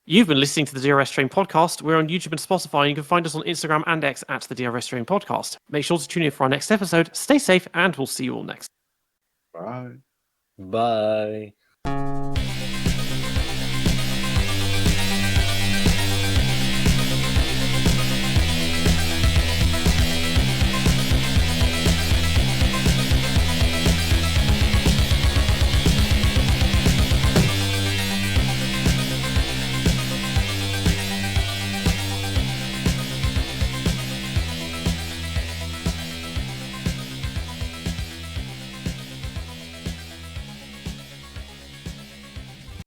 You've been listening to the DRS Train podcast. We're on YouTube and Spotify, and you can find us on Instagram and X at the DRS Train podcast. Make sure to tune in for our next episode. Stay safe, and we'll see you all next. Bye. Bye.